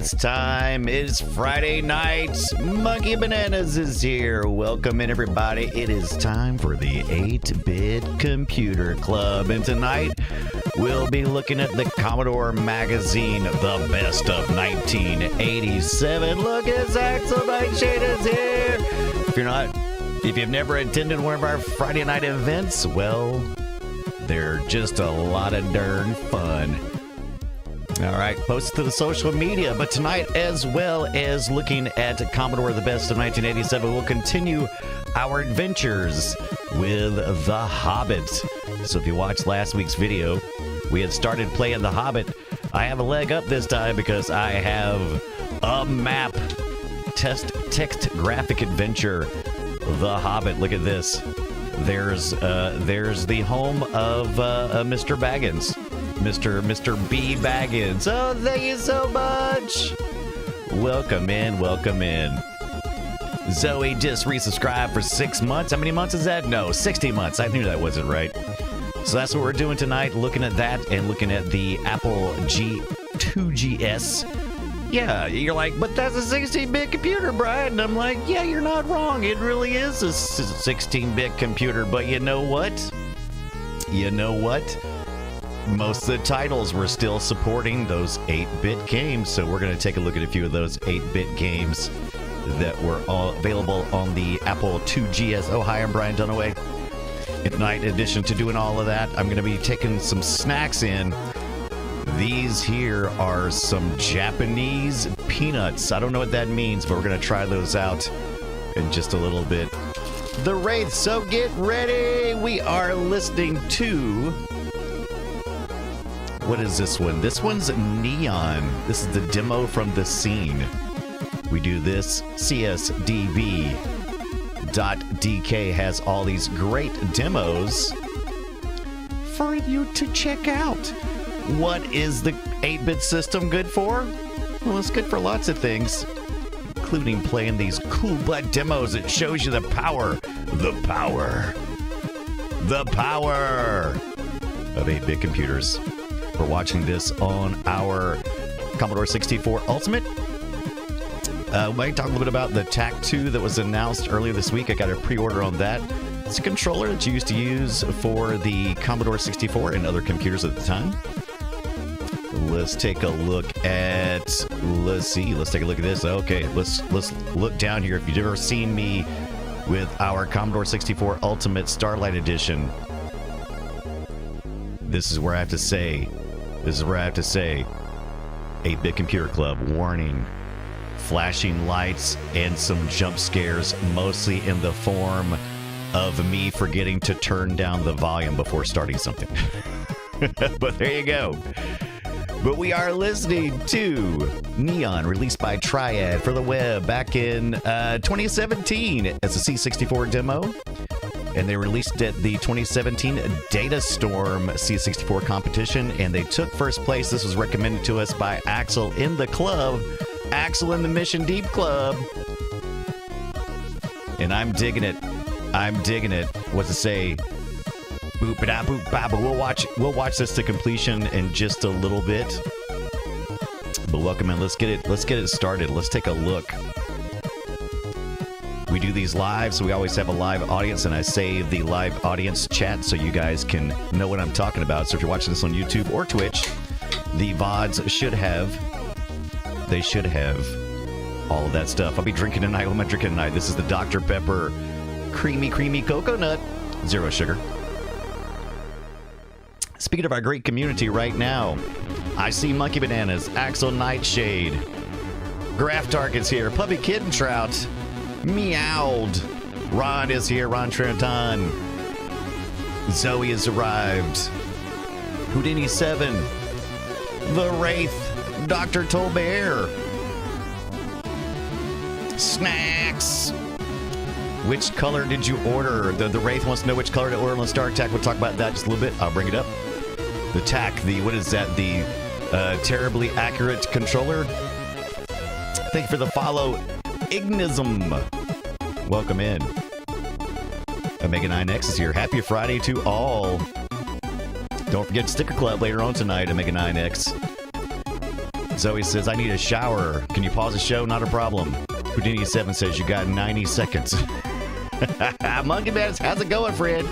It's time. It's Friday night. Monkey Bananas is here. Welcome in, everybody. It is time for the 8-Bit Computer Club. And tonight, we'll be looking at the Commodore magazine, The Best of 1987. Look at Axel Nightshade is here. If you've never attended one of our Friday night events, well, they're just a lot of darn fun. All right, post to the social media. But tonight, as well as looking at Commodore, the best of 1987, we'll continue our adventures with The Hobbit. So if you watched last week's video, we had started playing The Hobbit. I have a leg up this time because I have a map. Text graphic adventure, The Hobbit. Look at this. There's the home of Mr. Baggins. Mr. B. Baggins. Oh, thank you so much. Welcome in, welcome in. Zoe just resubscribed for 6 months. How many months is that? No, 60 months. I knew that wasn't right. So that's what we're doing tonight, looking at that and looking at the Apple G2GS. Yeah, you're like, but that's a 16-bit computer, Brian. And I'm like, yeah, you're not wrong. It really is a 16-bit computer. But you know what? Most of the titles were still supporting those 8-bit games, so we're going to take a look at a few of those 8-bit games that were all available on the Apple IIgs. Oh, hi, I'm Brian Dunaway. And tonight, in addition to doing all of that, I'm going to be taking some snacks in. These here are some Japanese peanuts. I don't know what that means, but we're going to try those out in just a little bit. The Wraith, so get ready. We are listening to... What is this one? This one's Neon. This is the demo from the scene. We do this. CSDB.dk has all these great demos for you to check out. What is the 8-bit system good for? Well, it's good for lots of things, including playing these cool butt demos. It shows you the power of 8-bit computers. We're watching this on our Commodore 64 Ultimate. We might talk a little bit about the TAC-2 that was announced earlier this week. I got a pre-order on that. It's a controller that you used to use for the Commodore 64 and other computers at the time. Let's take a look at, let's take a look at this. Okay, let's look down here. If you've ever seen me with our Commodore 64 Ultimate Starlight Edition, this is where I have to say, 8-Bit Computer Club, warning, flashing lights and some jump scares, mostly in the form of me forgetting to turn down the volume before starting something. But there you go. But we are listening to Neon, released by Triad for the web back in 2017 as a C64 demo. And they released it at the 2017 Data Storm C64 competition, and they took first place. This was recommended to us by Axel in the club, Axel in the Mission Deep Club. And I'm digging it. What to say? Boop-a-da, boop-ba. But we'll watch this to completion in just a little bit. But welcome in. Let's get it started. Let's take a look. We do these live, so we always have a live audience, and I save the live audience chat so you guys can know what I'm talking about. So if you're watching this on YouTube or Twitch, the VODs should have all of that stuff. I'll be drinking tonight. What am I drinking tonight? This is the Dr. Pepper Creamy Coconut, 0 sugar. Speaking of our great community right now, I see Monkey Bananas, Axel Nightshade, Graph Target's here, Puppy Kitten Trout, Meowed. Ron is here, Ron Trenton. Zoe has arrived. Houdini 7. The Wraith. Dr. Tolbert. Snacks. Which color did you order? The Wraith wants to know which color to order on the Star Attack. We'll talk about that just a little bit. I'll bring it up. The TAC, what is that? The terribly accurate controller. Thank you for the follow. Ignism. Welcome in. Omega 9X is here. Happy Friday to all. Don't forget Sticker Club later on tonight, Omega 9X. Zoe says, I need a shower. Can you pause the show? Not a problem. Houdini7 says, you got 90 seconds. Monkey Bats, how's it going, friend?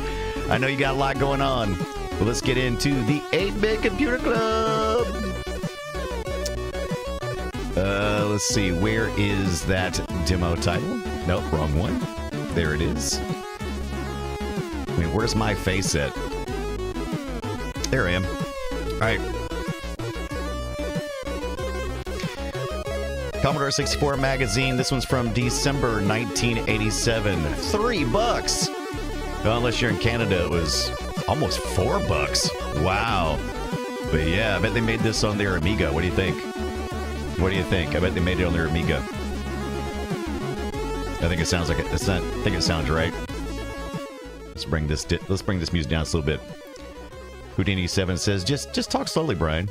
I know you got a lot going on. Well, let's get into the 8-Bit Computer Club. Let's see. Where is that demo title? Nope, wrong one. There it is. I mean, where's my face at? There I am. All right. Commodore 64 magazine. This one's from December 1987. $3. Well, unless you're in Canada, it was almost $4. Wow. But yeah, I bet they made this on their Amiga. What do you think? What do you think? I bet they made it on their Amiga. I think it sounds like it. I think it sounds right. Let's bring this music down just a little bit. Houdini7 says, just talk slowly, Brian.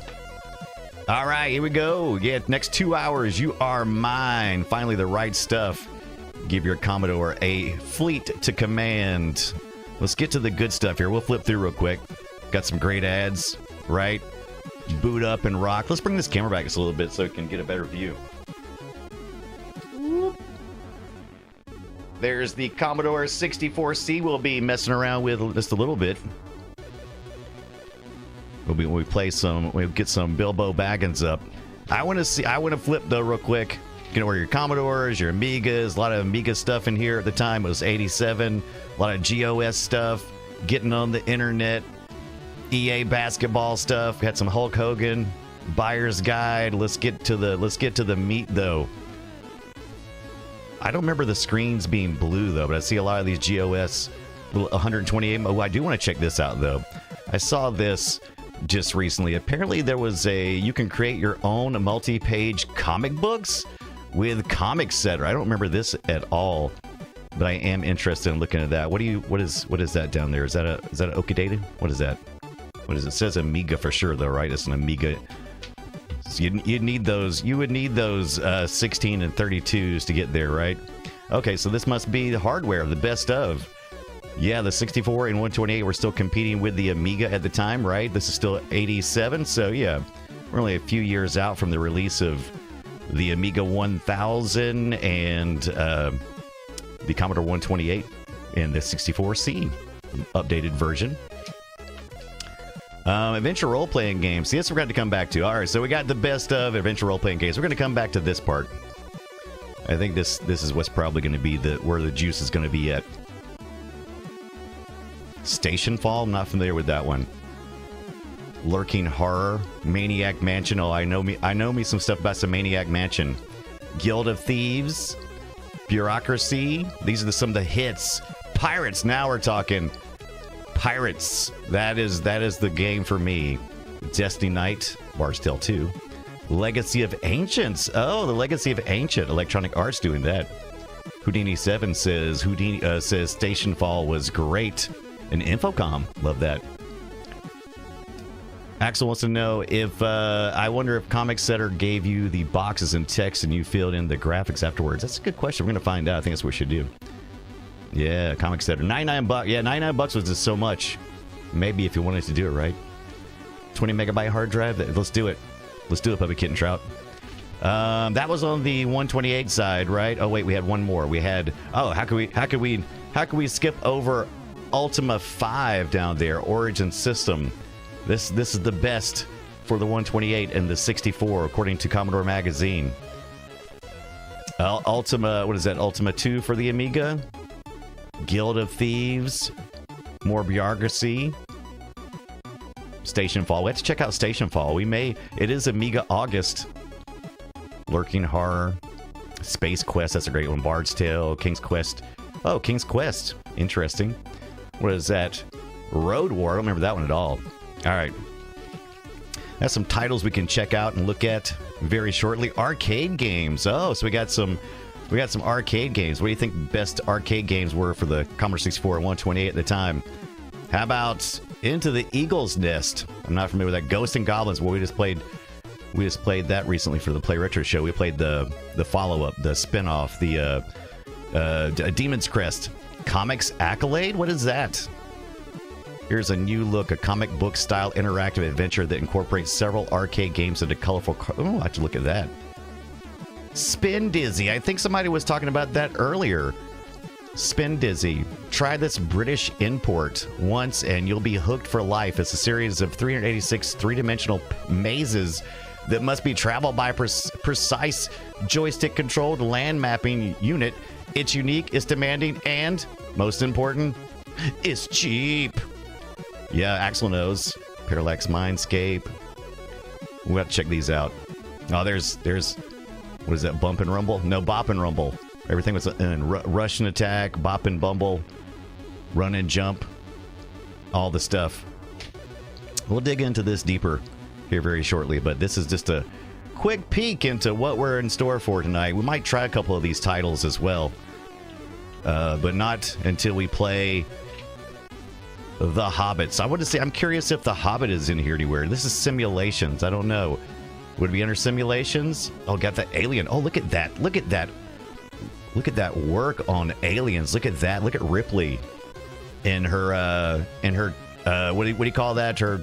All right, here we go. Yeah, next 2 hours, you are mine. Finally, the right stuff. Give your Commodore a fleet to command. Let's get to the good stuff here. We'll flip through real quick. Got some great ads, right? Boot up and rock. Let's bring this camera back just a little bit so we can get a better view. There's the Commodore 64C we'll be messing around with just a little bit. We'll get some Bilbo Baggins up. I want to flip though real quick. You know where your Commodores, your Amigas, a lot of Amiga stuff in here at the time. It was 87. A lot of GOS stuff, getting on the internet, EA basketball stuff. We had some Hulk Hogan, buyer's guide. Let's get to the meat though. I don't remember the screens being blue though, but I see a lot of these GOS 128. Oh, I do want to check this out though. I saw this just recently. Apparently there was you can create your own multi-page comic books with Comic Setter. I don't remember this at all, but I am interested in looking at that. What is that down there? Is that an Okidata? What is that? What is it? It says Amiga for sure though, right? It's an Amiga. So you would need those 16 and 32s to get there, right? Okay, so this must be the hardware, the best of. Yeah, the 64 and 128 were still competing with the Amiga at the time, right? This is still 87, so yeah, we're only a few years out from the release of the Amiga 1000 and the Commodore 128 and the 64C updated version. Adventure role-playing games. See, this we're going to come back to. All right, so we got the best of adventure role-playing games. We're going to come back to this part. I think this is what's probably going to be where the juice is going to be at. Station Fall? I'm not familiar with that one. Lurking Horror, Maniac Mansion. Oh, I know me some stuff about some Maniac Mansion. Guild of Thieves, Bureaucracy. These are some of the hits. Pirates. Now we're talking. Pirates. That is the game for me. Destiny Knight, Bard's Tale 2. Legacy of Ancients. Oh, the Legacy of Ancient. Electronic Arts doing that. Houdini7 says Station Fall was great. And Infocom. Love that. Axel wants to know if I wonder if Comic Setter gave you the boxes and text and you filled in the graphics afterwards. That's a good question. We're going to find out. I think that's what we should do. Yeah, Comic Setter. $99. Yeah, $99 was just so much. Maybe if you wanted to do it, right? 20 megabyte hard drive. Let's do it. Let's do it, Puppy Kitten Trout. That was on the 128 side, right? Oh wait, we had one more. We had. Oh, how could we skip over Ultima 5 down there? Origin System. This is the best for the 128 and the 64, according to Commodore Magazine. Ultima, what is that? Ultima 2 for the Amiga. Guild of Thieves. More Bureaucracy. Station Fall. We have to check out Station Fall. It is Amiga August. Lurking Horror. Space Quest, that's a great one. Bard's Tale. King's Quest. Oh, King's Quest. Interesting. What is that? Road War. I don't remember that one at all. All right. That's some titles we can check out and look at very shortly. Arcade games. Oh, so we got some arcade games. What do you think best arcade games were for the Commodore 64 and 128 at the time? How about Into the Eagle's Nest? I'm not familiar with that. Ghosts and Goblins. Well, we just played that recently for the Play Retro show. We played the follow-up, the spin-off, the Demon's Crest. Comics Accolade? What is that? Here's a new look, a comic book style interactive adventure that incorporates several arcade games into colorful. Oh, I have to look at that. Spin Dizzy. I think somebody was talking about that earlier. Spin Dizzy. Try this British import once and you'll be hooked for life. It's a series of 386 three-dimensional mazes that must be traveled by precise joystick-controlled land mapping unit. It's unique, it's demanding, and, most important, it's cheap. Yeah, Axel knows. Parallax Mindscape. We'll have to check these out. Oh, there's what is that, Bump and Rumble? No, Bop and Rumble. Everything was in Rush and Attack, Bop and Bumble, Run and Jump, all the stuff. We'll dig into this deeper here very shortly, but this is just a quick peek into what we're in store for tonight. We might try a couple of these titles as well, but not until we play The Hobbit. So I want to say, I'm curious if The Hobbit is in here anywhere. This is simulations. I don't know. Would it be under simulations? Oh, got that alien. Oh, look at that. Look at that. Look at that work on aliens. Look at that. Look at Ripley in her what do you call that? Her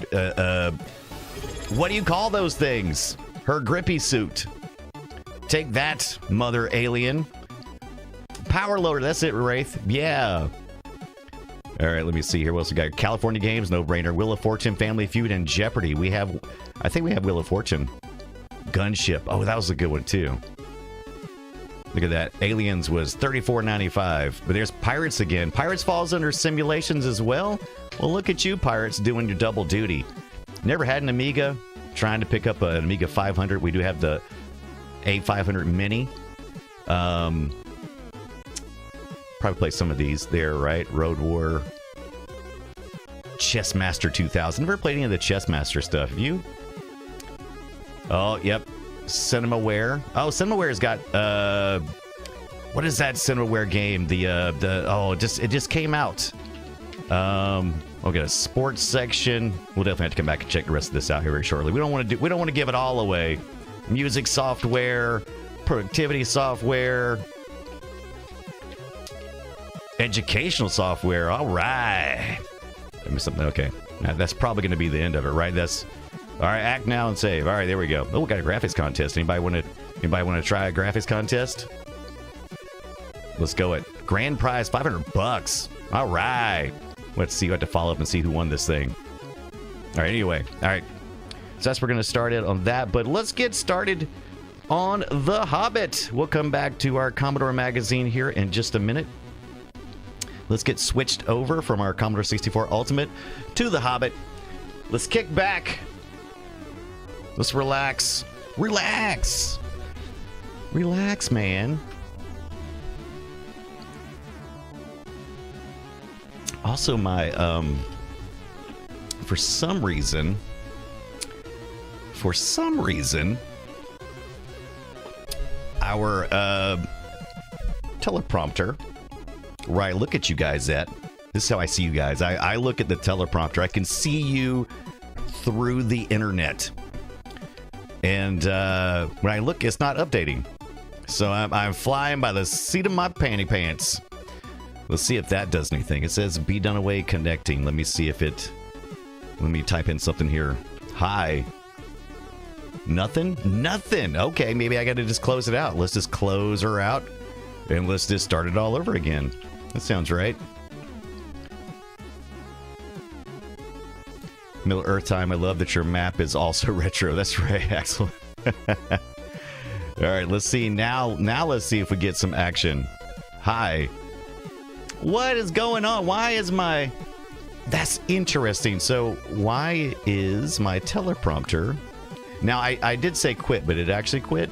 what do you call those things? Her grippy suit. Take that, mother alien. Power loader. That's it, Wraith. Yeah. All right, let me see here. What else we got? California Games, no brainer. Wheel of Fortune, Family Feud, and Jeopardy. I think we have Wheel of Fortune. Gunship. Oh, that was a good one too. Look at that. Aliens was $34.95. But there's Pirates again. Pirates falls under simulations as well. Well, look at you, Pirates, doing your double duty. Never had an Amiga. Trying to pick up an Amiga 500. We do have the A500 Mini. Probably play some of these there, right? Road War. Chessmaster 2000. Never played any of the Chessmaster stuff. Have you? Oh, yep. Cinemaware. Oh, Cinemaware has got what is that Cinemaware game? It just came out. We'll get a sports section. We'll definitely have to come back and check the rest of this out here very shortly. We don't want to give it all away. Music software, productivity software, educational software. All right. Give me something. Okay. Now, that's probably going to be the end of it, right? All right, act now and save. All right, there we go. Oh, we got a graphics contest. Anybody want to try a graphics contest? Let's go it. Grand prize, $500. All right. Let's see. You have to follow up and see who won this thing. All right, anyway. All right. So that's we're going to start it on that. But let's get started on The Hobbit. We'll come back to our Commodore magazine here in just a minute. Let's get switched over from our Commodore 64 Ultimate to The Hobbit. Let's kick back. Let's relax. Relax. Relax, man. Also, my, for some reason, our, teleprompter, where I look at you guys at, this is how I see you guys. I look at the teleprompter. I can see you through the internet. And when I look, it's not updating. So I'm flying by the seat of my panty pants. Let's see if that does anything. It says be done away connecting. Let me see if it... Let me type in something here. Hi. Nothing? Nothing. Okay, maybe I got to just close it out. Let's just close her out. And let's just start it all over again. That sounds right. Middle Earth time. I love that your map is also retro. That's right, Axel. All right, let's see. Now let's see if we get some action. Hi. What is going on? Why is my... That's interesting. So why is my teleprompter... Now, I did say quit, but it actually quit.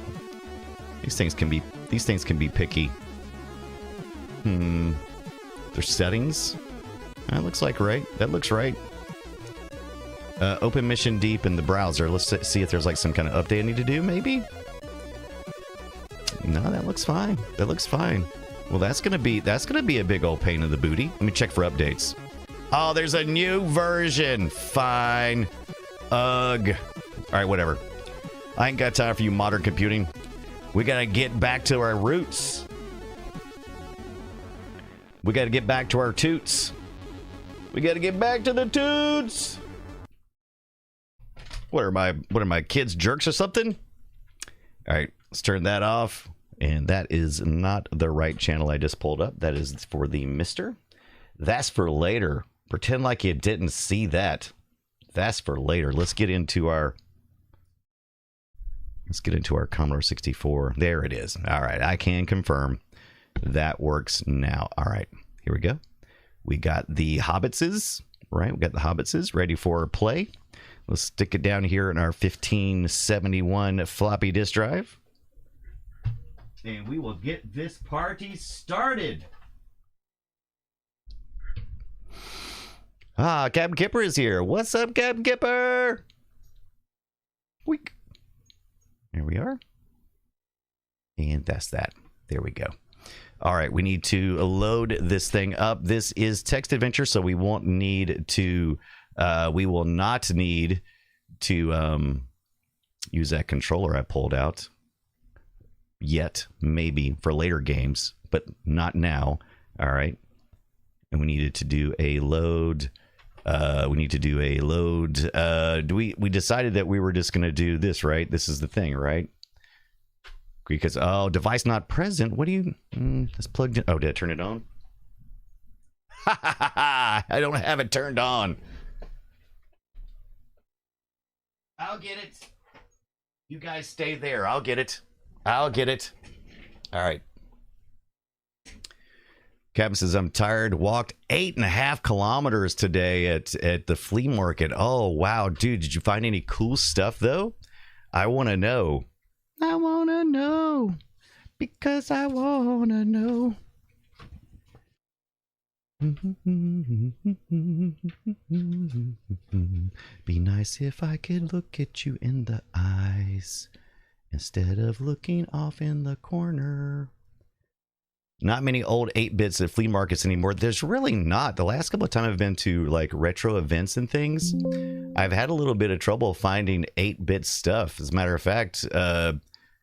These things can be picky. There's settings. That looks like right. That looks right. Open mission deep in the browser. Let's see if there's like some kind of update I need to do, maybe? No, that looks fine. That looks fine. Well, that's gonna be a big old pain in the booty. Let me check for updates. Oh, there's a new version. Fine. Ugh. All right, whatever. I ain't got time for you modern computing. We gotta get back to our roots. We gotta get back to our toots. We gotta get back to the toots. What are my kids, jerks or something? All right, let's turn that off. And that is not the right channel I just pulled up. That is for the MiSTer. That's for later. Pretend like you didn't see that. That's for later. Let's get into our Commodore 64. There it is. All right, I can confirm that works now. All right, here we go. We got the Hobbitses, right? We got the Hobbitses ready for play. Let's stick it down here in our 1571 floppy disk drive. And we will get this party started. Ah, Captain Kipper is here. What's up, Captain Kipper? Week. There we are. And that's that. There we go. All right, we need to load this thing up. This is text adventure, so we won't need to, we will not need to use that controller I pulled out yet, maybe for later games, but not now. All right, and we needed to do a load. We decided that we were just going to do this, right? This is the thing, right? Because, oh, device not present. What do you... it's plugged in. Oh, did I turn it on? Ha ha ha ha! I don't have it turned on. I'll get it. You guys stay there. I'll get it. I'll get it. All right. Captain says, I'm tired. Walked 8.5 kilometers today at the flea market. Oh, wow. Dude, did you find any cool stuff, though? I want to know. I want to know. Because I want to know. Be nice if I could look at you in the eyes instead of looking off in the corner. Not many old 8-bits at flea markets anymore. There's really not. The last couple of times I've been to like retro events and things, I've had a little bit of trouble finding 8-bit stuff. As a matter of fact,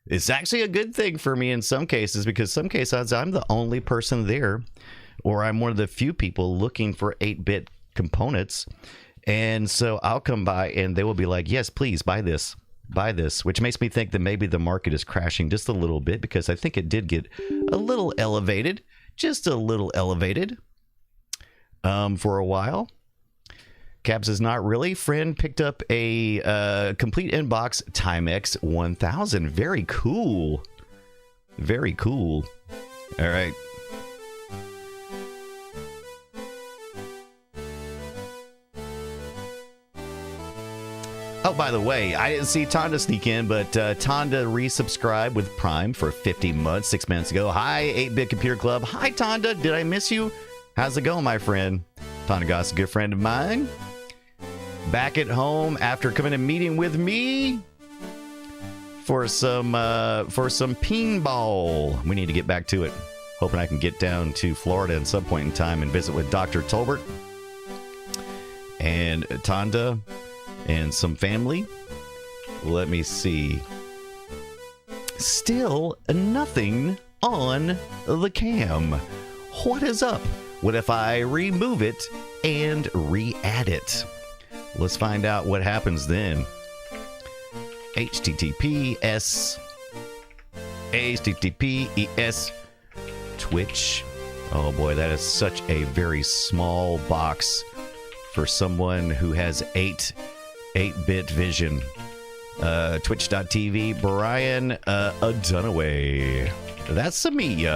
it's actually a good thing for me in some cases, because some cases I'm the only person there, or I'm one of the few people looking for 8-bit components. And so I'll come by and they will be like, yes, please buy this. Buy this, which makes me think that maybe the market is crashing just a little bit, because I think it did get a little elevated, just a little elevated for a while. Cabs is not really. Friend picked up a complete inbox Timex 1000. Very cool. Very cool. All right. Oh, by the way, I didn't see Tonda sneak in, but Tonda resubscribed with Prime for 50 months 6 minutes ago. Hi, 8-Bit Computer Club. Hi, Tonda. Did I miss you? How's it going, my friend? Tonda Goss, a good friend of mine. Back at home after coming to meeting with me for some pinball. We need to get back to it. Hoping I can get down to Florida at some point in time and visit with Dr. Tolbert and Tonda and some family. Let me see. Still nothing on the cam. What is up? What if I remove it and re-add it? Let's find out what happens then. HTTPS Twitch. Oh boy, that is such a very small box for someone who has 8-bit vision. Twitch.tv, Brian Dunaway. That's me.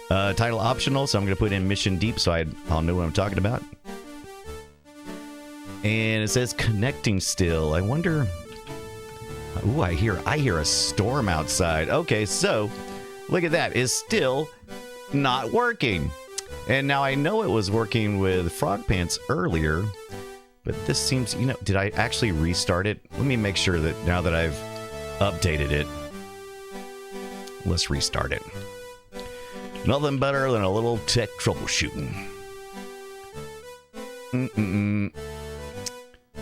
Title optional, so I'm going to put in Mission Deep so I'll know what I'm talking about. And it says connecting still. I wonder... Ooh, I hear a storm outside. Okay, so look at that. It's still not working. And now I know it was working with Frog Pants earlier, but this seems, did I actually restart it? Let me make sure that now that I've updated it, let's restart it. Nothing better than a little tech troubleshooting.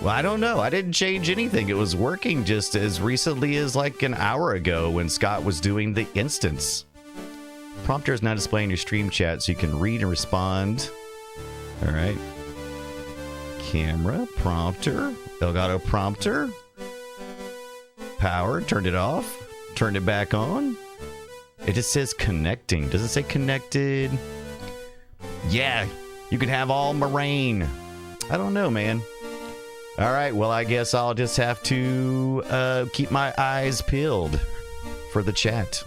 Well, I don't know. I didn't change anything. It was working just as recently as like an hour ago when Scott was doing the instance. Prompter is now displaying your stream chat so you can read and respond. All right. camera, prompter, Elgato prompter, power, turned it off, turned it back on. It just says connecting. Does it say connected? Yeah, you can have all Moraine. I don't know, man. All right, well, I guess I'll just have to keep my eyes peeled for the chat.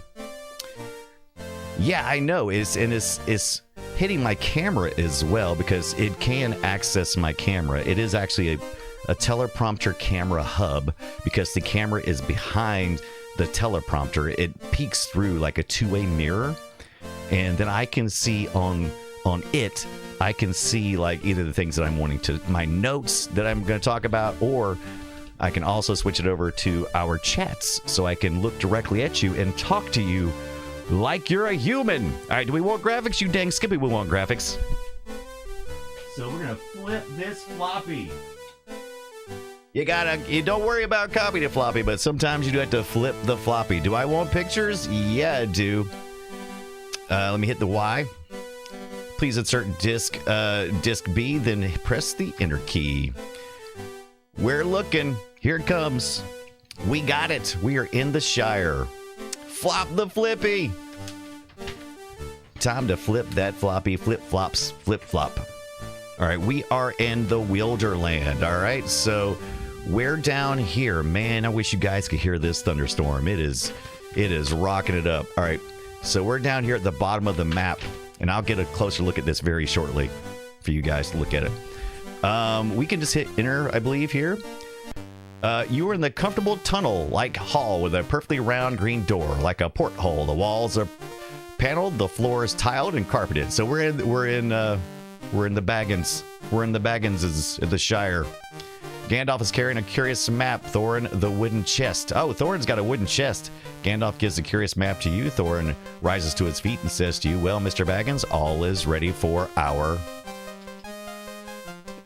Yeah, I know. It's hitting my camera as well because it can access my camera. It is actually a teleprompter camera hub because the camera is behind the teleprompter. It peeks through like a two-way mirror, and then I can see on it, I can see like either the things that I'm wanting to, my notes that I'm going to talk about, or I can also switch it over to our chats so I can look directly at you and talk to you like you're a human. All right, do we want graphics? You dang skippy, we want graphics. So we're going to flip this floppy. You don't worry about copying the floppy, but sometimes you do have to flip the floppy. Do I want pictures? Yeah, I do. Let me hit the Y. Please insert disk B, then press the enter key. We're looking. Here it comes. We got it. We are in the Shire. Flop the flippy. Time to flip that floppy. Flip flops. Flip flop. All right, we are in the Wilderland. All right, so we're down here. Man, I wish you guys could hear this thunderstorm. It is rocking it up. All right, so we're down here at the bottom of the map, and I'll get a closer look at this very shortly for you guys to look at it. We can just hit enter, I believe, here. You are in the comfortable tunnel-like hall with a perfectly round green door, like a porthole. The walls are paneled, the floor is tiled and carpeted. So we're in the Baggins. We're in the Bagginses of the Shire. Gandalf is carrying a curious map. Thorin, the wooden chest. Oh, Thorin's got a wooden chest. Gandalf gives a curious map to you. Thorin rises to his feet and says to you, well, Mr. Baggins, all is ready for our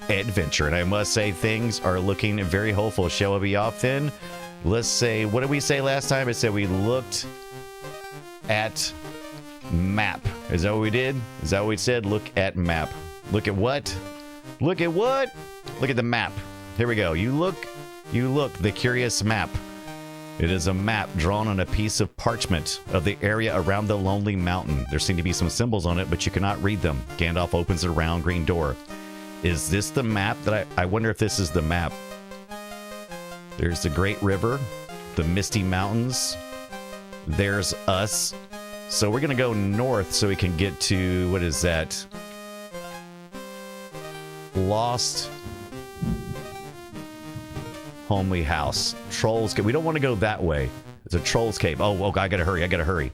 adventure. And I must say, things are looking very hopeful. Shall we be off then? Let's say, what did we say last time? I said we looked at map. Is that what we did? Is that what we said? Look at map. Look at what? Look at what? Look at the map. Here we go. You look, the curious map. It is a map drawn on a piece of parchment of the area around the Lonely Mountain. There seem to be some symbols on it, but you cannot read them. Gandalf opens the round green door. Is this the map that I wonder if this is the map. There's the Great River, the Misty Mountains. There's us. So we're going to go north so we can get to, what is that? Lost Homely House. Trolls Cave. We don't want to go that way. It's a Trolls Cave. Oh, I gotta hurry.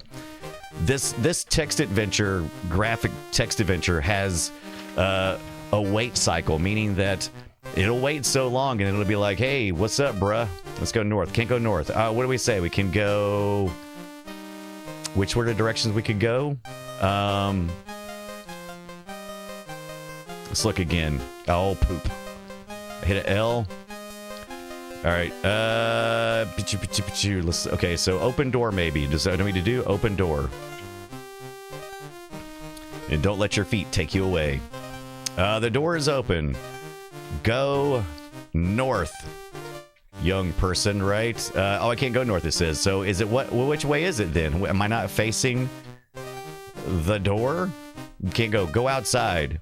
This text adventure, graphic text adventure has a wait cycle, meaning that it'll wait so long and it'll be like, hey, what's up, bruh? Let's go north. Can't go north. What do we say? We can go... Which were the directions we could go? Let's look again. Oh, poop. I hit an L. All right. Let's. Okay, so open door maybe. Does that need to do? Open door. And don't let your feet take you away. The door is open. Go north, young person, right? Oh, I can't go north, it says. So is it what? Which way is it then? Am I not facing the door? Can't go. Go outside.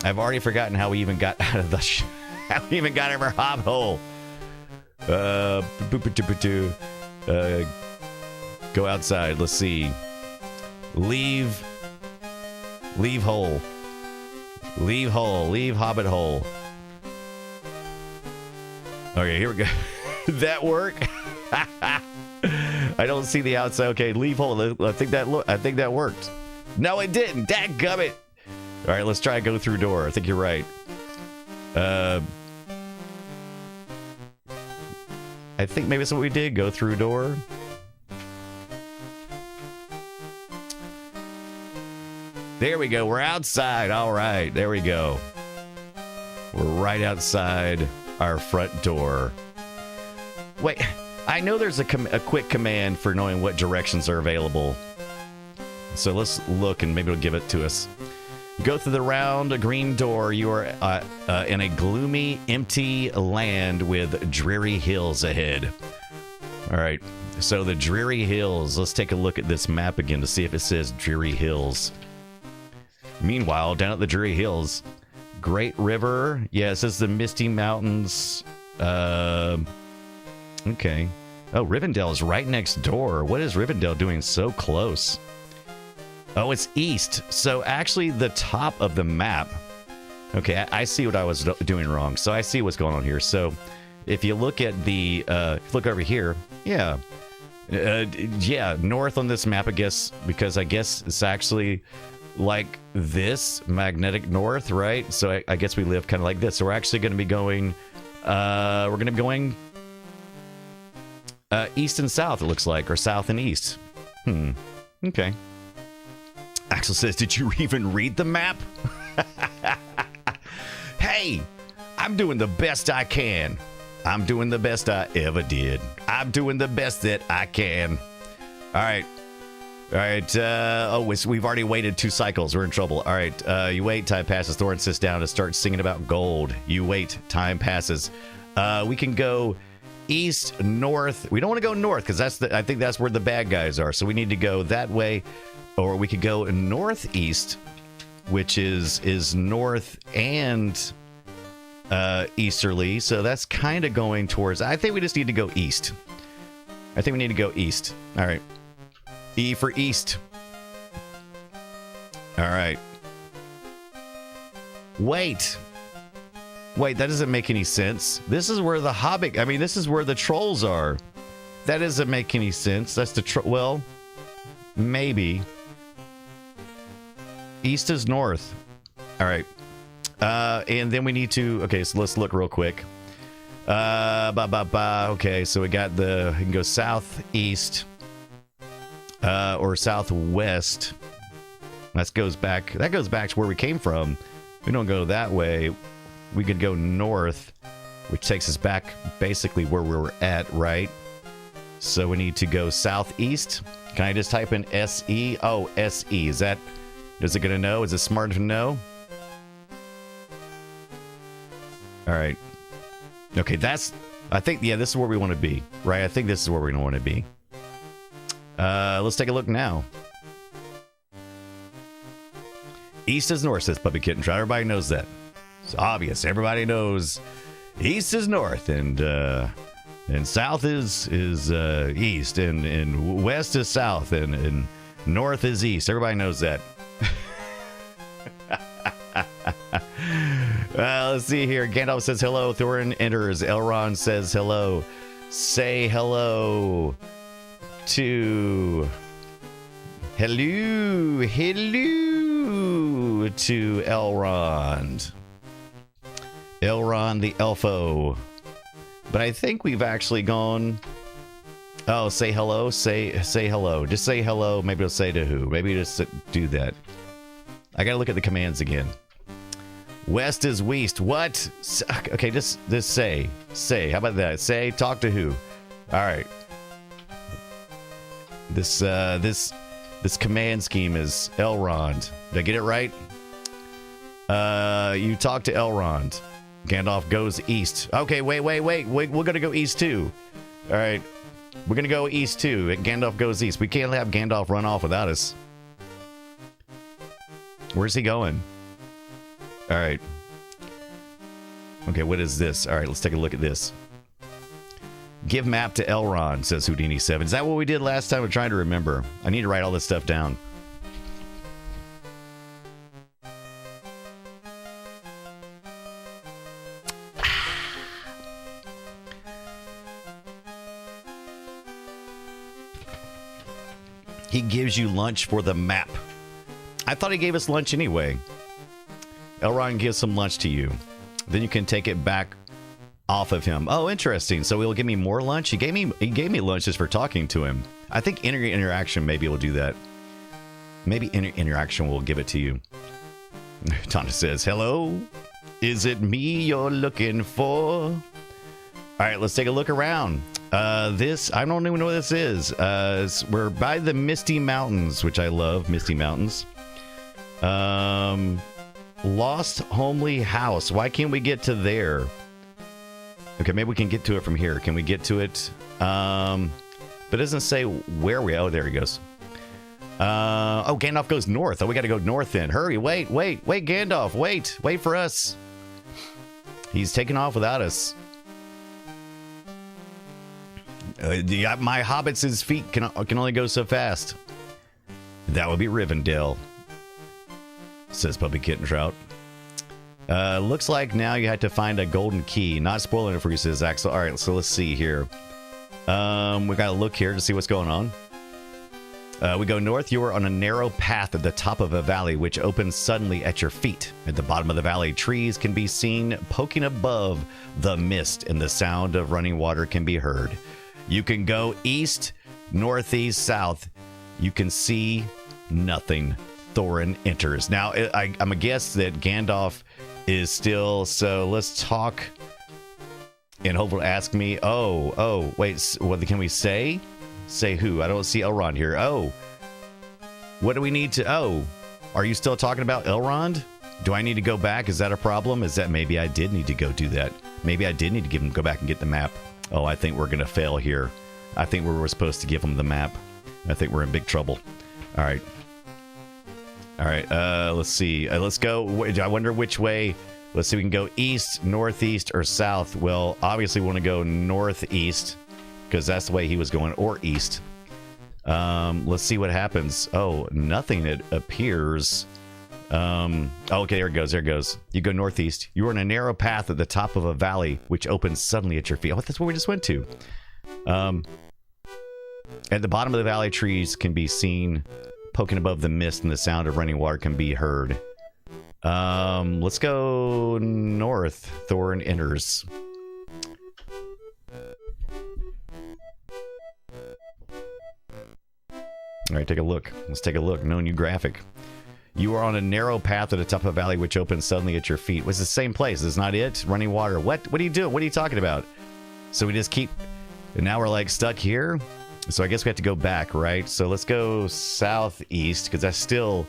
I've already forgotten how we even got out of the... how we even got out of our hob hole. Go outside. Let's see. Leave hole. Leave hole. Leave Hobbit hole. Okay, here we go. Did that work? I don't see the outside. Okay, leave hole. I think that worked. No, it didn't. Dadgummit. All right, let's try go through door. I think you're right. I think maybe that's what we did. Go through door. There we go. We're outside. All right. There we go. We're right outside our front door. Wait. I know there's a quick command for knowing what directions are available. So let's look and maybe it'll give it to us. Go through the round green door. You are in a gloomy, empty land with dreary hills ahead. All right. So the dreary hills. Let's take a look at this map again to see if it says dreary hills. Meanwhile, down at the dreary hills, Great River. Yeah, it says the Misty Mountains. Okay. Oh, Rivendell is right next door. What is Rivendell doing so close? Oh, it's east. So actually the top of the map. Okay, I see what I was doing wrong. So I see what's going on here. So if you look at the, look over here. Yeah. Yeah, north on this map, I guess, because I guess it's actually like this magnetic north, right? So I guess we live kind of like this. So we're actually going to be going, east and south, it looks like, or south and east. Okay. Axel says, did you even read the map? Hey, I'm doing the best I can. I'm doing the best I ever did. I'm doing the best that I can. All right. All right. We've already waited 2 cycles. We're in trouble. All right. You wait. Time passes. Thorin sits down and starts singing about gold. You wait. Time passes. We can go east, north. We don't want to go north because I think that's where the bad guys are. So we need to go that way. Or we could go northeast, which is north and easterly. So that's kind of going towards... I think we just need to go east. I think we need to go east. All right. E for east. All right. Wait, that doesn't make any sense. This is where the Hobbit... I mean, this is where the trolls are. That doesn't make any sense. That's the... Well, maybe... East is north. All right. And then we need to... Okay, so let's look real quick. Okay, so we got the... We can go southeast. Or southwest. That goes back to where we came from. We don't go that way. We could go north, which takes us back basically where we were at, right? So we need to go southeast. Can I just type in SE? Oh, SE. Is it going to know? Is it smart to know? All right. Okay, I think, yeah, this is where we want to be, right? I think this is where we want to be. Let's take a look now. East is north, says Puppy Kitten Trout. Everybody knows that. It's obvious. Everybody knows east is north, and south is east, and west is south, and north is east. Everybody knows that. Let's see here. Gandalf says hello. Thorin enters. Elrond says hello. Say hello to... Hello to Elrond. Elrond the Elfo. But I think we've actually gone... Oh, say hello. Say hello. Just say hello. Maybe it'll say to who. Maybe just do that. I gotta look at the commands again. West is west. What? Okay, just say. How about that? Say, talk to who? All right. This command scheme is Elrond. Did I get it right? You talk to Elrond. Gandalf goes east. Okay, wait. We're gonna go east too. All right. We're gonna go east too. Gandalf goes east. We can't have Gandalf run off without us. Where's he going? All right. Okay, what is this? All right, let's take a look at this. Give map to Elrond, says Houdini7. Is that what we did last time? I'm trying to remember. I need to write all this stuff down. He gives you lunch for the map. I thought he gave us lunch anyway. Elrond gives some lunch to you. Then you can take it back off of him. Oh, interesting. So he'll give me more lunch? He gave me lunch just for talking to him. I think interaction maybe will do that. Maybe interaction will give it to you. Tonda says, hello? Is it me you're looking for? All right, let's take a look around. This, I don't even know what this is. We're by the Misty Mountains, which I love, Misty Mountains. Lost homely house. Why can't we get to there? Okay, maybe we can get to it from here. Can we get to it? But it doesn't say where we... Oh, there he goes. Oh, Gandalf goes north. Oh, we got to go north then. Hurry, wait, Gandalf. Wait for us. He's taking off without us. My hobbits' feet can only go so fast. That would be Rivendell, says Puppy Kitten Trout. Looks like now you had to find a golden key. Not spoiling it for you, says Axel. All right, so let's see here. We got to look here to see what's going on. We go north. You are on a narrow path at the top of a valley, which opens suddenly at your feet. At the bottom of the valley, trees can be seen poking above the mist, and the sound of running water can be heard. You can go east, northeast, south. You can see nothing. Thorin enters. Now, I'm a guess that Gandalf is still... So let's talk... And Hope will ask me, wait, what can we say? Say who? I don't see Elrond here. Oh, what do we need to... Oh, are you still talking about Elrond? Do I need to go back? Is that a problem? Is that maybe I did need to go do that? Maybe I did need to go back and get the map. Oh, I think we're going to fail here. I think we were supposed to give him the map. I think we're in big trouble. All right. Let's see. Let's go. I wonder which way. Let's see. We can go east, northeast, or south. Well, obviously we want to go northeast because that's the way he was going, or east. Let's see what happens. Oh, nothing. It appears. Okay, there it goes. There it goes. You go northeast. You are on a narrow path at the top of a valley, which opens suddenly at your feet. Oh, that's where we just went to. At the bottom of the valley, trees can be seen poking above the mist, and the sound of running water can be heard. Let's go north. Thorin enters. All right, take a look. Let's take a look. No new graphic. You are on a narrow path at the top of a valley, which opens suddenly at your feet. It's the same place. It's not it. Running water. What are you doing? What are you talking about? So we just keep... And now we're like stuck here. So I guess we have to go back, right? So let's go southeast, because that's still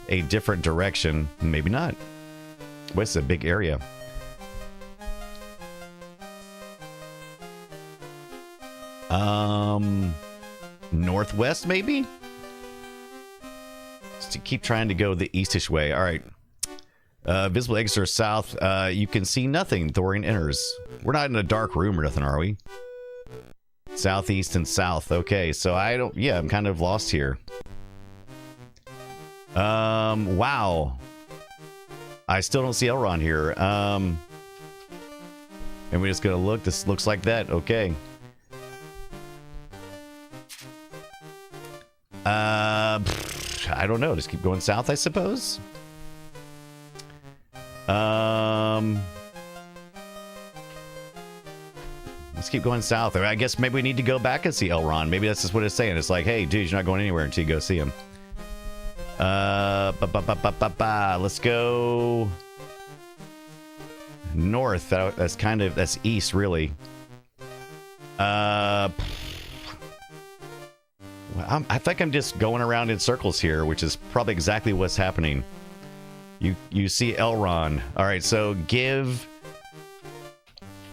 a different direction. Maybe not. What's a big area? Northwest, maybe? To keep trying to go the eastish way. All right. Visible exits are south. You can see nothing. Thorin enters. We're not in a dark room or nothing, are we? Southeast and south. Okay, so I don't... Yeah, I'm kind of lost here. Wow. I still don't see Elrond here. And we're just gonna look. This looks like that. Okay. I don't know. Just keep going south, I suppose. Let's keep going south. I guess maybe we need to go back and see Elrond. Maybe that's just what it's saying. It's like, hey, dude, you're not going anywhere until you go see him. Let's go north. That's east, really. I think I'm just going around in circles here, which is probably exactly what's happening. You see Elrond. All right, so give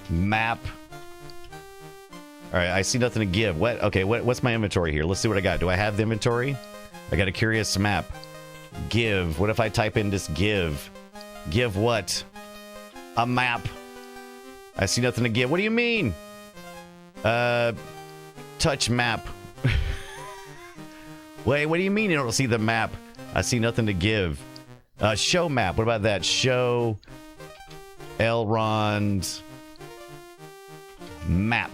map. All right, I see nothing to give. What? Okay, what's my inventory here? Let's see what I got. Do I have the inventory? I got a curious map. Give. What if I type in just give? Give what? A map. I see nothing to give. What do you mean? Touch map. Wait, what do you mean you don't see the map? I see nothing to give. Show map. What about that? Show Elrond map.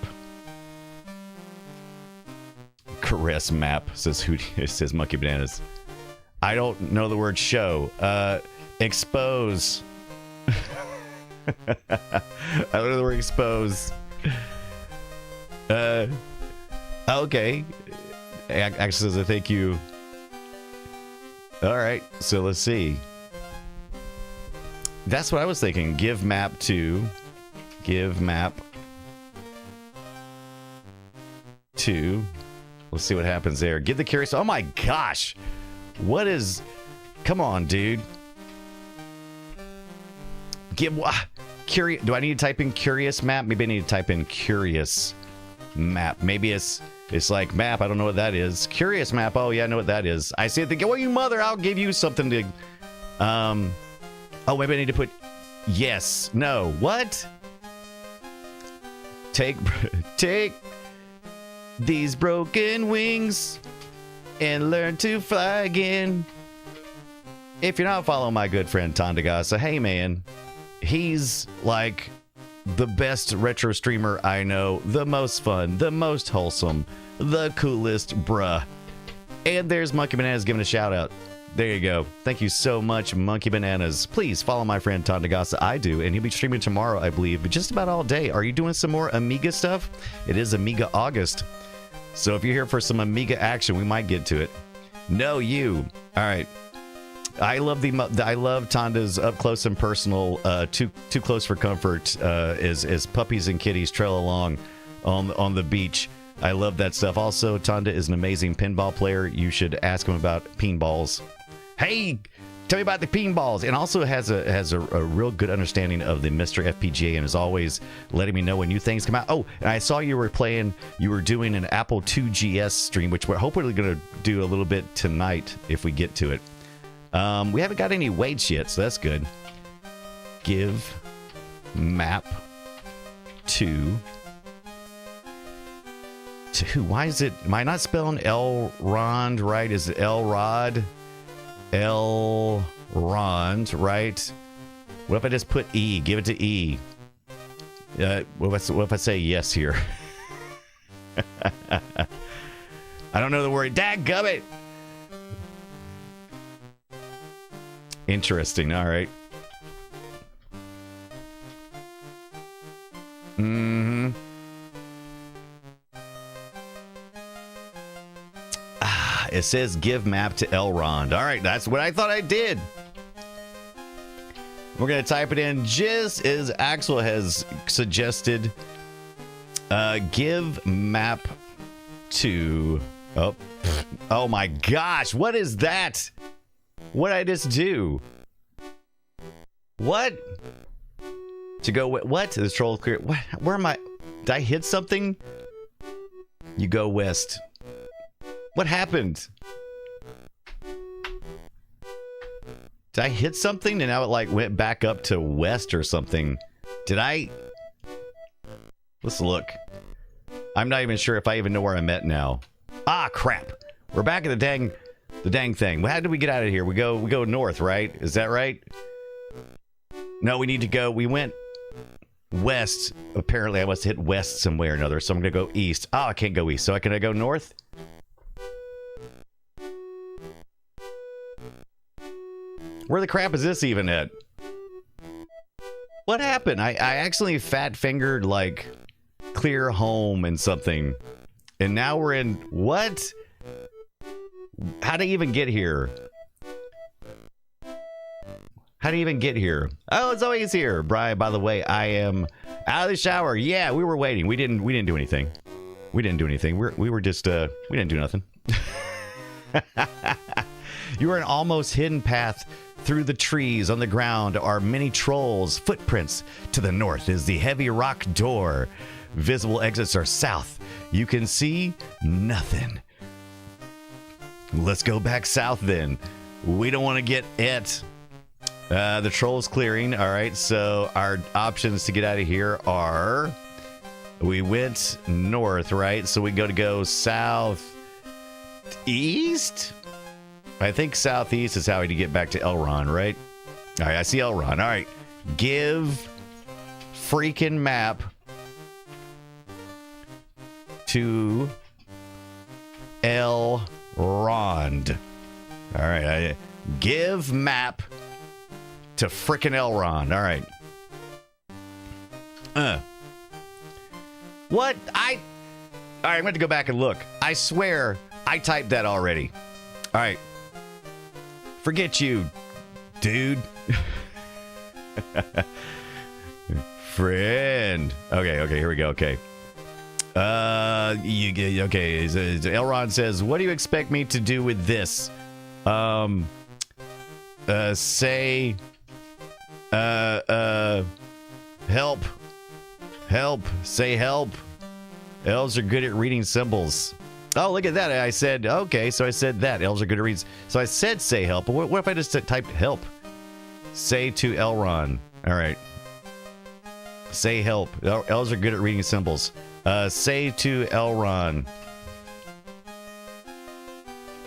Caress map, says Hootie. It says Monkey Bananas. I don't know the word show. Expose. I don't know the word expose. Okay. Actually says I thank you. All right, so let's see. That's what I was thinking. Give map to. Give map to. Let's see what happens there. Give the curious. Oh my gosh. What is Come on, dude. Curious. Do I need to type in curious map? Maybe I need to type in curious map. Maybe it's like map. I don't know what that is. Curious map. Oh yeah, I know what that is. I see it. Thinking, well, you mother, I'll give you something to. Oh, maybe I need to put. Yes. No. What? Take these broken wings and learn to fly again. If you're not following my good friend Tondagasa, hey man, he's like the best retro streamer I know, the most fun, the most wholesome, the coolest, bruh. And there's Monkey Bananas giving a shout out. There you go. Thank you so much, Monkey Bananas. Please follow my friend Tondagasa. I do, and he'll be streaming tomorrow, I believe, but just about all day. Are you doing some more Amiga stuff? It is Amiga August. So if you're here for some Amiga action, we might get to it. No, you. All right. I love Tonda's up close and personal, too close for comfort, as puppies and kitties trail along on the beach. I love that stuff. Also, Tonda is an amazing pinball player. You should ask him about pinballs. Hey, tell me about the pinballs. And also has a real good understanding of the MiSTer FPGA and is always letting me know when new things come out. Oh, and I saw you were doing an Apple IIgs stream, which we're hopefully going to do a little bit tonight if we get to it. We haven't got any weights yet, so that's good. Give map to why is it, am I not spelling Elrond right? Is it Elrod? Elrond, right? What if I just put E? Give it to E. What if I say yes here? I don't know the word. Dadgummit! Interesting. All right. Mm-hmm. It says give map to Elrond. All right, that's what I thought I did. We're going to type it in just as Axel has suggested. Give map to... Oh my gosh, what is that? What did I just do? What? To go... What? This troll clear... What? Where am I? Did I hit something? You go west. What happened? Did I hit something and now it like went back up to west or something? Did I? Let's look. I'm not even sure if I even know where I'm at now. Ah, crap. We're back at the dang thing. How did we get out of here? We go north, right? Is that right? No, we need to go. We went west. Apparently, I must hit west somewhere or another. So I'm going to go east. Oh, I can't go east. So can I go north? Where the crap is this even at? What happened? I accidentally fat fingered like clear home and something. And now we're in what? How did I even get here? How did I even get here? Oh, it's always here. Brian, by the way, I am out of the shower. Yeah, we were waiting. We didn't do anything. We didn't do anything. We were just we didn't do nothing. You are an almost hidden path through the trees. On the ground are many trolls' footprints. To the north is the heavy rock door. Visible exits are south. You can see nothing. Let's go back south then. We don't want to get it. The trolls clearing. All right, so our options to get out of here are... We went north, right? So we go south east? I think southeast is how we get back to Elrond, right? All right, I see Elrond. All right, give freaking map to Elrond. All right, give map to freaking Elrond. All right. What? All right, I'm going to go back and look. I swear I typed that already. All right. Forget you, dude. Friend. Okay, here we go. Okay. Elrond says, what do you expect me to do with this? Say help. Help. Say help. Elves are good at reading symbols. Oh, look at that. I said, okay, so I said that. Elves are good at reading. So I said say help. But what if I just typed help? Say to Elron. All right. Say help. Elves are good at reading symbols. Say to Elrond.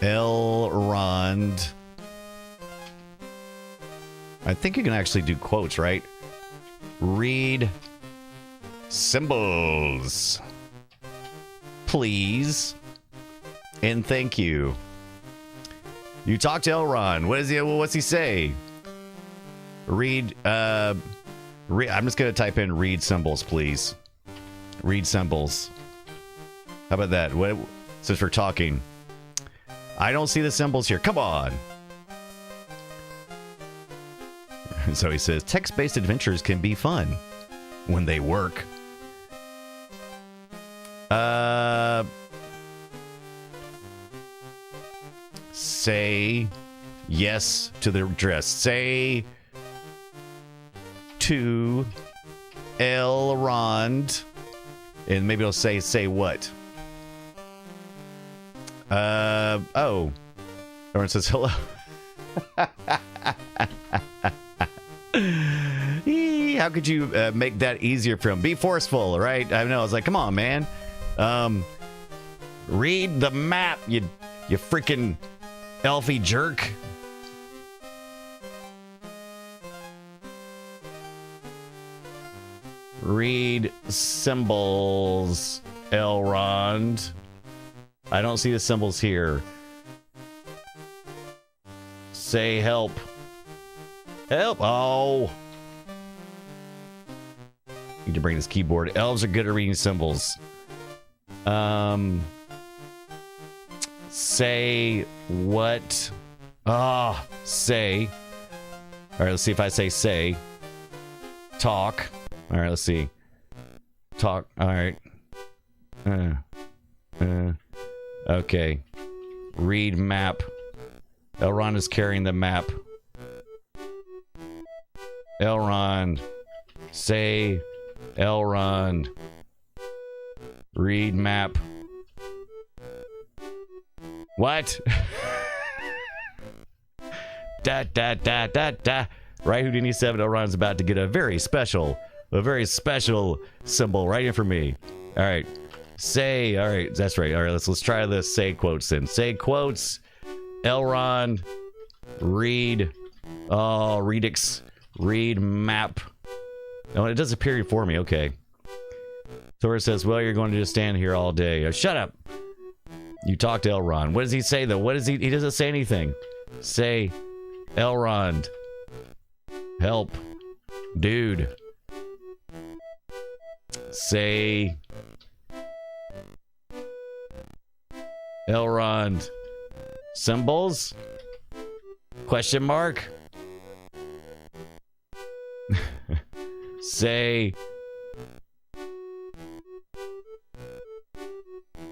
Elrond. I think you can actually do quotes, right? Read symbols. Please. And thank you. You talk to Elrond. What's he say? I'm just going to type in read symbols, please. Read symbols. How about that? Since we're talking. I don't see the symbols here. Come on. So he says, text-based adventures can be fun when they work. Say yes to the address. Say to Elrond. And maybe it'll say what? Oh. Everyone says hello. How could you make that easier for him? Be forceful, right? I know. I was like, come on, man. Read the map, you freaking elfie jerk. Read symbols, Elrond. I don't see the symbols here. Say help. Help. Oh. Need to bring this keyboard. Elves are good at reading symbols. Say what? Say. All right, let's see if I say. Talk. All right, let's see. Talk. All right. Okay. Read map. Elrond is carrying the map. Elrond. Say Elrond. Read map. What? Da. Right, Houdini 7. Elrond's about to get a very special symbol right here for me. All right. Say, all right, that's right. All right, let's try this. Say quotes then. Say quotes. Elrond. Read. Oh, read map. Oh, it does appear for me. Okay. Thor says, well, you're going to just stand here all day. Shut up. You talk to Elrond. What does he say, though? What is he? He doesn't say anything. Say, Elrond. Help. Dude. Say, Elrond. Symbols? Question mark? Say.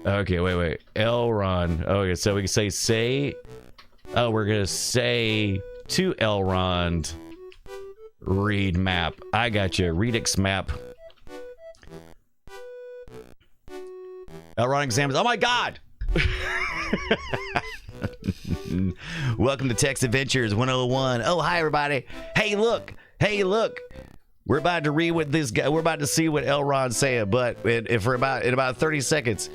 Okay, wait. Elrond. Okay, so we can say. Oh, we're gonna say to Elrond. Read map. I got you. Redix map. Elrond examines. Oh my God! Welcome to Text Adventures 101. Oh, hi everybody. Hey, look. We're about to read what this guy. We're about to see what Elrond's saying, but in about 30 seconds,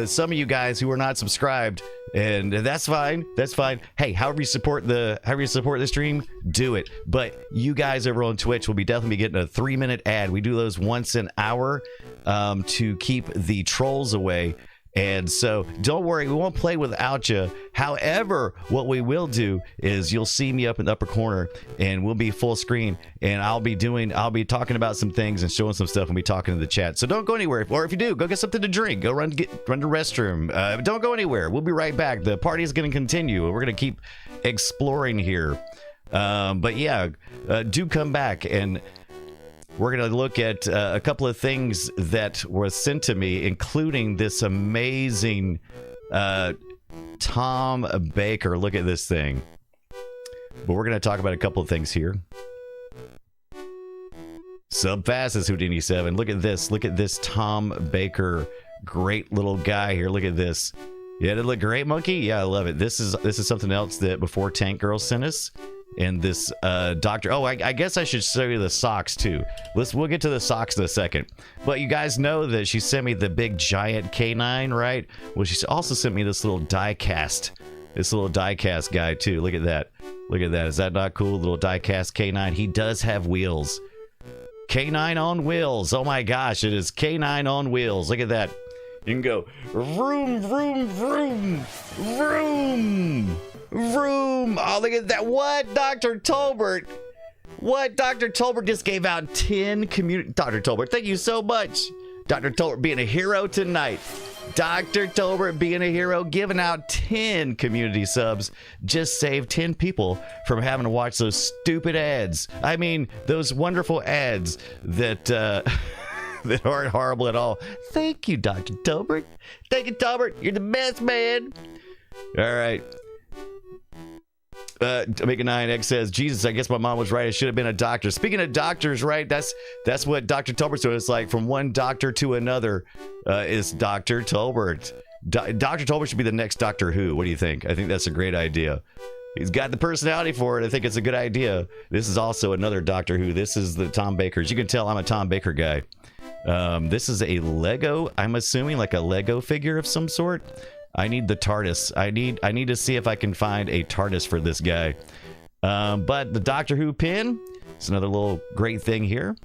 some of you guys who are not subscribed, and that's fine. That's fine. Hey, however you support the stream, do it. But you guys over on Twitch will definitely be getting a 3-minute ad. We do those once an hour to keep the trolls away. And so don't worry, we won't play without you. However, what we will do is you'll see me up in the upper corner and we'll be full screen and I'll be talking about some things and showing some stuff and be talking to the chat. So don't go anywhere. Or if you do, go get something to drink. Go run to the restroom. Don't go anywhere. We'll be right back. The party is going to continue. We're going to keep exploring here. But yeah, do come back and we're going to look at a couple of things that were sent to me, including this amazing Tom Baker. Look at this thing. But we're going to talk about a couple of things here. Sub fast is Houdini 7. Look at this. Look at this Tom Baker. Great little guy here. Look at this. Yeah, did it look great, Monkey? Yeah, I love it. This is something else that Before Tank Girl sent us. And this doctor. Oh, I guess I should show you the socks too. We'll get to the socks in a second. But you guys know that she sent me the big giant canine, right? Well, she also sent me this little die cast. This little die cast guy too. Look at that. Look at that. Is that not cool? Little die cast canine. He does have wheels. Canine on wheels. Oh my gosh, it is canine on wheels. Look at that. You can go vroom, vroom, vroom, vroom, vroom. Oh, look at that. What, Dr. Tolbert? What, Dr. Tolbert just gave out 10 community. Dr. Tolbert, thank you so much. Dr. Tolbert being a hero tonight. Dr. Tolbert being a hero, giving out 10 community subs. Just saved 10 people from having to watch those stupid ads. I mean, those wonderful ads that that aren't horrible at all. Thank you, Dr. Tolbert. Thank you, Tolbert. You're the best, man. All right. Omega 9X says, Jesus, I guess my mom was right. I should have been a doctor. Speaking of doctors, right? That's what Dr. Tolbert said. It's like from one doctor to another is Dr. Tolbert. Dr. Tolbert should be the next Doctor Who. What do you think? I think that's a great idea. He's got the personality for it. I think it's a good idea. This is also another Doctor Who. This is the Tom Baker. As you can tell, I'm a Tom Baker guy. This is a Lego, I'm assuming like a Lego figure of some sort. I need the TARDIS. I need to see if I can find a TARDIS for this guy. But the Doctor Who pin, it's another little great thing here.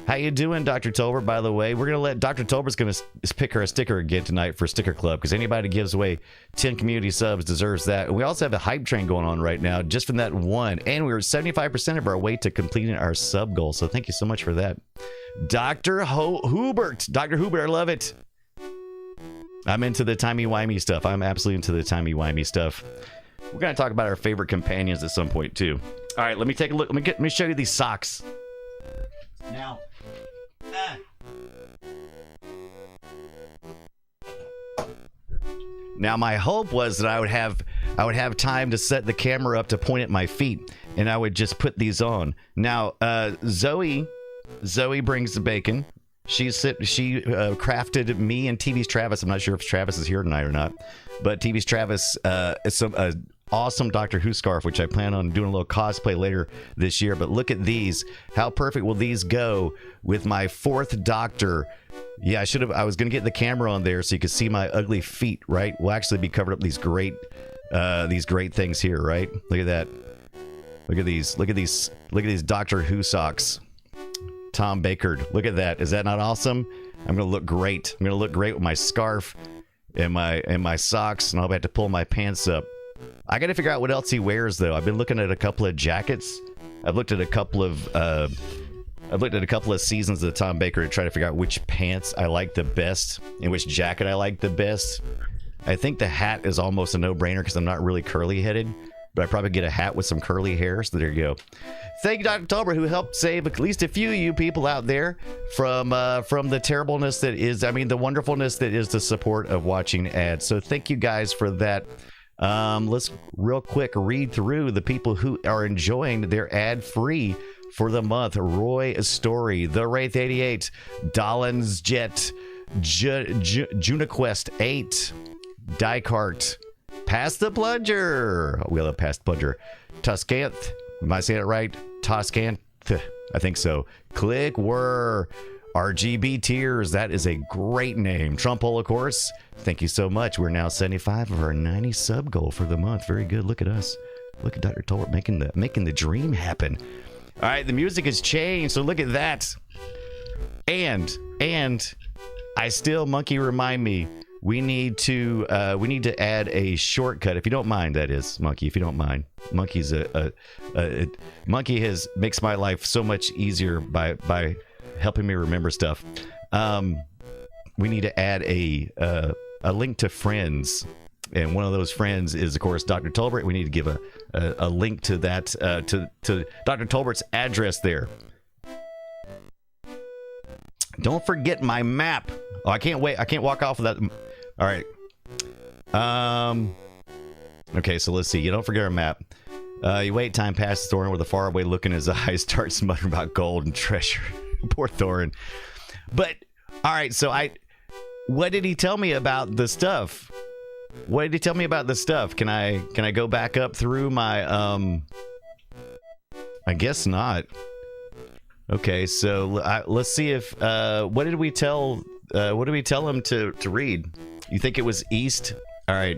How you doing, Dr. Tolbert, by the way? We're going to let Dr. Tolbert's going to pick her a sticker again tonight for Sticker Club, because anybody gives away 10 community subs deserves that. And we also have a hype train going on right now, just from that one. And we're 75% of our way to completing our sub goal. So thank you so much for that. Dr. Hubert. Dr. Hubert, I love it. I'm into the timey-wimey stuff. I'm absolutely into the timey-wimey stuff. We're going to talk about our favorite companions at some point, too. All right, let me take a look. Let me show you these socks. Now, Now, my hope was that I would have time to set the camera up to point at my feet, and I would just put these on. Now, Zoe brings the bacon. She crafted me and TV's Travis. I'm not sure if Travis is here tonight or not, but TV's Travis is some awesome Doctor Who scarf, which I plan on doing a little cosplay later this year. But look at these. How perfect will these go with my fourth Doctor? Yeah, I was going to get the camera on there so you could see my ugly feet, right? We'll actually be covered up these great things here, right? Look at that. Look at these. Look at these Doctor Who socks. Tom Baker. Look at that. Is that not awesome? I'm going to look great. I'm going to look great with my scarf and my socks, and I'll have to pull my pants up. I got to figure out what else he wears, though. I've been looking at a couple of jackets. I've looked at a couple of seasons of Tom Baker to try to figure out which pants I like the best and which jacket I like the best. I think the hat is almost a no-brainer because I'm not really curly-headed, but I'd probably get a hat with some curly hair. So there you go. Thank you, Dr. Tolbert, who helped save at least a few of you people out there from the terribleness that is, the wonderfulness that is the support of watching ads. So thank you guys for that. Let's real quick read through the people who are enjoying their ad-free for the month. Roy Story, The Wraith 88, Dollins Jet, JunaQuest 8, Dicart, Pass the Plunger. We love Pass the Plunger. Tuscanth. Am I saying it right? Toscanth. I think so. Click Whir. RGB Tears. That is a great name. Trumpole, of course. Thank you so much. We're now 75 of our 90 sub goal for the month. Very good. Look at us. Look at Dr. Tolbert making the dream happen. All right, the music has changed, so look at that. And I still, Monkey, remind me, we need to add a shortcut, if you don't mind. That is, Monkey, if you don't mind. Monkey's Monkey makes my life so much easier by helping me remember stuff. We need to add a link to friends, and one of those friends is, of course, Dr. Tolbert. We need to give a link to that to Dr. Tolbert's address there. Don't forget my map. Oh, I can't wait. I can't walk off of that. All right. Okay, so let's see. You don't forget our map. You wait, time passes. Thorin, with a faraway look in his eyes, starts muttering about gold and treasure. Poor Thorin. But, all right, so what did he tell me about the stuff? What did he tell me about the stuff? Can I go back up through my, I guess not. Okay, so let's see if, what did we tell him to read? You think it was east? All right.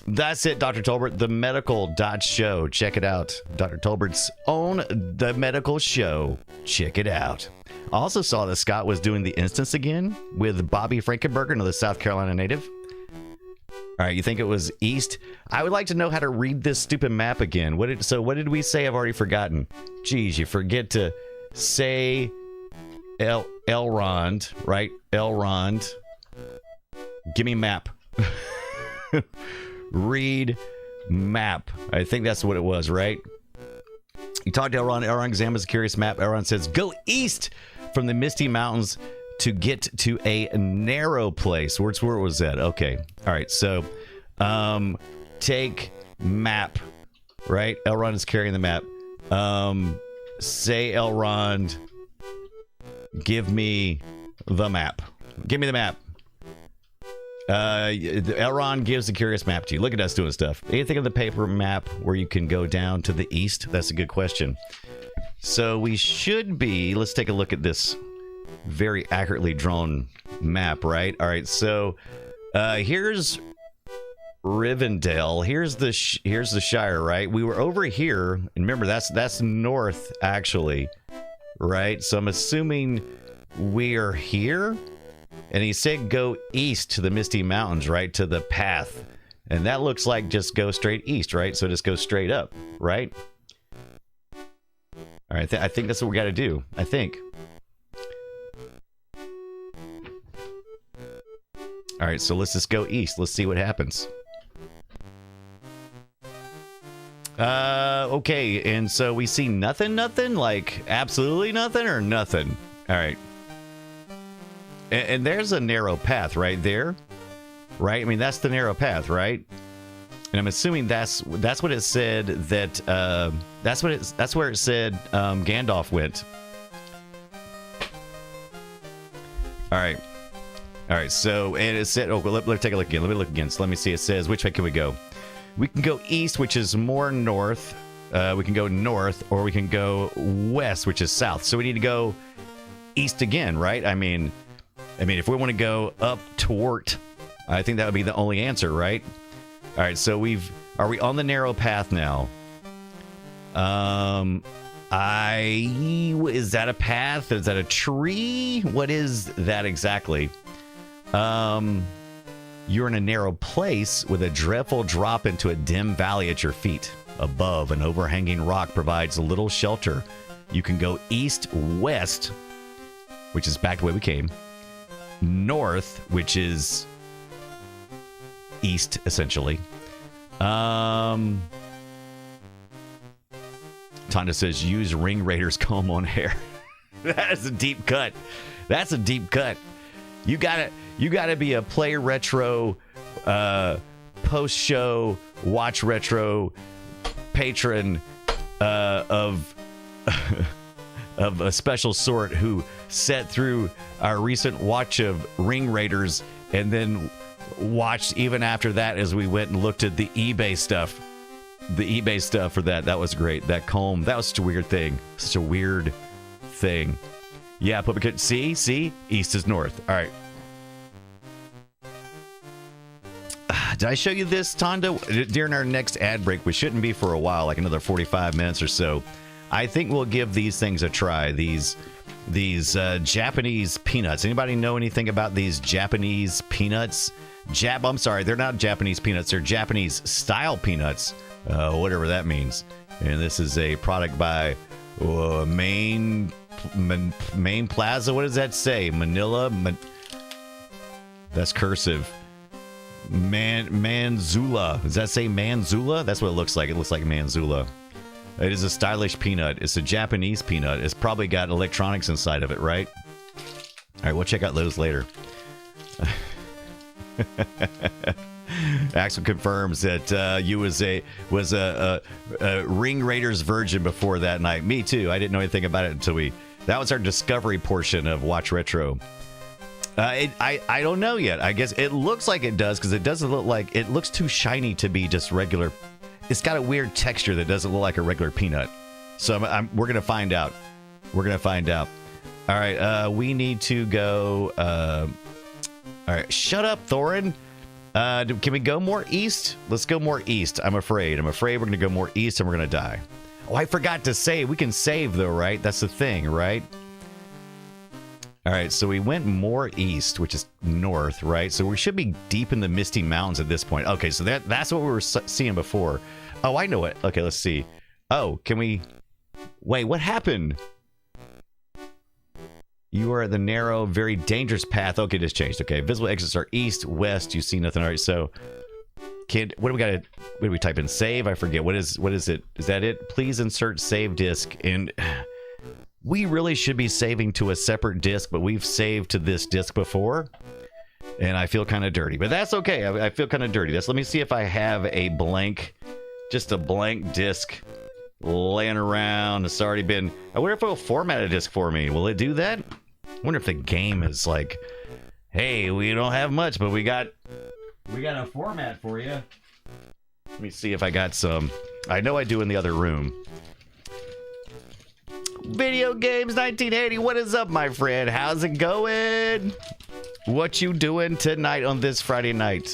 That's it, Dr. Tolbert, the medical.show. Check it out. Dr. Tolbert's own The Medical Show. Check it out. I also saw that Scott was doing the instance again with Bobby Frankenberger, another South Carolina native. All right, you think it was east? I would like to know how to read this stupid map again. What did we say? I've already forgotten. Geez, you forget to say Elrond, right? Elrond. Give me map. Read map. I think that's what it was, right? You talked to Elrond. Elrond examines a curious map. Elrond says, go east from the Misty Mountains to get to a narrow place. Where was that? Okay. All right. So, take map, right? Elrond is carrying the map. Say Elrond, give me the map. Give me the map. Elrond gives the curious map to you. Look at us doing stuff. Anything on the paper map where you can go down to the east? That's a good question. So we should be, let's take a look at this very accurately drawn map, right? All right, so here's Rivendell. Here's the Shire, right? We were over here, and remember that's north actually, right? So I'm assuming we are here. And he said go east to the Misty Mountains, right? To the path. And that looks like just go straight east, right? So just go straight up, right? All right, I think that's what we got to do. I think. All right, so let's just go east. Let's see what happens. Okay, and so we see nothing? Like absolutely nothing or nothing? All right. And there's a narrow path right there, right? I mean, that's the narrow path, right? And I'm assuming that's what it said that that's where it said Gandalf went. All right. So and it said, oh, let's take a look again. Let me look again. So let me see. It says which way can we go? We can go east, which is more north. We can go north, or we can go west, which is south. So we need to go east again, right? I mean, if we want to go up toward, I think that would be the only answer, right? All right, so are we on the narrow path now? Is that a path? Is that a tree? What is that exactly? You're in a narrow place with a dreadful drop into a dim valley at your feet. Above, an overhanging rock provides a little shelter. You can go east-west, which is back the way we came. North, which is east, essentially. Tonda says, use Ring Raiders comb on hair. That is a deep cut. That's a deep cut. You gotta be a Play Retro, post-show, watch retro patron of a special sort who sat through our recent watch of Ring Raiders and then watched even after that as we went and looked at the eBay stuff. The eBay stuff for that. That was great. That comb. That was such a weird thing. Such a weird thing. Yeah, see? East is north. All right. Did I show you this, Tonda? During our next ad break, we shouldn't be for a while, like another 45 minutes or so. I think we'll give these things a try. These Japanese peanuts. Anybody know anything about these Japanese peanuts? I'm sorry, they're not Japanese peanuts. They're Japanese style peanuts, whatever that means. And this is a product by Main Plaza. What does that say? Manila. That's cursive. Manzula. Does that say Manzula? That's what it looks like. It looks like Manzula. It is a stylish peanut. It's a Japanese peanut. It's probably got electronics inside of it, right? All right, we'll check out those later. Axel confirms that you was a Ring Raiders virgin before that night. Me too. I didn't know anything about it until that was our discovery portion of Watch Retro. I don't know yet. I guess it looks like it does because it doesn't look like it looks too shiny to be just regular. It's got a weird texture that doesn't look like a regular peanut. So we're gonna find out. We're gonna find out. All right. We need to go. All right. Shut up, Thorin. Can we go more east? Let's go more east. I'm afraid we're gonna go more east and we're gonna die. Oh, I forgot to save. We can save though, right? That's the thing, right? All right, so we went more east, which is north, right? So we should be deep in the Misty Mountains at this point. Okay, so that's what we were seeing before. Oh, I know it. Okay, let's see. Oh, can we... Wait, what happened? You are the narrow, very dangerous path. Okay, this changed. Okay, visible exits are east, west. You see nothing. All right, so... what do we got to... What do we type in? Save? I forget. What is it? Is that it? Please insert save disk and... We really should be saving to a separate disk, but we've saved to this disk before, and I feel kind of dirty. But that's okay. I feel kind of dirty. Let me see if I have just a blank disk laying around. It's already been... I wonder if it'll format a disk for me. Will it do that? I wonder if the game is like, hey, we don't have much, but we got a format for you. Let me see if I got some. I know I do in the other room. Video Games 1980, what is up, my friend? How's it going? What you doing tonight on this Friday night?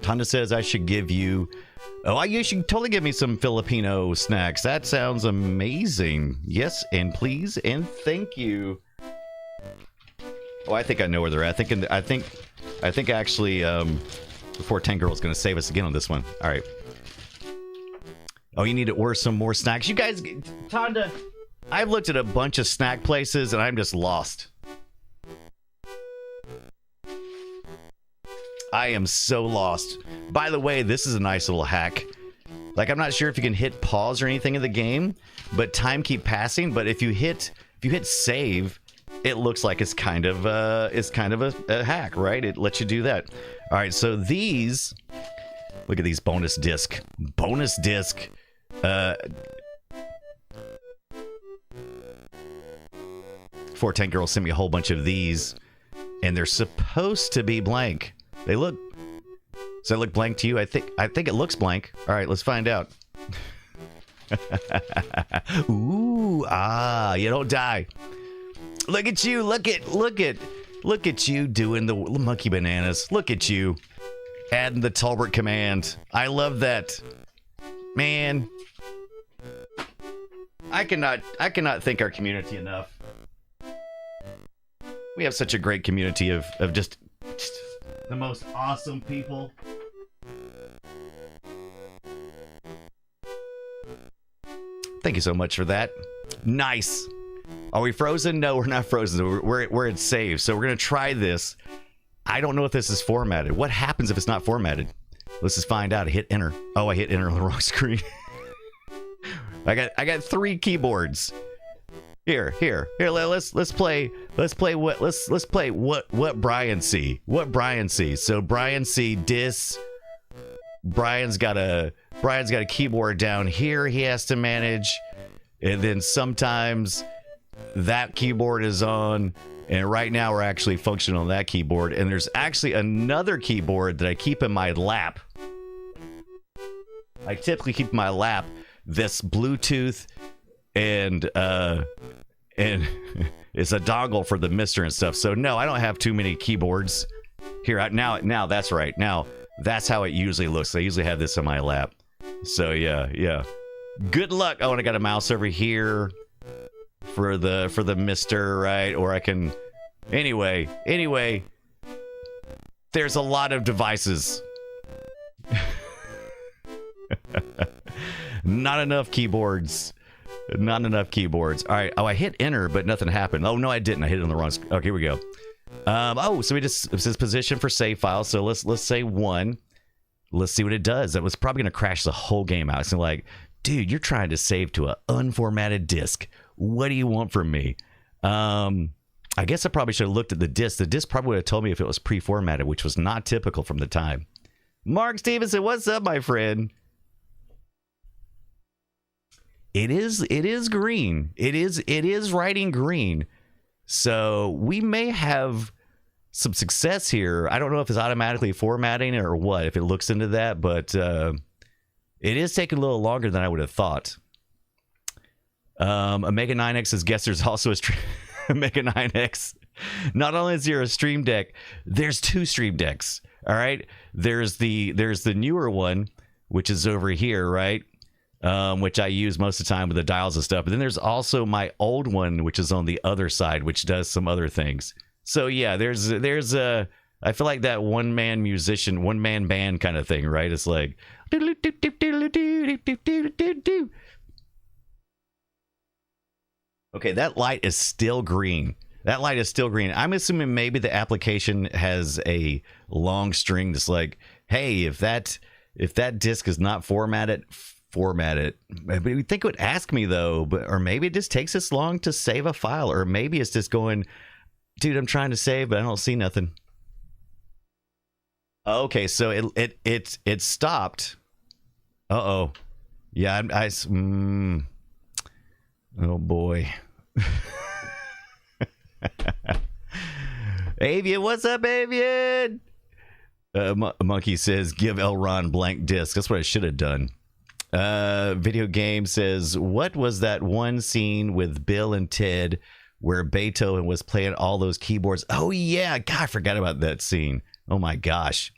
Tonda says I should give you... Oh, you should totally give me some Filipino snacks. That sounds amazing. Yes, and please, and thank you. Oh, I think I know where they're at. I think actually, before 10 Girl is going to save us again on this one. All right. Oh, you need to order some more snacks. You guys, Tonda, I've looked at a bunch of snack places and I'm just lost. I am so lost. By the way, this is a nice little hack. Like, I'm not sure if you can hit pause or anything in the game, but time keep passing. But if you hit save, it looks like it's kind of a hack, right? It lets you do that. All right, so these, look at these bonus disc. 410 Girl sent me a whole bunch of these, and they're supposed to be blank. They look... Does that look blank to you? I think it looks blank. All right, let's find out. Ooh, you don't die. Look at you. Look at you doing the monkey bananas. Look at you adding the Tolbert command. I love that. Man, I cannot thank our community enough. We have such a great community of just the most awesome people. Thank you so much for that. Nice. Are we frozen? No, we're not frozen. We're in save. So we're gonna try this. I don't know if this is formatted. What happens if it's not formatted? Let's just find out. I hit enter. Oh, I hit enter on the wrong screen. I got 3 keyboards. Here. Let's play what Brian see. What Brian sees. So Brian see dis. Brian's got a keyboard down here he has to manage, and then sometimes that keyboard is on, and right now we're actually functioning on that keyboard, and there's actually another keyboard that I keep in my lap. I typically keep in my lap this Bluetooth and it's a dongle for the MiSTer and stuff. So no, I don't have too many keyboards here. Now that's right. Now that's how it usually looks. I usually have this in my lap. So yeah. Good luck. Oh, and I got a mouse over here for the MiSTer, right? Or I can anyway. There's a lot of devices. Not enough keyboards. All right. Oh, I hit enter, but nothing happened. Oh no, I didn't. I hit it on the wrong. Okay, here we go. So it says position for save file. So let's say 1. Let's see what it does. That was probably gonna crash the whole game out. It's like, dude, you're trying to save to an unformatted disk. What do you want from me? I guess I probably should have looked at the disk. The disk probably would have told me if it was pre-formatted, which was not typical from the time. Mark Stevenson, what's up, my friend? It is green. It is writing green. So we may have some success here. I don't know if it's automatically formatting or what, if it looks into that, but it is taking a little longer than I would have thought. Omega 9X says, guess there's also a Omega 9X. Not only is there a Stream Deck, there's two Stream Decks. All right. There's the newer one, which is over here, right? Which I use most of the time with the dials and stuff. But then there's also my old one, which is on the other side, which does some other things. So yeah, there's a, I feel like that one man band kind of thing, right? It's like, okay, that light is still green. That light is still green. I'm assuming maybe the application has a long string that's like, hey, if that disk is not formatted, format it. But we think it would ask me though, or maybe it just takes this long to save a file, or maybe it's just going, dude, I'm trying to save, but I don't see nothing. Okay, so it stopped. Uh-oh. Yeah, oh boy. Avian, what's up, Avian? Monkey says, give Elron blank disc. That's what I should have done. Video Game says, what was that one scene with Bill and Ted where Beethoven was playing all those keyboards? Oh yeah, God, I forgot about that scene. Oh my gosh.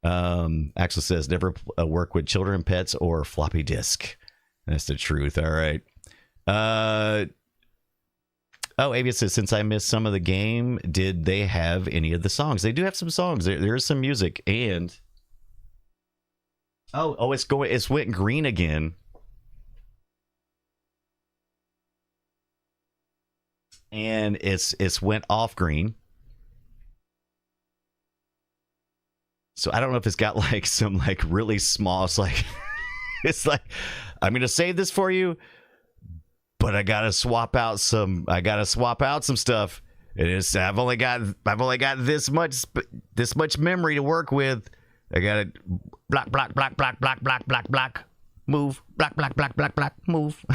Axel says, never work with children, pets, or floppy disk. That's the truth. All right. Oh, Avian says, since I missed some of the game, did they have any of the songs? They do have some songs. There is some music, and it's went green again. And it's went off green. So I don't know if it's got like some like really small, it's like it's like, I'm gonna save this for you, but I gotta swap out some stuff. I've only got this much memory to work with. I got it. Block, move. Block, move.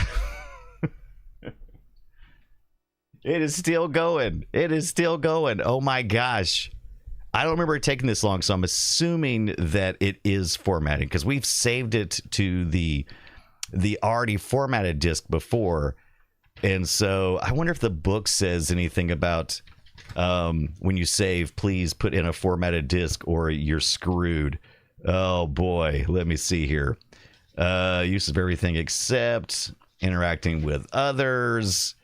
It is still going. Oh my gosh. I don't remember it taking this long, so I'm assuming that it is formatting, because we've saved it to the already formatted disk before. And so I wonder if the book says anything about when you save, please put in a formatted disk or you're screwed. Oh boy, let me see here. Use of everything except interacting with others,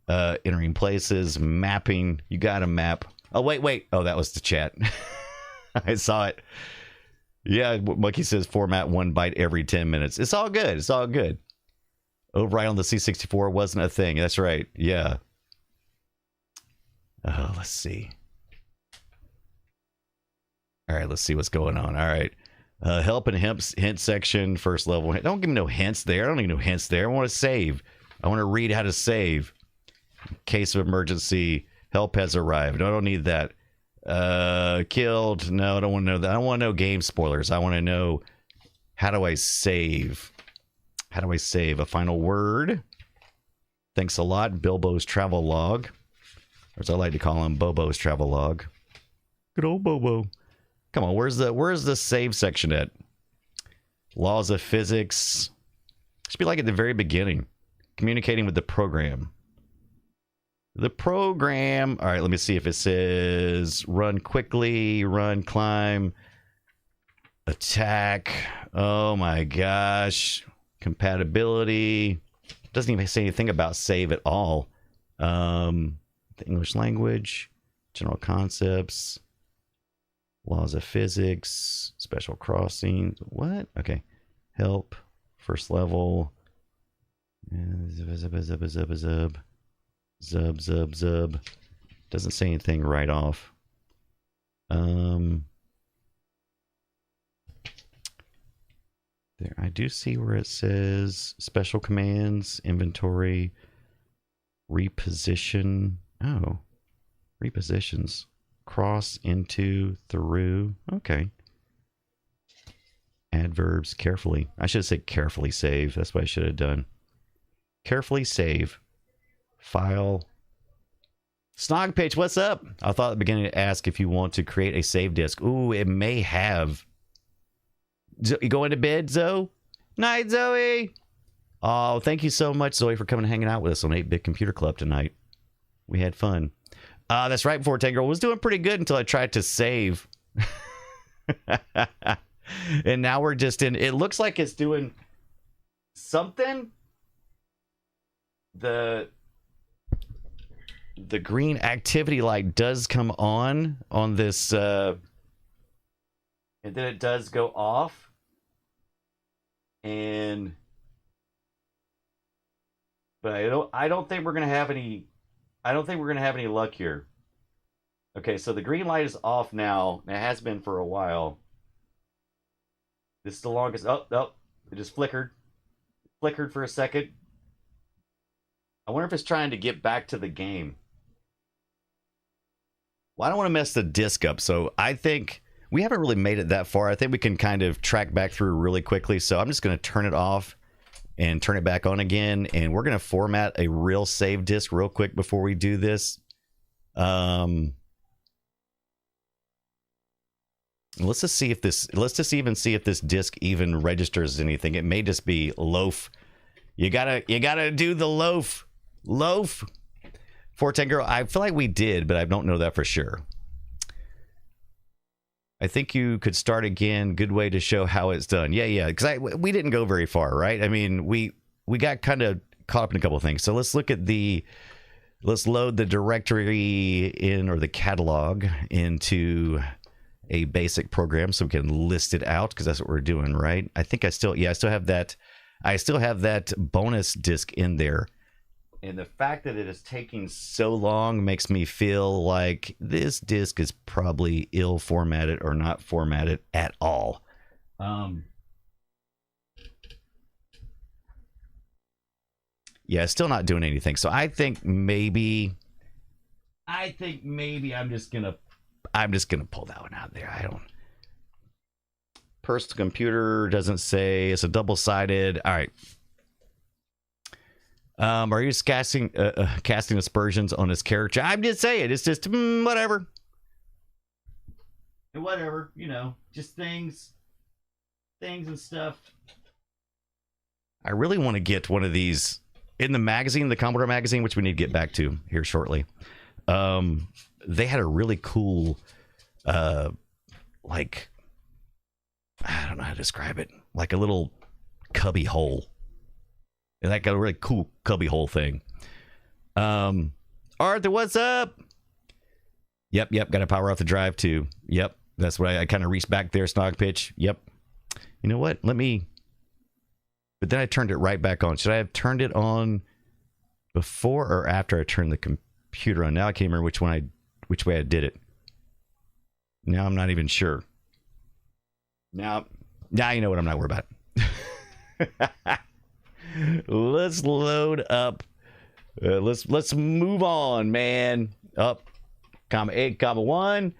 entering places, mapping. You got to map. Oh, wait. Oh, that was the chat. I saw it. Yeah, Monkey says format 1 byte every 10 minutes. It's all good. Override on the C64 wasn't a thing. That's right. Yeah. Oh, let's see. All right, let's see what's going on. All right. Help and hint section, first level. Don't give me no hints there. I don't need no hints there. I want to save. I want to read how to save. In case of emergency, help has arrived. I don't need that. Killed. No, I don't want to know that. I don't want to know game spoilers. I want to know, how do I save? How do I save? A final word. Thanks a lot. Bilbo's travel log. Or as I like to call him, Bobo's travel log. Good old Bobo. Come on, where's the save section at? Laws of physics. Should be like at the very beginning. Communicating with the program. The program. All right, let me see if it says run quickly, run, climb, attack. Oh my gosh. Compatibility. Doesn't even say anything about save at all. The English language, general concepts, laws of physics, special crossings. What? Okay. Help, first level. Zub. Doesn't say anything right off. There, I do see where it says special commands, inventory, reposition. Oh, repositions. Cross, into, through. Okay. Adverbs, carefully. I should have said carefully save. That's what I should have done. Carefully save. File. Snog pitch, what's up? I thought at the beginning to ask if you want to create a save disk. Ooh, it may have. You going to bed, Zoe? Night, Zoe. Oh, thank you so much, Zoe, for coming and hanging out with us on 8-Bit Computer Club tonight. We had fun. That's right, before Tangrel was doing pretty good until I tried to save. And now we're just in. It looks like it's doing something. The green activity light does come on this, and then it does go off. But I don't think we're gonna have any. I don't think we're gonna have any luck here. Okay, so the green light is off now. It has been for a while. This is the longest. Oh, it just flickered. Flickered for a second. I wonder if it's trying to get back to the game. Well, I don't want to mess the disc up, so I think we haven't really made it that far. I think we can kind of track back through really quickly, so I'm just going to turn it off and turn it back on again, and we're going to format a real save disk real quick before we do this. Let's just see if this. Let's just even see if this disk even registers anything. It may just be loaf. You gotta do the loaf. 410 girl. I feel like we did, but I don't know that for sure. I think you could start again. Good way to show how it's done. Yeah. Because we didn't go very far, right? I mean, we got kind of caught up in a couple of things. So let's look at let's load the directory in, or the catalog into a basic program so we can list it out, because that's what we're doing, right? I think I still have that bonus disk in there. And the fact that it is taking so long makes me feel like this disk is probably ill formatted or not formatted at all. Yeah, still not doing anything. So I think maybe I'm just gonna pull that one out there. I don't. Personal computer doesn't say. It's a double-sided. All right. Are you casting aspersions on his character? I'm just saying. It's just whatever. Whatever, just things and stuff. I really want to get one of these in the magazine, the Commodore magazine, which we need to get back to here shortly. They had a really cool, like, I don't know how to describe it, like a little cubby hole. Like a really cool cubby hole thing. Arthur, what's up? Yep. Got to power off the drive too. Yep. That's what I kind of reached back there, Snog pitch. Yep. You know what? But then I turned it right back on. Should I have turned it on before or after I turned the computer on? Now I can't remember which way I did it. Now I'm not even sure. Now you know what I'm not worried about. Let's load up. Let's move on, man. Up, comma 8, comma 1.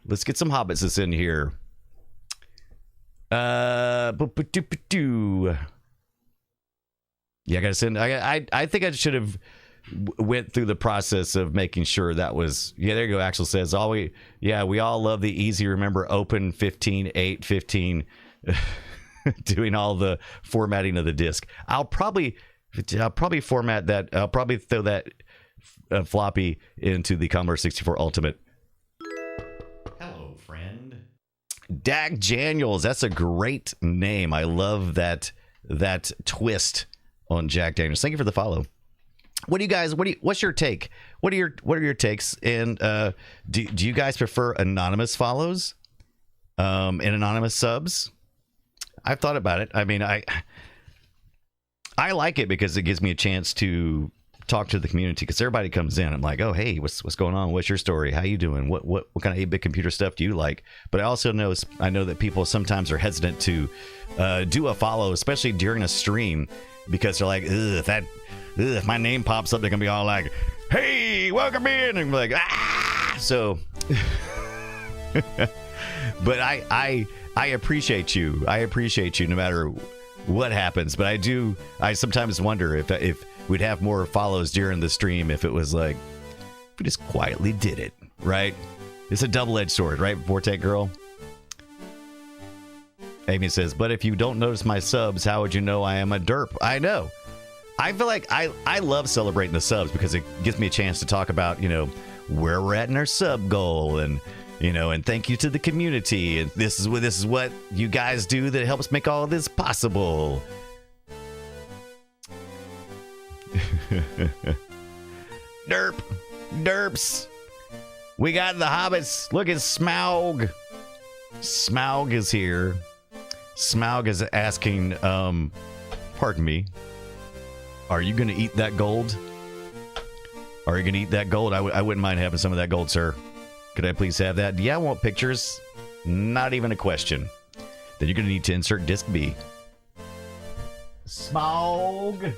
Let's get some hobbits in here. Yeah, I gotta send. I think I should have went through the process of making sure that was. Yeah, there you go. Axel says we all love the easy remember open 15 8 15. Doing all the formatting of the disk. I'll probably format that. I'll probably throw that floppy into the Commodore 64 Ultimate. Hello, friend. Dak Daniels. That's a great name. I love that twist on Jack Daniels. Thank you for the follow. What's your take? What are your takes? And do you guys prefer anonymous follows and anonymous subs? I've thought about it. I mean, I like it because it gives me a chance to talk to the community, because everybody comes in. I'm like, oh, hey, what's going on? What's your story? How you doing? What kind of 8-bit computer stuff do you like? But I also know that people sometimes are hesitant to do a follow, especially during a stream, because they're like, if my name pops up, they're gonna be all like, hey, welcome in, and I'm like, ah. So, but I appreciate you. I appreciate you no matter what happens. But I sometimes wonder if we'd have more follows during the stream if it was like, if we just quietly did it, right? It's a double-edged sword, right, Vortex Girl? Amy says, but if you don't notice my subs, how would you know I am a derp? I know. I feel like I love celebrating the subs because it gives me a chance to talk about, where we're at in our sub goal and, and thank you to the community. And this is what you guys do that helps make all of this possible. Derps. We got the hobbits. Look at Smaug. Smaug is here. Smaug is asking, pardon me, are you going to eat that gold? Are you going to eat that gold? I wouldn't mind having some of that gold, sir. Could I please have that? Yeah, I want pictures. Not even a question. Then you're going to need to insert disc B. Smaug.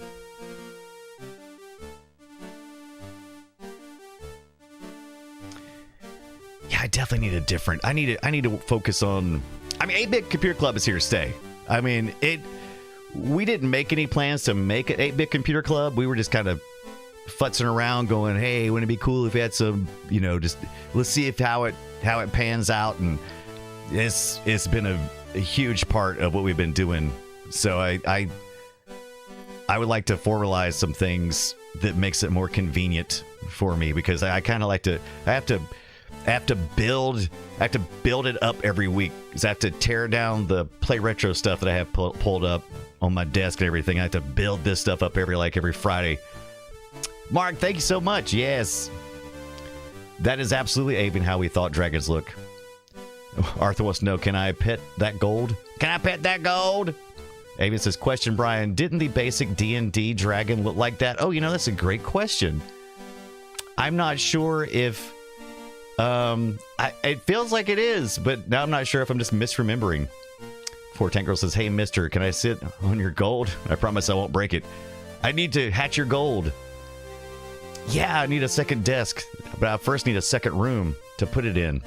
Yeah, I definitely need a different. I need to focus on. 8-Bit Computer Club is here to stay. We didn't make any plans to make an 8-Bit Computer Club. We were just kind of futzing around going, hey, wouldn't it be cool if we had some, just let's see how it pans out. And it's been a huge part of what we've been doing. So I would like to formalize some things that makes it more convenient for me, because I kind of like to, I have to build it up every week, because I have to tear down the Play Retro stuff that I have pulled up on my desk and everything. I have to build this stuff up every Friday. Mark, thank you so much. Yes, that is absolutely Avon how we thought dragons look. Arthur wants to know, can I pet that gold? Can I pet that gold? Avon says, question, Brian, didn't the basic D&D dragon look like that? Oh, that's a great question. I'm not sure if it feels like it is, but now I'm not sure if I'm just misremembering. Poor Tank Girl says, hey, mister, can I sit on your gold? I promise I won't break it. I need to hatch your gold. Yeah, I need a second desk, but I first need a second room to put it in.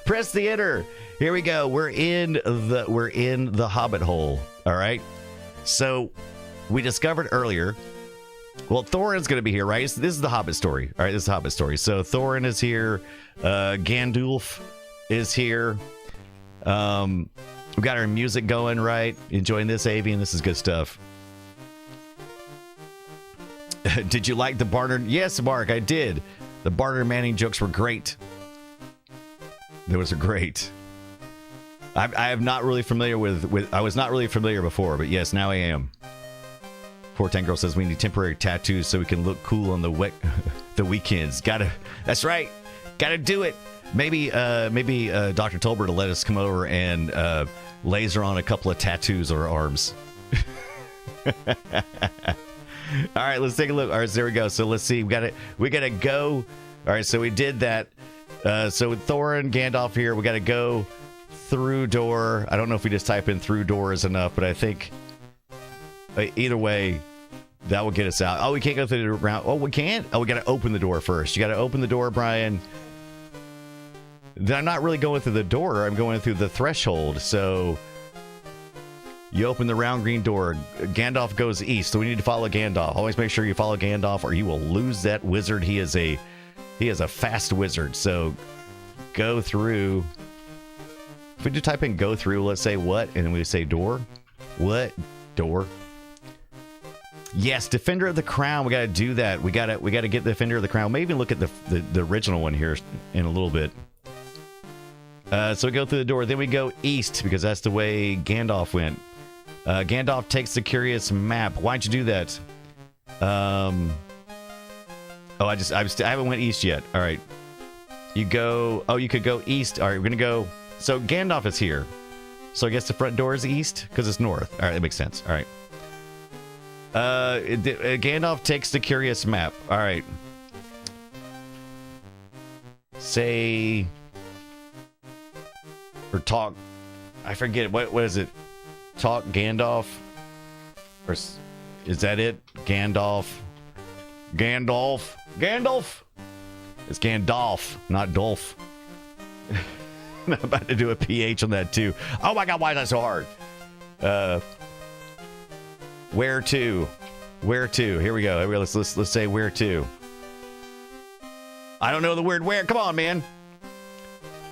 Press the enter. Here we go. We're in the Hobbit hole. All right. So we discovered earlier. Well, Thorin's going to be here, right? This is the Hobbit story. All right, this is the Hobbit story. So Thorin is here. Gandulf is here. We got our music going, right? Enjoying this, Avian. This is good stuff. Did you like the Barnard? Yes, Mark, I did. The Barnard Manning jokes were great. Those are great. I am not really familiar with. I was not really familiar before, but yes, now I am. Poor Tank Girl says we need temporary tattoos so we can look cool on the weekends. That's right. Gotta do it. Maybe Dr. Tolbert will let us come over and laser on a couple of tattoos on our arms. All right, let's take a look. All right, so there we go. So let's see. We gotta go. All right, so we did that. So with Thorin, Gandalf here, we gotta go through door. I don't know if we just type in through door is enough, but I think either way, that will get us out. Oh, we can't go through the round. Oh, we can't? Oh, we got to open the door first. You got to open the door, Brian. Then I'm not really going through the door. I'm going through the threshold. So you open the round green door. Gandalf goes east. So we need to follow Gandalf. Always make sure you follow Gandalf or you will lose that wizard. He is a fast wizard. So go through. If we do type in go through, let's say what? And then we say door. What? Door. Yes, Defender of the Crown. We got to do that. We got to get the Defender of the Crown. Maybe look at the original one here in a little bit. So we go through the door. Then we go east because that's the way Gandalf went. Gandalf takes the curious map. Why'd you do that? I haven't went east yet. All right. You go. Oh, you could go east. All right, we're gonna go. So Gandalf is here. So I guess the front door is east because it's north. All right, that makes sense. All right. Gandalf takes the curious map. All right. Say or talk. I forget what is it? Talk Gandalf, or is that it? Gandalf. It's Gandalf, not Dolph. I'm about to do a PH on that too. Oh my God, why is that so hard? Where to? Where to? Here we go. Let's say where to. I don't know the word where. Come on, man.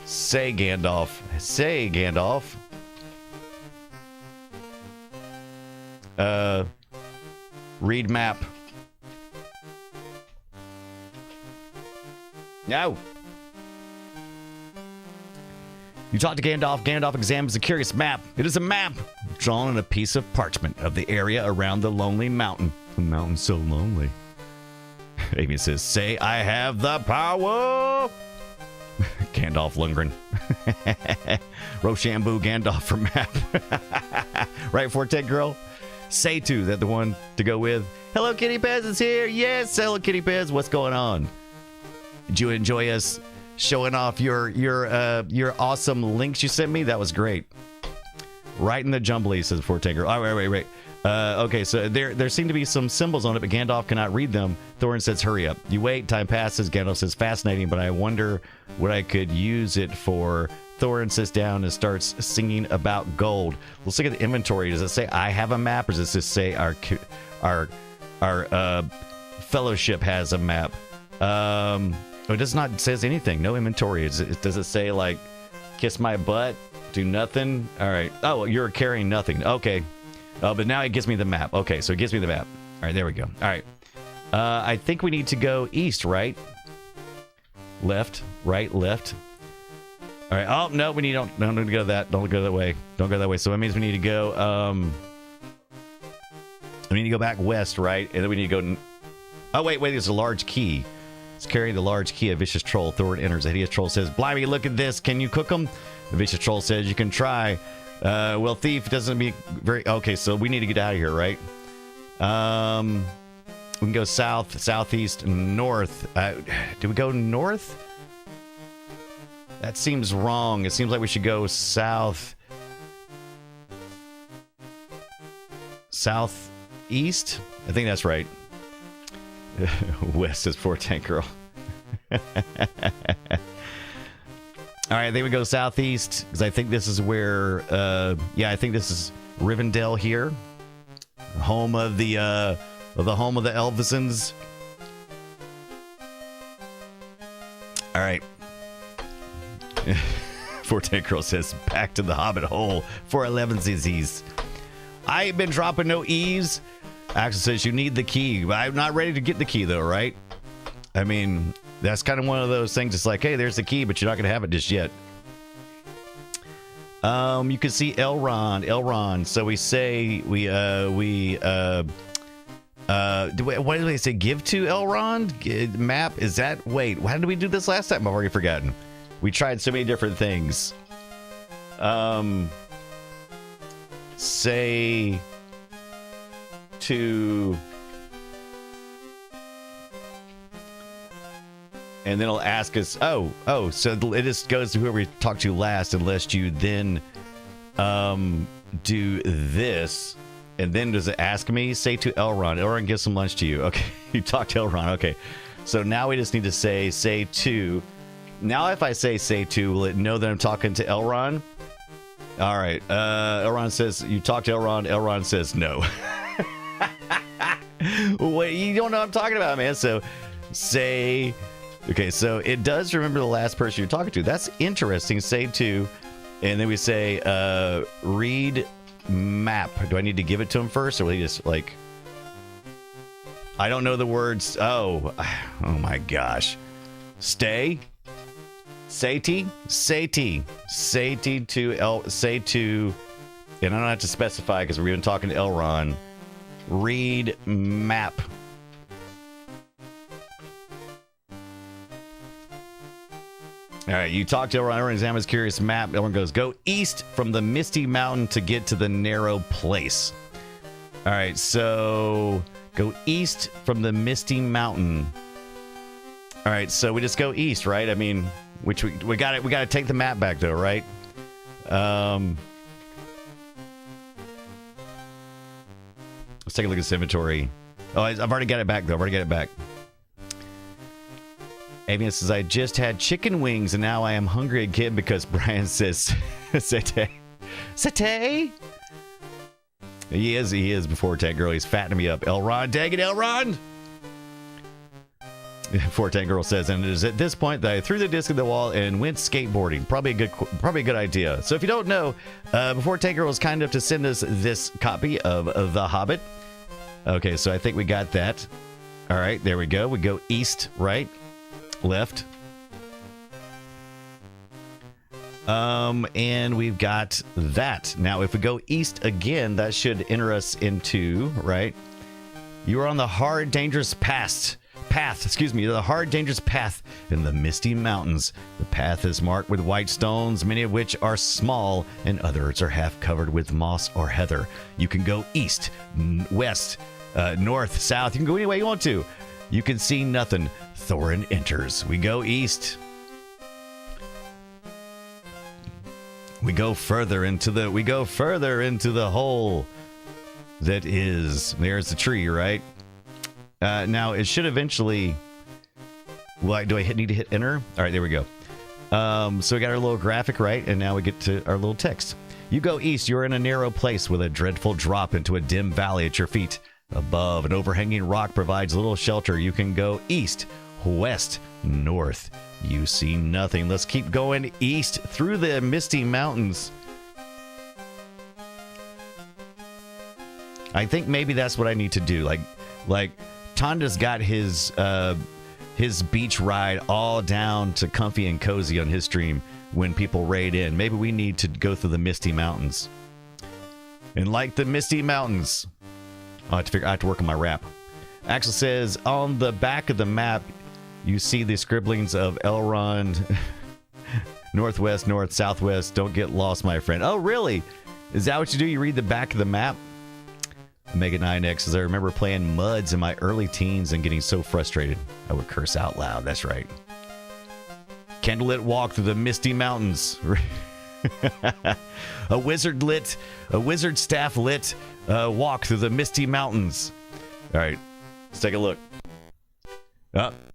Say Gandalf. Say Gandalf. Read map. No. You talk to Gandalf. Gandalf examines a curious map. It is a map drawn on a piece of parchment of the area around the lonely mountain. The mountain's so lonely. Amy says, say, I have the power. Gandalf Lundgren. Rochambeau Gandalf for map. Right, Forte girl? Say to, that the one to go with. Hello, Kitty Pez is here. Yes, hello, Kitty Pez. What's going on? Did you enjoy us showing off your awesome links you sent me? That was great. Right in the jumbly, says Forte girl. Oh, wait. Okay, so there seem to be some symbols on it, but Gandalf cannot read them. Thorin says, hurry up. You wait, time passes. Gandalf says, fascinating, but I wonder what I could use it for. Thorin sits down and starts singing about gold. Let's look at the inventory. Does it say I have a map, or does this say our fellowship has a map? It does not says anything. No inventory. Does it say like kiss my butt? Do nothing? All right. Oh, you're carrying nothing. Okay. But now it gives me the map. Okay, so it gives me the map. All right, there we go. All right. I think we need to go east, right? Left, right, left. All right. Oh, no, we don't go that. Don't go that way. Don't go that way. So that means we need to go, we need to go back west, right? And then we need to go, oh, wait, there's a large key. Let's carry the large key. A vicious troll. Thorin enters. A hideous troll says, blimey, look at this. Can you cook them? The vicious troll says, you can try. Well, thief doesn't be very... Okay, so we need to get out of here, right? We can go south, southeast, north. Do we go north? That seems wrong. It seems like we should go south. Southeast? I think that's right. West is Forte girl. All right, then we go southeast, because I think this is where, I think this is Rivendell here, home of the home of the Elvisons. All right. Forte girl says, back to the Hobbit hole for 11 ZZs. I ain't been dropping no E's. Axel says you need the key. I'm not ready to get the key though, right? I mean, that's kind of one of those things. It's like, hey, there's the key, but you're not going to have it just yet. You can see Elrond. So we say what did they say? Give to Elrond? Map? Is that? Wait, how did we do this last time? I've already forgotten. We tried so many different things. Say to... And then it'll ask us, so it just goes to whoever we talked to last, unless you then do this. And then does it ask me? Say to Elrond. Elrond gives some lunch to you. Okay, you talk to Elrond. Okay, so now we just need to say to. Now if I say to, will it know that I'm talking to Elrond? All right, Elrond says, you talk to Elrond. Elrond says no. Wait, you don't know what I'm talking about, man. So say... Okay, so it does remember the last person you're talking to. That's interesting. Say to, and then we say, read map. Do I need to give it to him first, or will he just, like... I don't know the words. Oh my gosh. Stay. Say to, and I don't have to specify because we've been talking to Elrond. Read map. All right, you talk to Elrond, examines curious map. Elrond goes, go east from the Misty Mountain to get to the narrow place. All right, so go east from the Misty Mountain. All right, so we just go east, right? I mean, which we got it. We got to take the map back though, right? Let's take a look at this inventory. Oh, I've already got it back though. I've already got it back. Avian says, I just had chicken wings and now I am hungry again because Brian says, Sete. Sete? He is before Tank Girl. He's fattening me up. Elron, dang it, Elron! Before Tank Girl says, and it is at this point that I threw the disc at the wall and went skateboarding. Probably a good idea. So if you don't know, before Tank Girl was kind enough to send us this copy of The Hobbit. Okay, so I think we got that. All right, there we go. We go east, right? Left. And we've got that. Now, if we go east again, that should enter us into, right? You are on the hard, dangerous path, the hard, dangerous path in the misty mountains. The path is marked with white stones, many of which are small, and others are half covered with moss or heather. You can go east, west, north, south. You can go any way you want to. You can see nothing. Thorin enters. We go east. We go further into the hole that is. There's the tree, right? Now it should eventually. Well, do I need to hit enter? All right, there we go. So we got our little graphic, right? And now we get to our little text. You go east. You're in a narrow place with a dreadful drop into a dim valley at your feet. Above, an overhanging rock provides little shelter. You can go east, west, north. You see nothing. Let's keep going east through the misty mountains. I think maybe that's what I need to do. Like Tonda's got his beach ride all down to comfy and cozy on his stream when people raid in. Maybe we need to go through the misty mountains. And like the misty mountains, I have to work on my rap. Axel says, on the back of the map, you see the scribblings of Elrond, northwest, north, southwest. Don't get lost, my friend. Oh, really? Is that what you do? You read the back of the map? Mega 9X says, I remember playing MUDs in my early teens and getting so frustrated. I would curse out loud. That's right. Candlelit walk through the misty mountains. A wizard staff lit walk through the misty mountains. All right, let's take a look.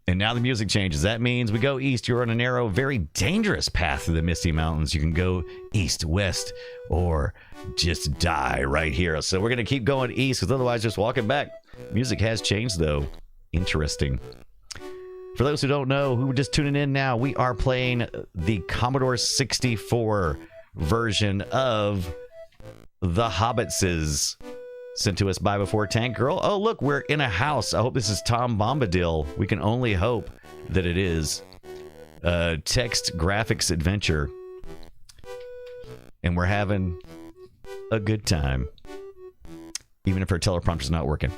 And now the music changes. That means we go east. You're on a narrow, very dangerous path through the misty mountains. You can go east, west, or just die right here. So we're going to keep going east because otherwise just walking back. Music has changed, though. Interesting. For those who don't know, who are just tuning in now, we are playing the Commodore 64 version of The Hobbitses, sent to us by Before Tank Girl. Oh, look, we're in a house. I hope this is Tom Bombadil. We can only hope that it is. Text graphics adventure. And we're having a good time. Even if our teleprompter's not working.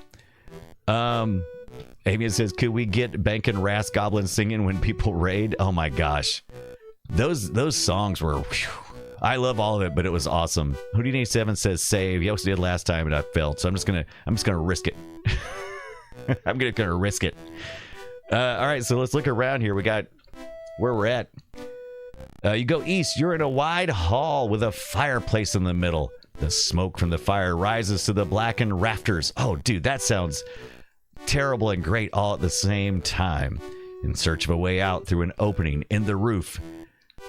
Amy says, could we get Bank and Ras Goblin singing when people raid? Oh my gosh. Those songs were... Whew. I love all of it, but it was awesome. Houdini7 says save. You also did last time and I failed, so I'm just gonna risk it. I'm gonna risk it. All right, so let's look around here. We got where we're at. You go east. You're in a wide hall with a fireplace in the middle. The smoke from the fire rises to the blackened rafters. Oh, dude, that sounds terrible and great all at the same time. In search of a way out through an opening in the roof.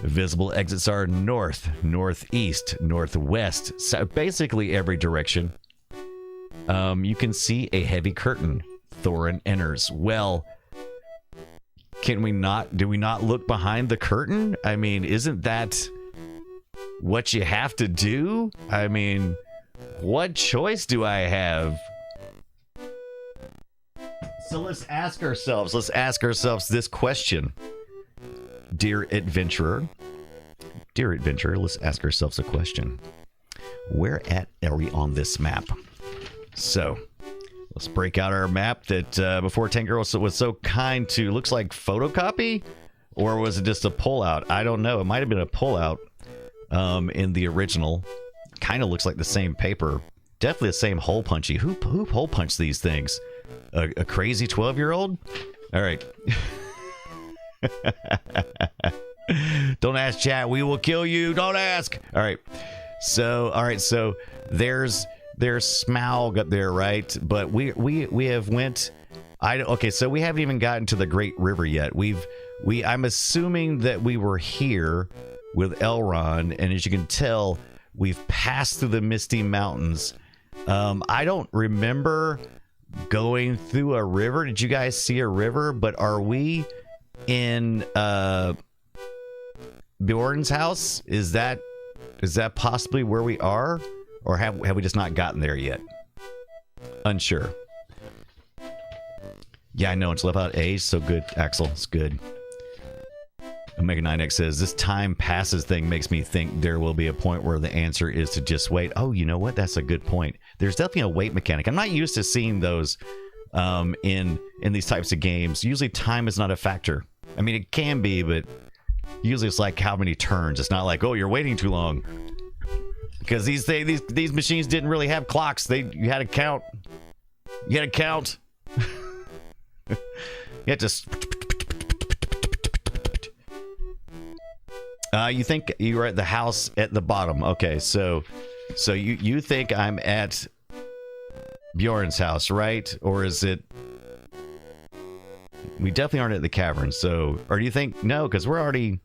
Visible exits are north, northeast, northwest, so basically every direction. You can see a heavy curtain. Thorin enters. Well, do we not look behind the curtain? I mean, isn't that what you have to do? I mean, what choice do I have? So let's ask ourselves this question. Dear adventurer, let's ask ourselves a question. Where are we on this map? So, let's break out our map that Before Tank Girl was so kind to, looks like photocopy? Or was it just a pullout? I don't know. It might have been a pullout in the original. Kind of looks like the same paper. Definitely the same hole punchy. Who hole punched these things? A crazy 12-year-old? All right. Don't ask, chat. We will kill you. Don't ask. All right. So there's Smaug up there, right? But we have went. Okay, so we haven't even gotten to the Great River yet. We've I'm assuming that we were here with Elrond, and as you can tell, we've passed through the Misty Mountains. I don't remember going through a river. Did you guys see a river? But are we in Bjorn's house? Is that possibly where we are? Or have we just not gotten there yet? Unsure. Yeah, I know. It's left out age. So good, Axel. It's good. Omega 9X says, this time passes thing makes me think there will be a point where the answer is to just wait. Oh, you know what? That's a good point. There's definitely a wait mechanic. I'm not used to seeing those in these types of games. Usually time is not a factor. I mean, it can be, but usually it's like how many turns. It's not like, oh, you're waiting too long. Because these machines didn't really have clocks. You had to count. You had to count. You had to... You think you were at the house at the bottom. Okay, so you think I'm at Bjorn's house, right? Or is it... We definitely aren't at the cavern, so... Or do you think... No, because we're already...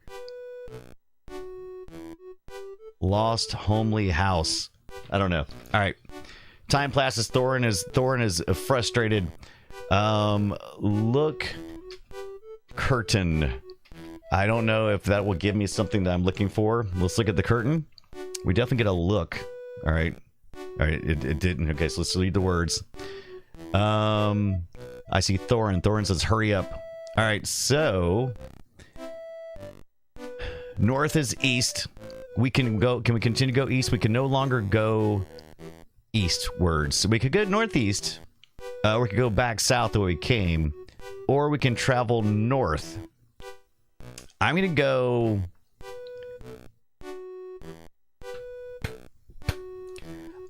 Lost homely house. I don't know. All right. Time passes. Thorin is frustrated. Look... Curtain. I don't know if that will give me something that I'm looking for. Let's look at the curtain. We definitely get a look. All right. It didn't. Okay, so let's read the words. I see Thorin. Thorin says, hurry up. All right, so... North is east. We can go... Can we continue to go east? We can no longer go eastwards. So we could go northeast. We could go back south the way we came. Or we can travel north. I'm going to go...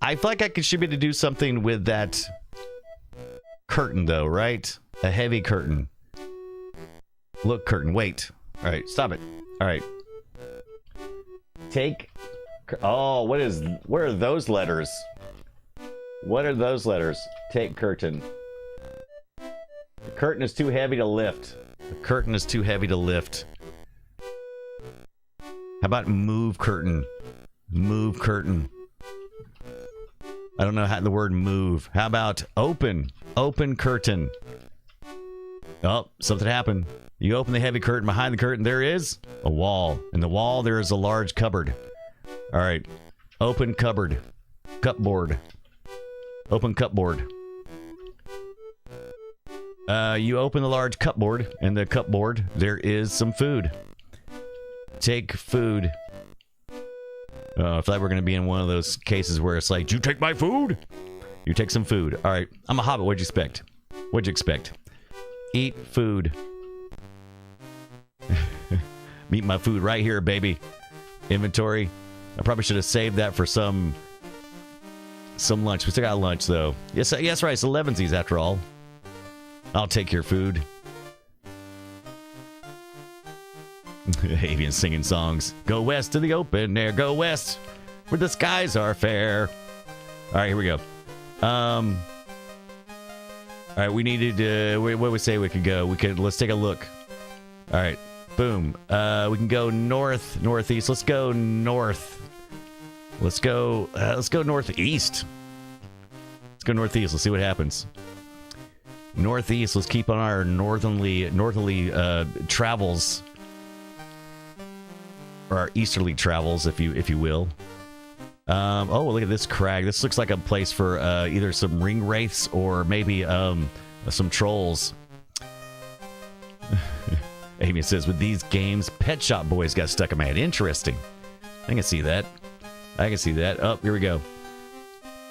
I feel like I should be able to do something with that curtain, though, right? A heavy curtain. Look, curtain. Wait. All right, stop it. All right. Take... Oh, what are those letters? What are those letters? Take curtain. The curtain is too heavy to lift. The curtain is too heavy to lift. How about move curtain? Move curtain. I don't know how the word move. How about open? Open curtain. Oh, something happened. You open the heavy curtain. Behind the curtain, there is a wall. In the wall, there is a large cupboard. All right. Open cupboard. Cupboard. Open cupboard. You open the large cupboard. In the cupboard, there is some food. Take food. I thought we're going to be in one of those cases where it's like, did you take my food? You take some food. All right. I'm a hobbit. What'd you expect? What'd you expect? Eat food. Eat my food right here, baby. Inventory. I probably should have saved that for some lunch. We still got lunch, though. Yes, right. It's 11sies after all. I'll take your food. Avian singing songs. Go west to the open air. Go west where the skies are fair. All right, here we go. All right, we needed. What we say we could go? Let's take a look. All right, boom. We can go northeast. Let's go north. Let's go northeast. Let's go northeast. Let's see what happens. Northeast. Let's keep on our northerly travels. Or our easterly travels, if you will. Oh, look at this crag. This looks like a place for either some ring wraiths or maybe some trolls. Amy says, with these games, Pet Shop Boys got stuck in my head. Interesting. I can see that. Oh, here we go.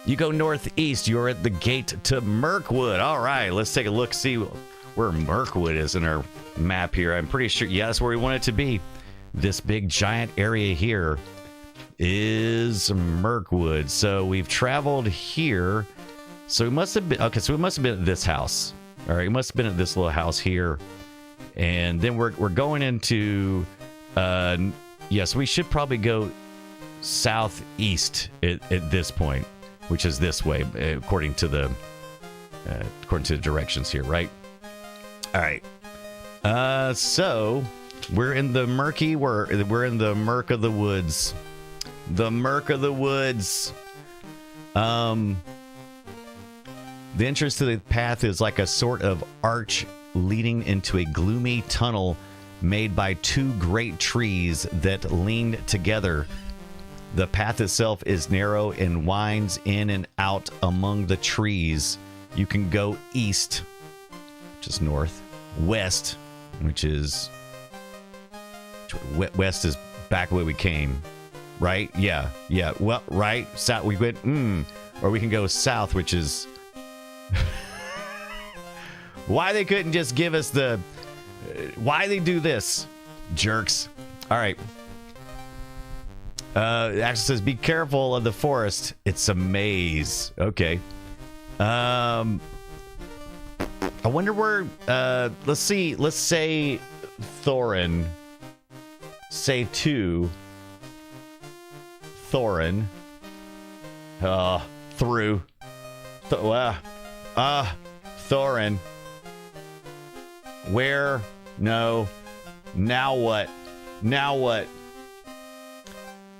You go northeast. You're at the gate to Mirkwood. All right, let's take a look, see where Mirkwood is in our map here. I'm pretty sure, yeah, that's where we want it to be. This big giant area here is Mirkwood. So we've traveled here. So we must have been, okay, so we must have been at this house. All right, we must have been at this little house here. And then we're going into, yes, we should probably go southeast at this point, which is this way, according to the directions here, right? All right. So we're in the we're in the murk of the woods. The murk of the woods. The entrance to the path is like a sort of arch leading into a gloomy tunnel made by two great trees that lean together. The path itself is narrow and winds in and out among the trees. You can go east, which is north, west, which is west is back where we came, right? Yeah. Well, right, south we went, or we can go south, which is why they couldn't just give us why they do this, jerks. All right. It actually says, be careful of the forest. It's a maze. Okay. I wonder where, let's see. Let's say Thorin. Say to Thorin. Through. Thorin. Where? No. Now what? Now what?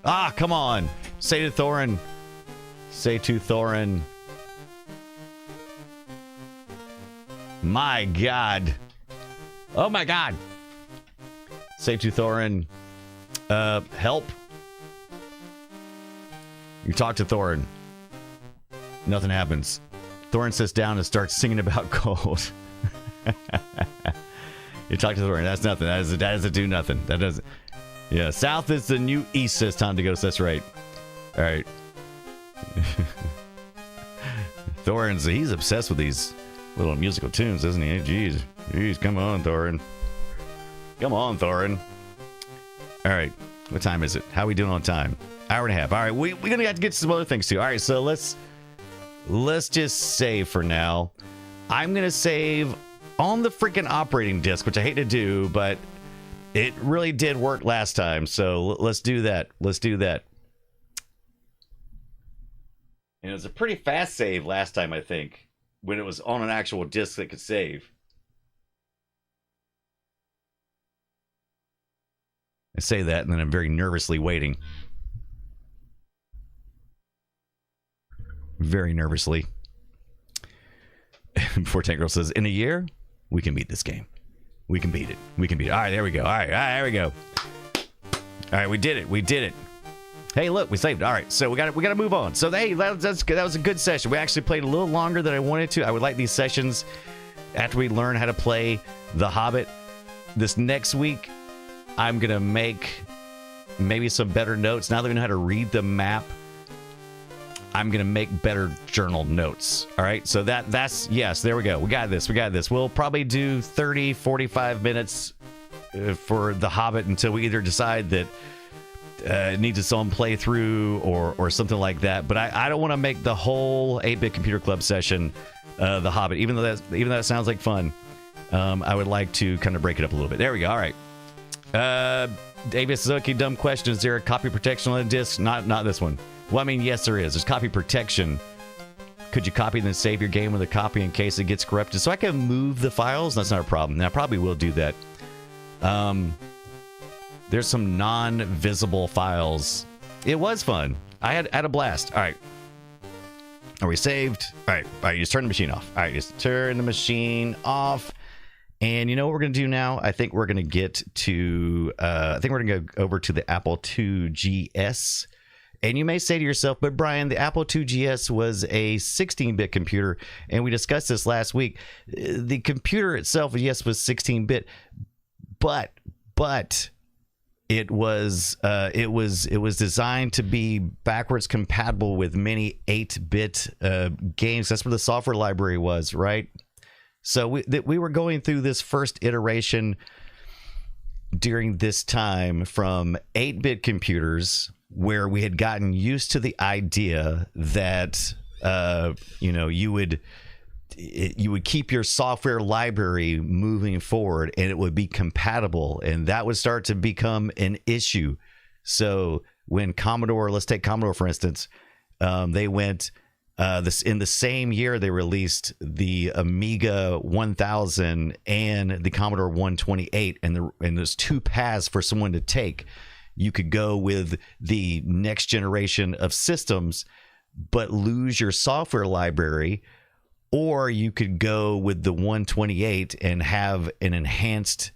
Come on. Say to Thorin. Say to Thorin. My God. Oh my God. Say to Thorin. Help. You talk to Thorin. Nothing happens. Thorin sits down and starts singing about gold. You talk to Thorin. That's nothing. That is a do nothing. That doesn't. Yeah, south is the new east. Says time to go. So that's right. All right. Thorin's, he's obsessed with these little musical tunes, isn't he? Jeez, come on, Thorin. Come on, Thorin. All right, what time is it? How are we doing on time? Hour and a half. All right, we're gonna have to get to some other things too. All right, so let's just save for now. I'm gonna save on the freaking operating disk, which I hate to do, but it really did work last time, so let's do that. Let's do that. And it was a pretty fast save last time, I think, when it was on an actual disk that could save. I say that, and then I'm very nervously waiting. Very nervously. Before Tank Girl says, in a year, we can beat this game. We can beat it. We can beat it. All right, there we go. All right, there we go. All right, we did it. We did it. Hey, look, we saved it. All right, so we got to move on. So hey, that was a good session. We actually played a little longer than I wanted to. I would like these sessions after we learn how to play The Hobbit. This next week, I'm gonna make maybe some better notes. Now that we know how to read the map, I'm gonna make better journal notes. All right, so that's yes. There we go. We got this. We'll probably do 30, 45 minutes for The Hobbit until we either decide that it needs its own playthrough or something like that. But I don't want to make the whole 8-Bit Computer Club session The Hobbit, even though that sounds like fun. I would like to kind of break it up a little bit. There we go. All right. David Suzuki, dumb question. Is there a copy protection on the disc? Not this one. Well, I mean, yes, there is. There's copy protection. Could you copy and then save your game with a copy in case it gets corrupted? So I can move the files? That's not a problem. Now, I probably will do that. There's some non-visible files. It was fun. I had a blast. All right. Are we saved? All right. Just turn the machine off. All right. Just turn the machine off. And you know what we're going to do now? I think we're going to get to, I think we're going to go over to the Apple II GS. And you may say to yourself, but Brian, the Apple II GS was a 16-bit computer. And we discussed this last week. The computer itself, yes, was 16-bit. But it was designed to be backwards compatible with many 8-bit games. That's where the software library was, right? So we were going through this first iteration during this time from 8-bit computers, where we had gotten used to the idea that you would keep your software library moving forward and it would be compatible, and that would start to become an issue. So when Commodore, let's take Commodore for instance, they went this in the same year they released the Amiga 1000 and the Commodore 128, and there's two paths for someone to take. You could go with the next generation of systems but lose your software library, or you could go with the 128 and have an enhanced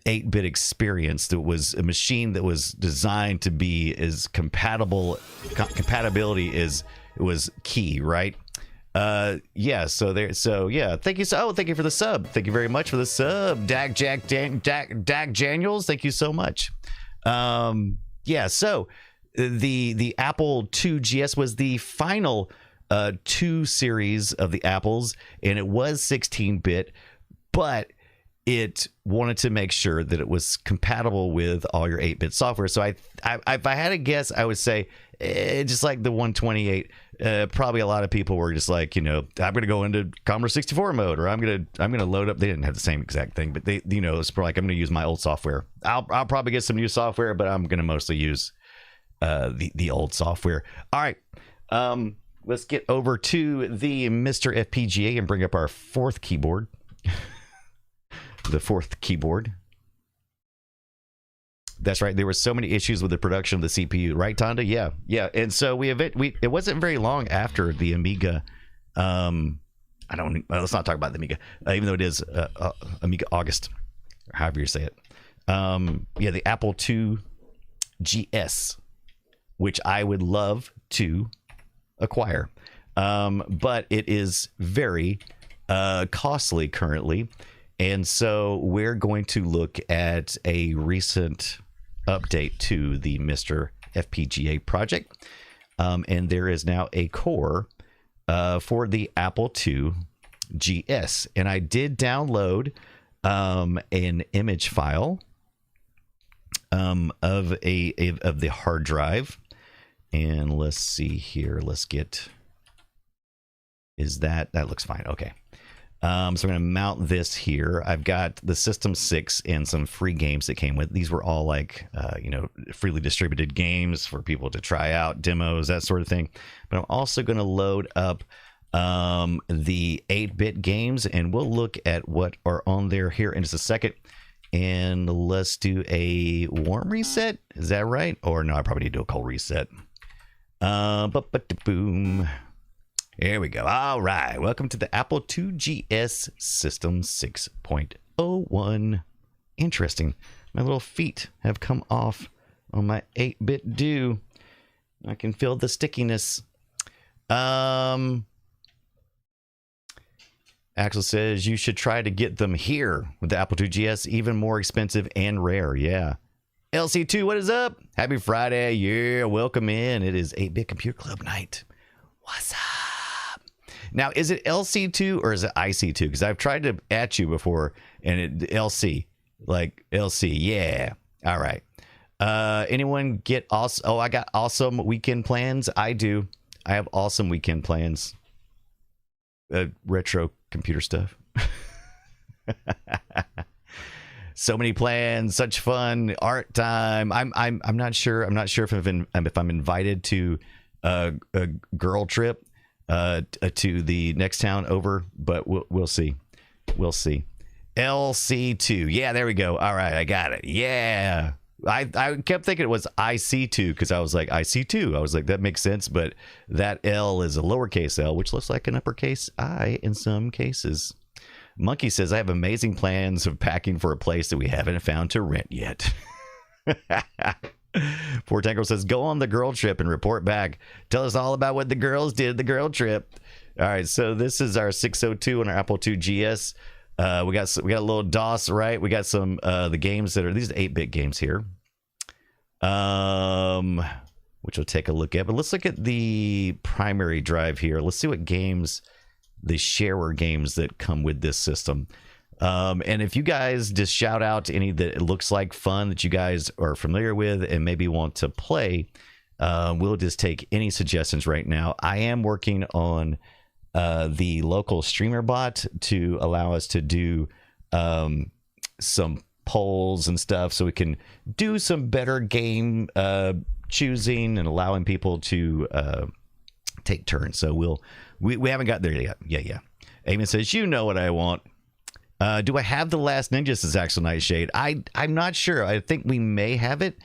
8-bit experience that was a machine that was designed to be as compatibility is was key, right? Thank you. Thank you for the sub. Thank you very much for the sub, Dag Daniels. Thank you so much. So the Apple II GS was the final 2 series of the Apples, and it was 16-bit, but it wanted to make sure that it was compatible with all your 8-bit software. So if I had to guess, I would say just like the 128, probably a lot of people were just like, I'm going to go into Commodore 64 mode, or I'm going to load up. They didn't have the same exact thing, but they, it's probably like, I'm going to use my old software. I'll probably get some new software, but I'm going to mostly use the old software. All right. Let's get over to the MiSTer FPGA and bring up our fourth keyboard. The fourth keyboard. That's right. There were so many issues with the production of the CPU, right, Tonda? Yeah. And so it wasn't very long after the Amiga. Let's not talk about the Amiga, even though it is Amiga August, or however you say it. The Apple II GS, which I would love to acquire, but it is very costly currently. And so we're going to look at a recent update to the MiSTer FPGA project. And there is now a core for the Apple II GS. And I did download an image file of the hard drive. And let's see here. That looks fine. Okay. So I'm going to mount this here. I've got the System 6 and some free games that came with. These were all like, freely distributed games for people to try out, demos, that sort of thing. But I'm also going to load up the 8-bit games, and we'll look at what are on there here in just a second. And let's do a warm reset. Is that right? Or no, I probably need to do a cold reset. Boom. Here we go. All right. Welcome to the Apple II GS System 6.01. Interesting. My little feet have come off on my 8-bit do. I can feel the stickiness. Axel says you should try to get them here with the Apple II GS. Even more expensive and rare. Yeah. LC2, what is up? Happy Friday. Yeah. Welcome in. It is 8-Bit Computer Club night. What's up? Now, is it LC2 or is it IC2? Because I've tried to at you before, and it LC, like LC. Yeah. All right. Anyone get awesome? Oh, I got awesome weekend plans. I do. I have awesome weekend plans. Retro computer stuff. So many plans, such fun, art time. I'm not sure. I'm not sure if I'm invited to a girl trip. To the next town over, but we'll see. We'll see. LC2. Yeah, there we go. All right, I got it. Yeah. I kept thinking it was IC2 because I was like, IC2. I was like, that makes sense, but that L is a lowercase L, which looks like an uppercase I in some cases. Monkey says, I have amazing plans of packing for a place that we haven't found to rent yet. Poor Tango says, go on the girl trip and report back. Tell us all about what the girls did the girl trip. All right, so this is our 602 on our Apple II GS. We got a little DOS, right? We got some the games that are these 8-bit games here, which we'll take a look at. But let's look at the primary drive here. Let's see what games, the shareware games that come with this system. And if you guys just shout out to any that it looks like fun that you guys are familiar with and maybe want to play, we'll just take any suggestions right now. I am working on the local streamer bot to allow us to do some polls and stuff so we can do some better game choosing and allowing people to take turns. So we haven't got there yet. Yeah. Eamon says, you know what I want. Do I have the Last Ninja? Says Axel Nightshade. I'm not sure. I think we may have it.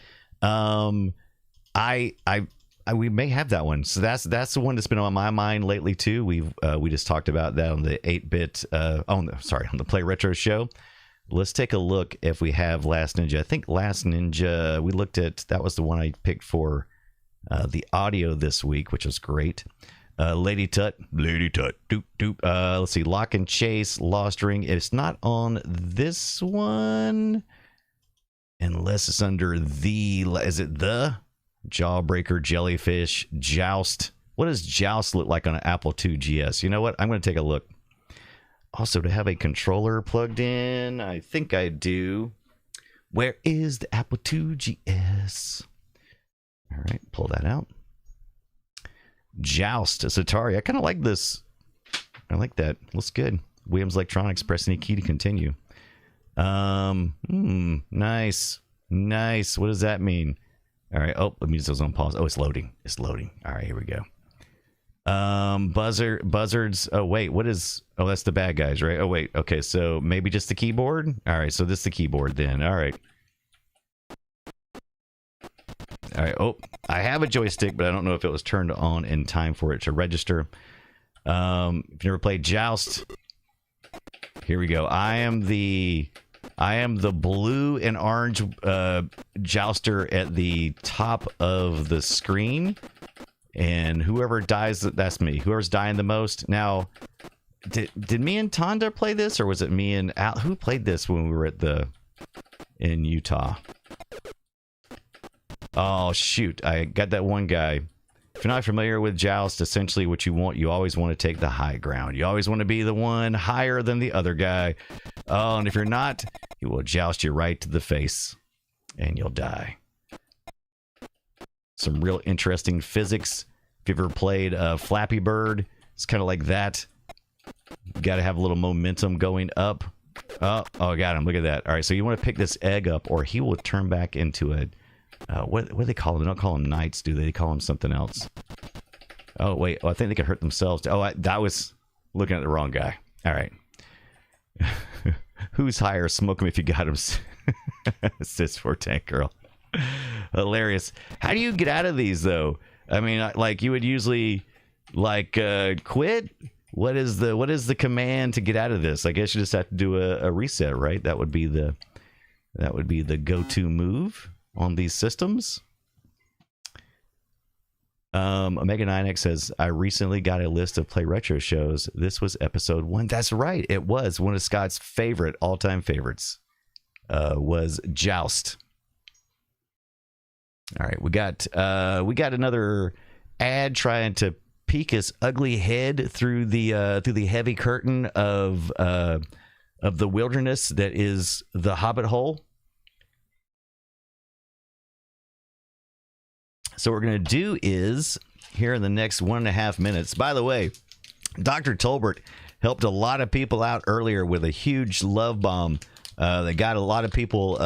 We may have that one. So that's the one that's been on my mind lately too. We just talked about that on the 8-bit on the Play Retro show. Let's take a look if we have Last Ninja. I think Last Ninja, we looked at, that was the one I picked for the audio this week, which was great. Lady Tut, doop doop. Let's see, Lock and Chase, Lost Ring. It's not on this one unless it's under is it the Jawbreaker, Jellyfish, Joust? What does Joust look like on an Apple II GS? You know what? I'm going to take a look. Also, to have a controller plugged in, I think I do. Where is the Apple II GS? All right, pull that out. Joust, a Atari. I kind of like this. I like that. Looks good. Williams Electronics, press any key to continue. Nice. What does that mean? All right. Oh, the music's on pause. Oh, it's loading. All right, here we go. Buzzards. Oh, wait, what is... Oh, that's the bad guys, right? Oh, wait. Okay, so maybe just the keyboard? All right, so this is the keyboard then. All right. Oh, I have a joystick, but I don't know if it was turned on in time for it to register. If you never played Joust, here we go. I am the blue and orange jouster at the top of the screen, and whoever dies, that's me. Whoever's dying the most. Now, did me and Tonda play this, or was it me and Al? Who played this when we were in Utah? Oh, shoot. I got that one guy. If you're not familiar with Joust, essentially what you always want to take the high ground. You always want to be the one higher than the other guy. Oh, and if you're not, he will joust you right to the face, and you'll die. Some real interesting physics. If you've ever played Flappy Bird, it's kind of like that. You got to have a little momentum going up. Oh, I got him. Look at that. All right, so you want to pick this egg up, or he will turn back into a... what do they call them? They don't call them knights, do they? They call them something else. Oh, wait. Oh, I think they can hurt themselves. Oh, I was looking at the wrong guy. All right. Who's higher? Smoke him if you got him. Says for Tank Girl. Hilarious. How do you get out of these, though? I mean, like, you would usually, like, quit? What is the command to get out of this? I guess you just have to do a reset, right? That would be the go-to move on these systems. Omega 9X says, I recently got a list of Play Retro shows. This was episode 1. That's right. It was one of Scott's all-time favorites. Was Joust. All right, we got another ad trying to peek his ugly head through the heavy curtain of the wilderness that is the Hobbit hole. So what we're going to do is, here in the next 1.5 minutes, by the way, Dr. Tolbert helped a lot of people out earlier with a huge love bomb. They got a lot of people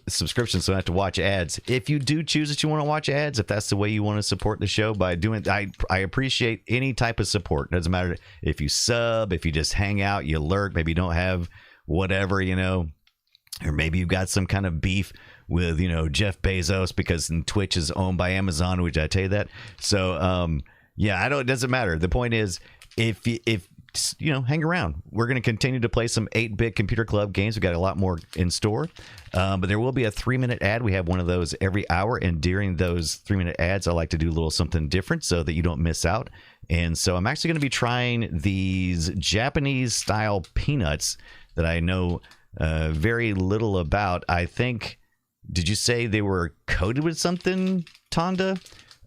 subscriptions, so I don't have to watch ads. If you do choose that you want to watch ads, if that's the way you want to support the show by doing it, I appreciate any type of support. It doesn't matter if you sub, if you just hang out, you lurk, maybe you don't have whatever, or maybe you've got some kind of beef with, Jeff Bezos because Twitch is owned by Amazon, which I tell you that. So, yeah, it doesn't matter. The point is, if hang around. We're going to continue to play some 8-bit Computer Club games. We've got a lot more in store, but there will be a 3-minute ad. We have one of those every hour, and during those 3-minute ads, I like to do a little something different so that you don't miss out. And so I'm actually going to be trying these Japanese-style peanuts that I know very little about. I think, did you say they were coated with something, Tonda?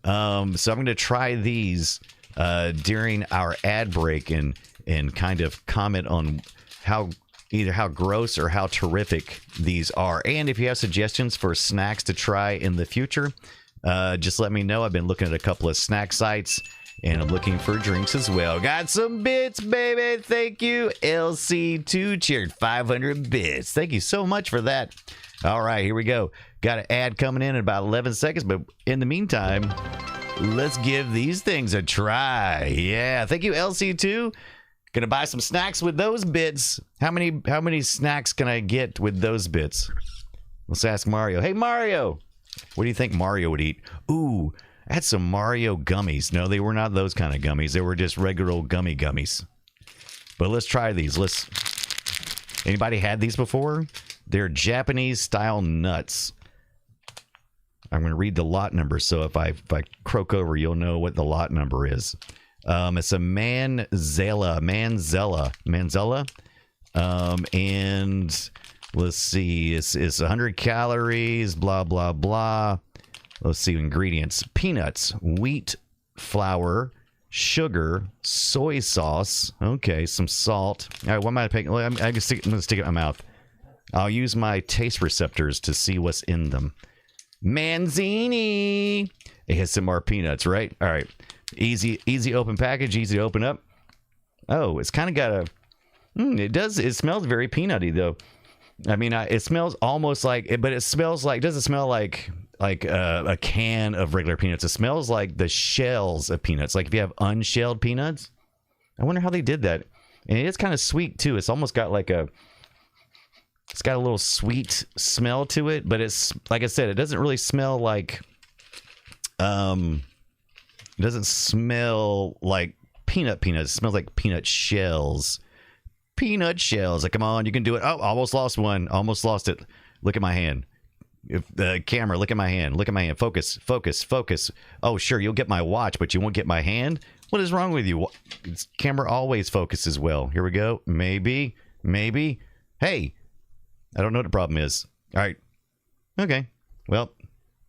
So I'm going to try these during our ad break and kind of comment on either how gross or how terrific these are. And if you have suggestions for snacks to try in the future, just let me know. I've been looking at a couple of snack sites, and I'm looking for drinks as well. Got some bits, baby. Thank you. LC2 cheered 500 bits. Thank you so much for that. All right, here we go. Got an ad coming in about 11 seconds, but in the meantime, Let's give these things a try. Yeah, thank you, LC2. Gonna buy some snacks with those bits. How many snacks can I get with those bits? Let's ask Mario. Hey, Mario, what do you think Mario would eat? Ooh, I had some Mario gummies. No, they were not those kind of gummies. They were just regular old gummies. But let's try these. Anybody had these before? They're Japanese style nuts. I'm going to read the lot number, so if I croak over, you'll know what the lot number is. It's a Manzella, and let's see, it's 100 calories, blah, blah, blah. Let's see, ingredients: peanuts, wheat flour, sugar, soy sauce, okay, some salt. All right, what am I picking? I'm going to stick it in my mouth. I'll use my taste receptors to see what's in them. Manzini. It has some more peanuts, right? All right. Easy open package, easy to open up. Oh, it's kind of got a... it smells very peanutty, though. I mean, it smells almost like... But it smells like... It doesn't smell like a can of regular peanuts. It smells like the shells of peanuts. Like if you have unshelled peanuts. I wonder how they did that. And it is kind of sweet, too. It's almost got like a... It's got a little sweet smell to it, but it's, like I said, it doesn't really smell like, it doesn't smell like peanuts. It smells like peanut shells. Peanut shells. Like, come on, you can do it. Oh, almost lost one. Almost lost it. Look at my hand. If the camera, look at my hand. Look at my hand. Focus. Oh, sure, you'll get my watch, but you won't get my hand. What is wrong with you? This camera always focuses well. Here we go. Maybe. Hey. I don't know what the problem is. All right. Okay. Well,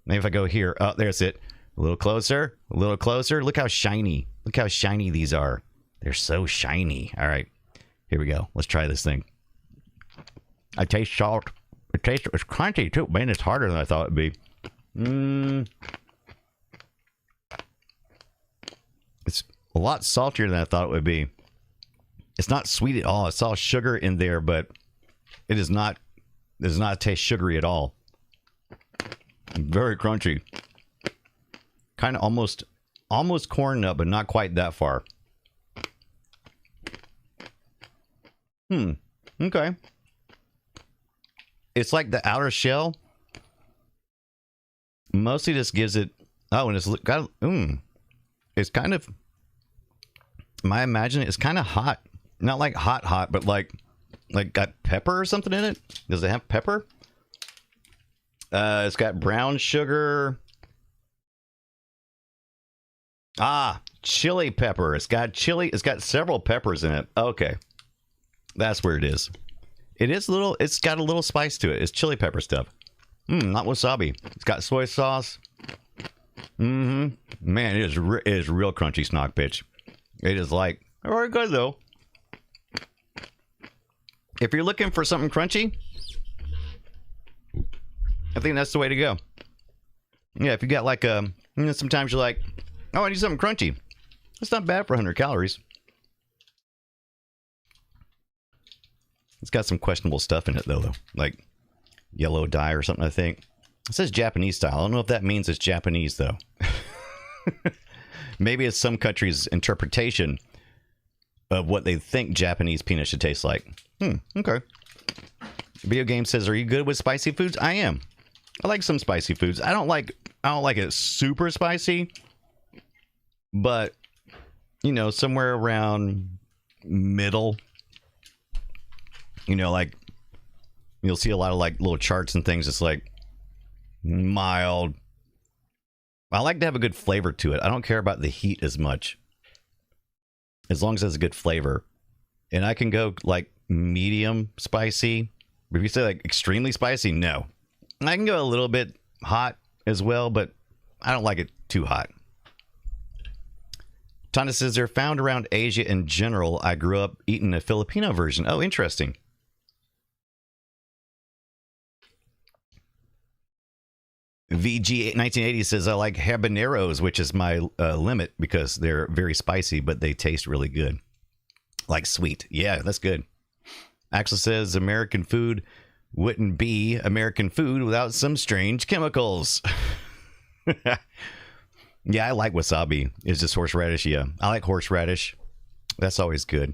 maybe if I go here. Oh, there's it. A little closer. Look how shiny. Look how shiny these are. They're so shiny. All right. Here we go. Let's try this thing. I taste salt. It's crunchy too. Man, it's harder than I thought it'd be. It's a lot saltier than I thought it would be. It's not sweet at all. It's all sugar in there, but it does not taste sugary at all. Very crunchy. Kind of almost corn nut, but not quite that far. Okay. It's like the outer shell mostly just gives it... Oh, and it's got... It's kind of... I imagine it's kind of hot. Not like hot, but like got pepper or something in it. Does it have pepper? It's got brown sugar. Chili pepper. It's got chili. It's got several peppers in it. Okay. That's where it is. It's got a little spice to it. It's chili pepper stuff. Not wasabi. It's got soy sauce. Man, it is real crunchy snack, bitch. It is like, very good though. If you're looking for something crunchy, I think that's the way to go. Yeah, if you got like sometimes you're like, oh, I need something crunchy. That's not bad for 100 calories. It's got some questionable stuff in it though, like yellow dye or something, I think. It says Japanese style. I don't know if that means it's Japanese though. Maybe it's some country's interpretation of what they think Japanese peanut should taste like. Okay. Video game says, are you good with spicy foods? I am. I like some spicy foods. I don't like it super spicy, but you know, somewhere around middle. You know, like you'll see a lot of like little charts and things. It's like mild. I like to have a good flavor to it. I don't care about the heat as much, as long as it has a good flavor. And I can go like medium spicy. If you say like extremely spicy, no. I can go a little bit hot as well, but I don't like it too hot. Tonda says they're found around Asia in general. I grew up eating a Filipino version. Oh, interesting. VG 1980 says I like habaneros, which is my limit because they're very spicy, but they taste really good. Like sweet. Yeah, that's good. Axel says American food wouldn't be American food without some strange chemicals. Yeah, I like wasabi. It's just horseradish. Yeah, I like horseradish. That's always good.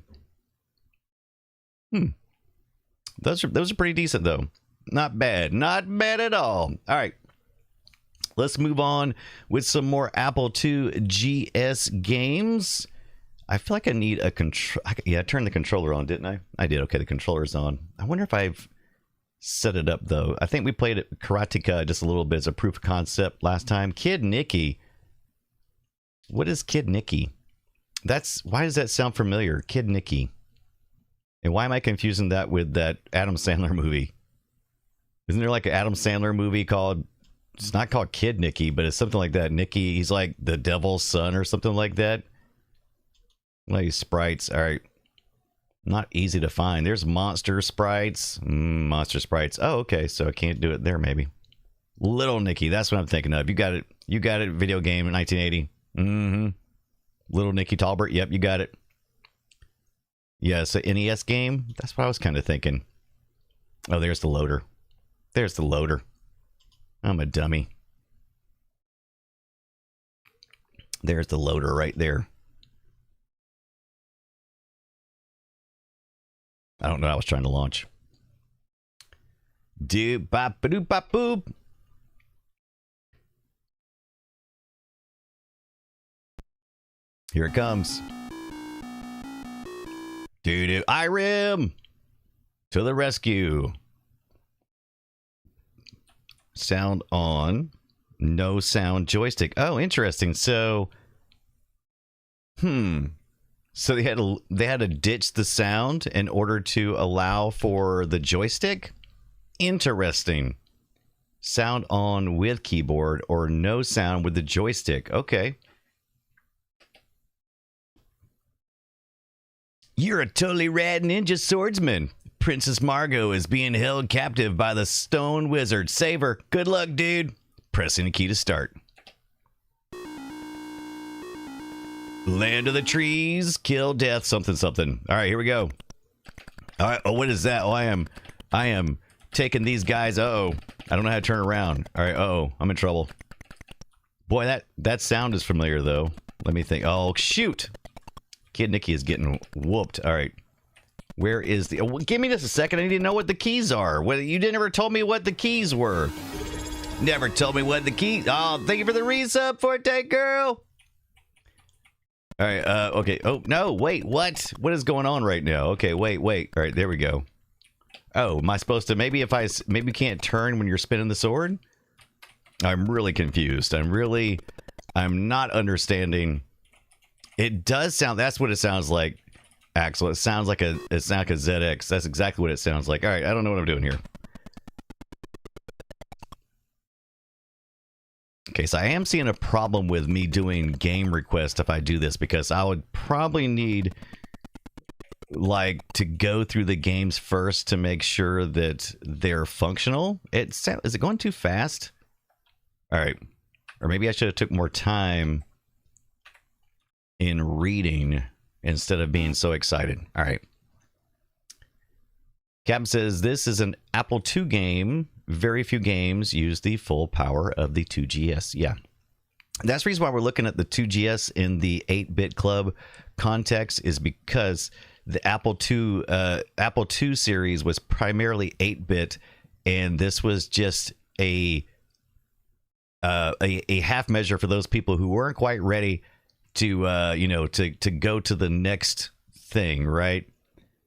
Those are pretty decent though. Not bad. Not bad at all. All right. Let's move on with some more Apple II GS games. I feel like I need a control. Yeah, I turned the controller on, didn't I? I did. Okay, the controller's on. I wonder if I've set it up though. I think we played it Karateka just a little bit as a proof of concept last time. Kid Nicky. What is Kid Nicky? Why does that sound familiar? Kid Nicky. And why am I confusing that with that Adam Sandler movie? Isn't there like an Adam Sandler movie called, it's not called Kid Nicky, but it's something like that. Nicky, he's like the devil's son or something like that. Like sprites. All right. Not easy to find. There's monster sprites. Monster sprites. Oh, okay. So I can't do it there maybe. Little Nicky. That's what I'm thinking of. You got it. You got it. Video game in 1980. Little Nicky Talbert. Yep, you got it. Yeah, it's an NES game. That's what I was kind of thinking. Oh, there's the loader. There's the loader. I'm a dummy. There's the loader right there. I don't know. I was trying to launch. Doop bop doop bop boop. Here it comes. Doo-doo. IRIM! To the rescue. Sound on. No sound joystick. Oh, interesting. So, So they had to ditch the sound in order to allow for the joystick? Interesting. Sound on with keyboard or no sound with the joystick. Okay. You're a totally rad ninja swordsman. Princess Margot is being held captive by the stone wizard. Save her. Good luck, dude. Pressing the key to start. Land of the trees. Kill death. Something, something. All right, here we go. All right. Oh, what is that? Oh, I am taking these guys. Uh-oh. I don't know how to turn around. All right. Uh-oh. I'm in trouble. Boy, that sound is familiar, though. Let me think. Oh, shoot. Kid Nicky is getting whooped. All right. Where is the... Oh, give me just a second. I need to know what the keys are. You never told me what the keys were. Never told me what the keys... Oh, thank you for the resub, Forte girl. All right. Okay. Oh, no. Wait. What? What is going on right now? Okay. Wait. All right. There we go. Oh, am I supposed to... Maybe you can't turn when you're spinning the sword? I'm really confused. I'm not understanding... It does sound... That's what it sounds like, Axel. It sounds like a ZX. That's exactly what it sounds like. All right, I don't know what I'm doing here. Okay, so I am seeing a problem with me doing game requests if I do this, because I would probably need, like, to go through the games first to make sure that they're functional. Is it going too fast? All right. Or maybe I should have took more time in reading instead of being so excited. All right. Captain says this is an Apple II game. Very few games use the full power of the 2GS. Yeah. That's the reason why we're looking at the 2GS in the 8-bit club context, is because the Apple II series was primarily 8-bit, and this was just a half measure for those people who weren't quite ready to go to the next thing, right?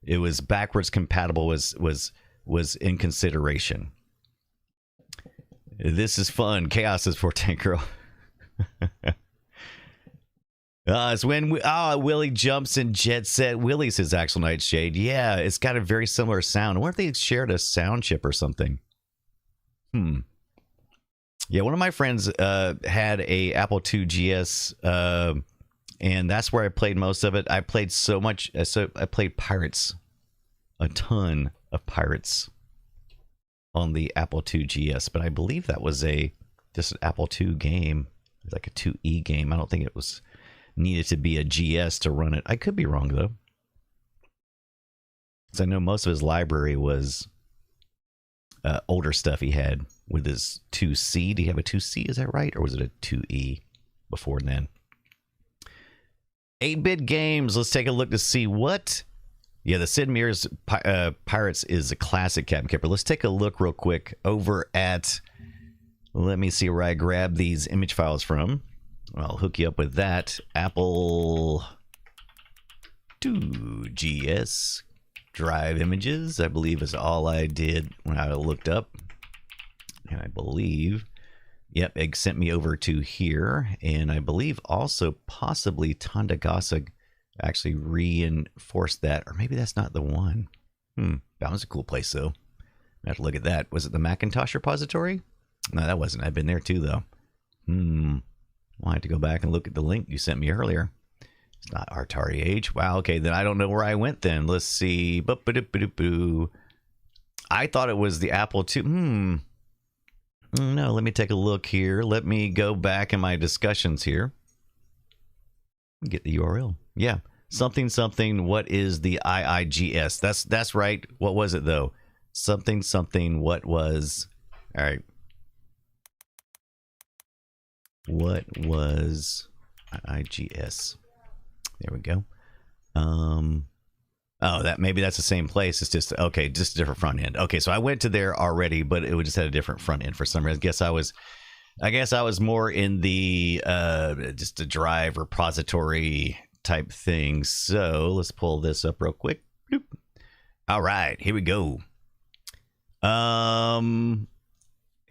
It was backwards compatible, was in consideration. This is fun. Chaos is for Tank Girl. It's when Willie jumps in Jet Set. Willie says Axel Nightshade. Yeah, it's got a very similar sound. I wonder if they shared a sound chip or something. Yeah, one of my friends had a Apple II GS, and that's where I played most of it. I played so much. So I played Pirates, a ton of Pirates on the Apple II GS, but I believe that was just an Apple II game. It was like a 2E game. I don't think it was needed to be a GS to run it. I could be wrong, though, because I know most of his library was older stuff he had with his 2C. Do you have a 2C? Is that right? Or was it a 2E? before then. 8-bit games. Let's take a look to see what. Yeah, the Sid Meier's Pirates is a classic, Captain Kipper. Let's take a look real quick over at. Let me see where I grab these image files from. I'll hook you up with that. Apple 2GS drive images, I believe, is all I did when I looked up. And I believe, yep, it sent me over to here. And I believe also possibly Tandagasa actually reinforced that. Or maybe that's not the one. That was a cool place, though. I have to look at that. Was it the Macintosh repository? No, that wasn't. I've been there, too, though. I'll have to go back and look at the link you sent me earlier. It's not Atari. Wow, okay, then I don't know where I went then. Let's see. I thought it was the Apple II. No, let me take a look here. Let me go back in my discussions here. Get the URL. Yeah. Something. What is the IIgs? That's right. What was it, though? Something. What was... All right. What was IIgs? There we go. Oh, maybe that's the same place. It's just okay, just a different front end. Okay, so I went to there already, but it just had a different front end for some reason. I guess I was more in the just a drive repository type thing. So let's pull this up real quick. Bloop. All right, here we go.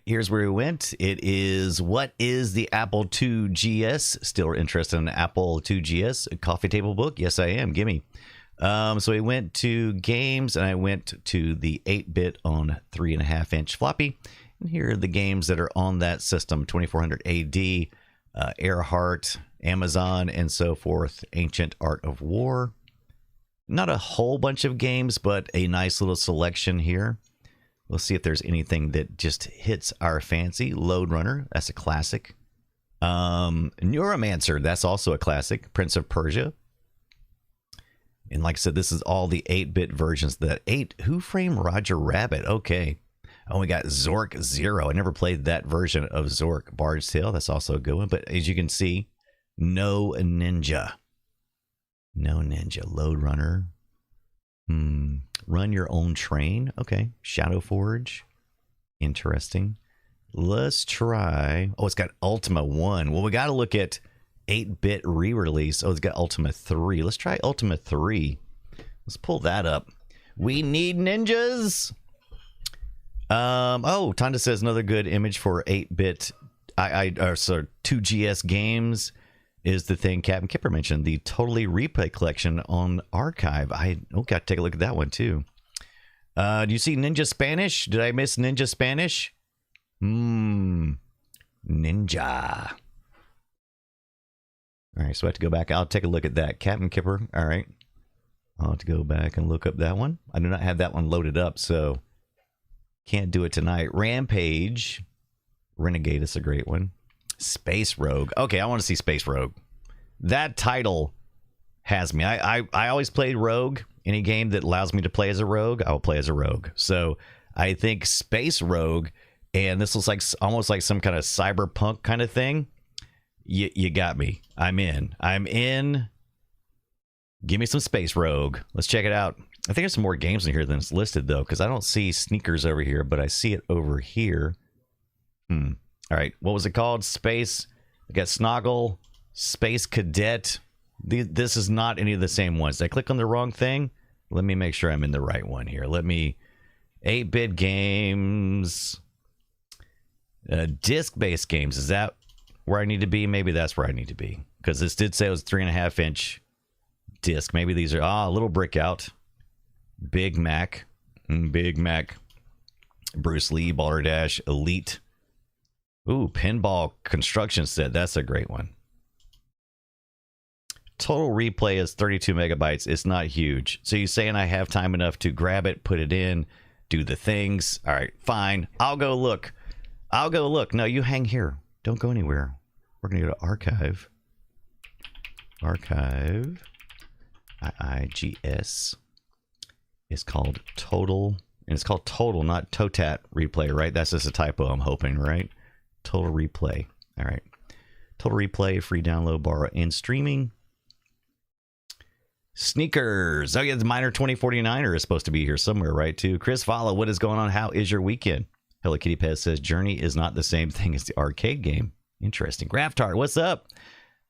Here's where we went. It is, what is the Apple IIgs? Still interested in the Apple IIgs? A coffee table book? Yes, I am. Gimme. So we went to games, and I went to the 8-bit on 3.5-inch floppy. And here are the games that are on that system. 2400 AD, Earhart, Amazon, and so forth. Ancient Art of War. Not a whole bunch of games, but a nice little selection here. Let's see if there's anything that just hits our fancy. Lode Runner, that's a classic. Neuromancer, that's also a classic. Prince of Persia. And like I said, this is all the 8-bit versions. Who Framed Roger Rabbit? Okay. Oh, we got Zork Zero. I never played that version of Zork. Bard's Tale, that's also a good one. But as you can see, no Ninja. No Ninja. Lode Runner. Run Your Own Train. Okay. Shadow Forge. Interesting. Let's try. Oh, it's got Ultima 1. Well, we got to look at 8-bit re-release. Oh, it's got Ultima 3. Let's try Ultima 3. Let's pull that up. We need ninjas. Oh, Tonda says another good image for 8-bit 2GS games is the thing Captain Kipper mentioned, the Totally Replay collection on Archive. Got to take a look at that one too. Do you see Ninja Spanish? Did I miss Ninja Spanish? Ninja. All right, so I have to go back. I'll take a look at that. Captain Kipper. All right. I'll have to go back and look up that one. I do not have that one loaded up, so can't do it tonight. Rampage. Renegade is a great one. Space Rogue. Okay, I want to see Space Rogue. That title has me. I always played Rogue. Any game that allows me to play as a rogue, I will play as a rogue. So I think Space Rogue, and this looks like almost like some kind of cyberpunk kind of thing. You got me. I'm in. Give me some Space Rogue. Let's check it out. I think there's some more games in here than it's listed, though, because I don't see Sneakers over here, but I see it over here. All right, what was it called? Space. I got Snoggle, Space Cadet. This is not any of the same ones. Did I click on the wrong thing? Let me make sure I'm in the right one here. 8-bit games. Disc-based games. Is that where I need to be? Maybe that's where I need to be. Because this did say it was 3.5-inch disc. Maybe these are... a little brick out. Big Mac. Big Mac. Bruce Lee, Balderdash, Elite. Ooh, Pinball Construction Set. That's a great one. Total Replay is 32 megabytes. It's not huge. So you're saying I have time enough to grab it, put it in, do the things. All right, fine. I'll go look. No, you hang here. Don't go anywhere. We're going to go to Archive. Archive. IIgs. It's called Total. And it's called Total, not Totat Replay, right? That's just a typo, I'm hoping, right? Total Replay. All right. Total replay, free download, borrow, and streaming. Sneakers. Oh, yeah, the Miner 2049er is supposed to be here somewhere, right, too? Chris Follow, what is going on? How is your weekend? Hello Kitty Pez says, Journey is not the same thing as the arcade game. Interesting. Graftar, what's up?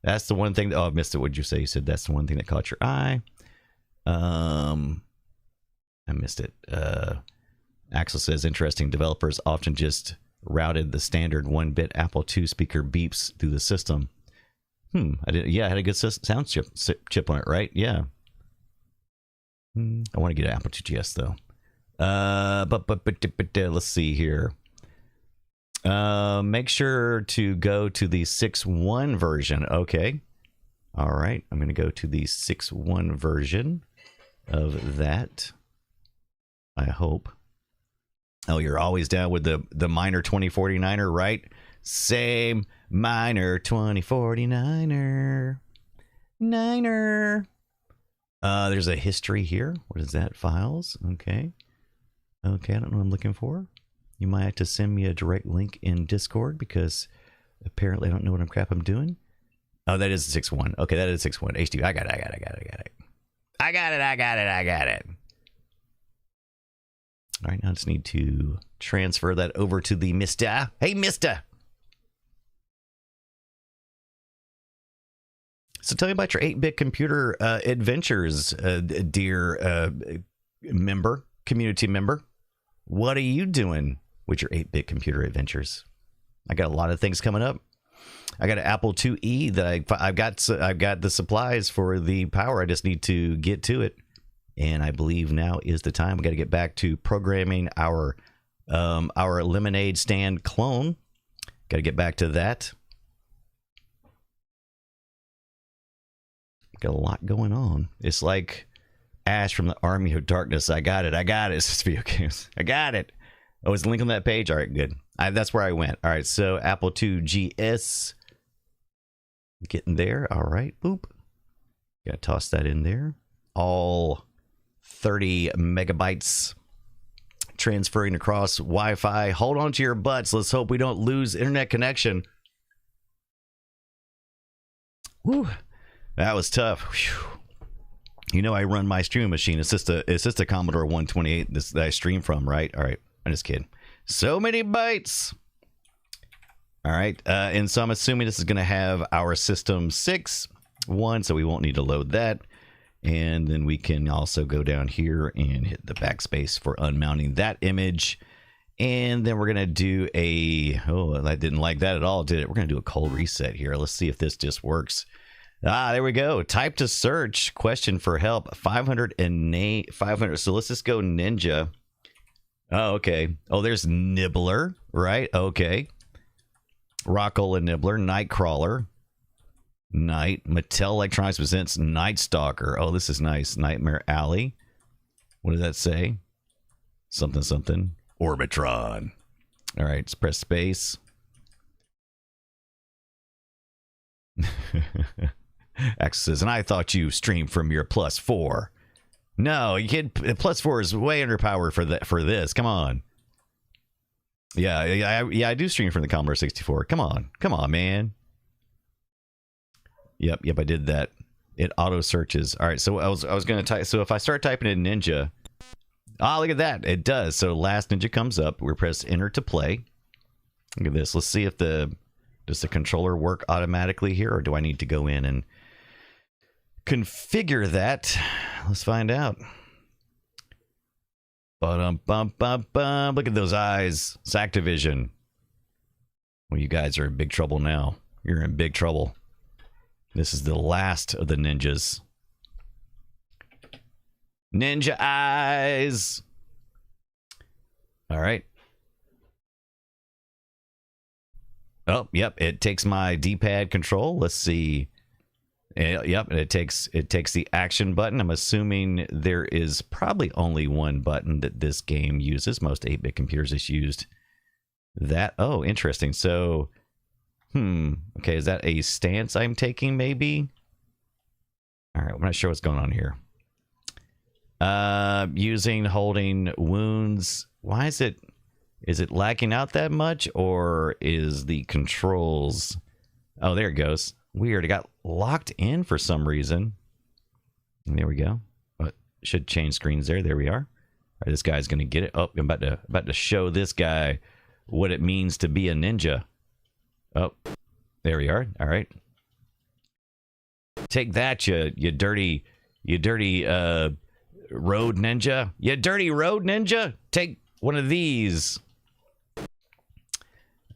That's the one thing. Oh, I missed it. What did you say? You said that's the one thing that caught your eye. I missed it. Axel says, interesting. Developers often just routed the standard 1-bit Apple II speaker beeps through the system. I did. Yeah, I had a good sound chip on it, right? Yeah. I want to get an Apple IIgs though. But let's see here. Make sure to go to the 6.1 version. Okay. All right. I'm going to go to the 6.1 version of that. I hope. Oh, you're always down with the Miner 2049er, right? Same Miner 2049er. Niner. There's a history here. What is that? Files. Okay. Okay, I don't know what I'm looking for. You might have to send me a direct link in Discord because apparently I don't know what I'm doing. Oh, that is 6.1. Okay, that is 6.1. H2. I got it. All right, now I just need to transfer that over to the MiSTer. Hey, MiSTer. So tell me about your 8-bit computer adventures, dear community member. What are you doing with your 8-bit computer adventures? I got a lot of things coming up. I got an Apple IIe that I've got the supplies for the power. I just need to get to it, and I believe now is the time. We got to get back to programming our lemonade stand clone. Got to get back to that. Got a lot going on. It's like Ash from the Army of Darkness. I got it. It's just video games. I got it. Oh, is the link on that page? All right, good. That's where I went. All right, so Apple IIgs. Getting there. All right, boop. Got to toss that in there. All 30 megabytes transferring across Wi-Fi. Hold on to your butts. Let's hope we don't lose internet connection. Whew. That was tough. Whew. You know I run my streaming machine. It's just a Commodore 128 that I stream from, right? All right. I'm just kidding. So many bytes. All right. And so I'm assuming this is going to have our System 6.1, so we won't need to load that. And then we can also go down here and hit the backspace for unmounting that image. And then we're going to do I didn't like that at all, did it? We're going to do a cold reset here. Let's see if this just works. There we go. Type to search. Question for help. 508. 500. So let's just go Ninja. Oh, okay. Oh, there's Nibbler, right? Okay. Rockola Nibbler. Nightcrawler. Mattel Electronics presents Night Stalker. Oh, this is nice. Nightmare Alley. What does that say? Something. Orbitron. All right. Let's press space. X says, and I thought you streamed from your +4. No, you can't. +4 is way underpowered for this. Come on. Yeah, I do stream from the Commodore 64. Come on, man. Yep, I did that. It auto searches. All right, so I was gonna type. So if I start typing in Ninja, look at that, it does. So last Ninja comes up. We press enter to play. Look at this. Let's see if does the controller work automatically here, or do I need to go in and configure that? Let's find out. Look at those eyes. It's Activision. Well, you guys are in big trouble now. You're in big trouble. This is the last of the ninjas. Ninja eyes. All right. Oh, yep. It takes my D-pad control. Let's see. Yep, and it takes the action button. I'm assuming there is probably only one button that this game uses. Most 8-bit computers just used that. Oh, interesting. So, okay, is that a stance I'm taking maybe? All right, I'm not sure what's going on here. Holding wounds. Why is it lacking out that much, or is the controls Oh, there it goes. Weird. It got locked in for some reason. And there we go. Should change screens there. There we are. All right, this guy's going to get it. Oh, I'm about to show this guy what it means to be a ninja. Oh, there we are. All right. Take that, you dirty road ninja. You dirty road ninja. Take one of these.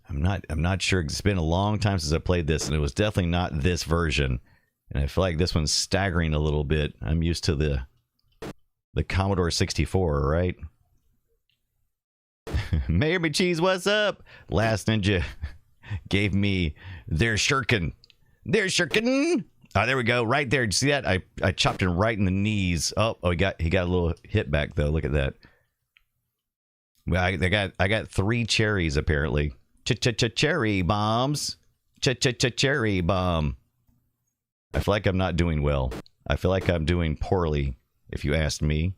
I'm not sure. It's been a long time since I played this, and it was definitely not this version. And I feel like this one's staggering a little bit. I'm used to the Commodore 64, right? MayorMcCheese, what's up? Last Ninja gave me their shuriken. Their shuriken. Oh, there we go. Right there. Did you see that? I chopped him right in the knees. Oh, he got a little hit back though. Look at that. Well, I got 3 cherries apparently. Cherry bombs. Cherry bomb. I feel like I'm not doing well. I feel like I'm doing poorly. If you asked me,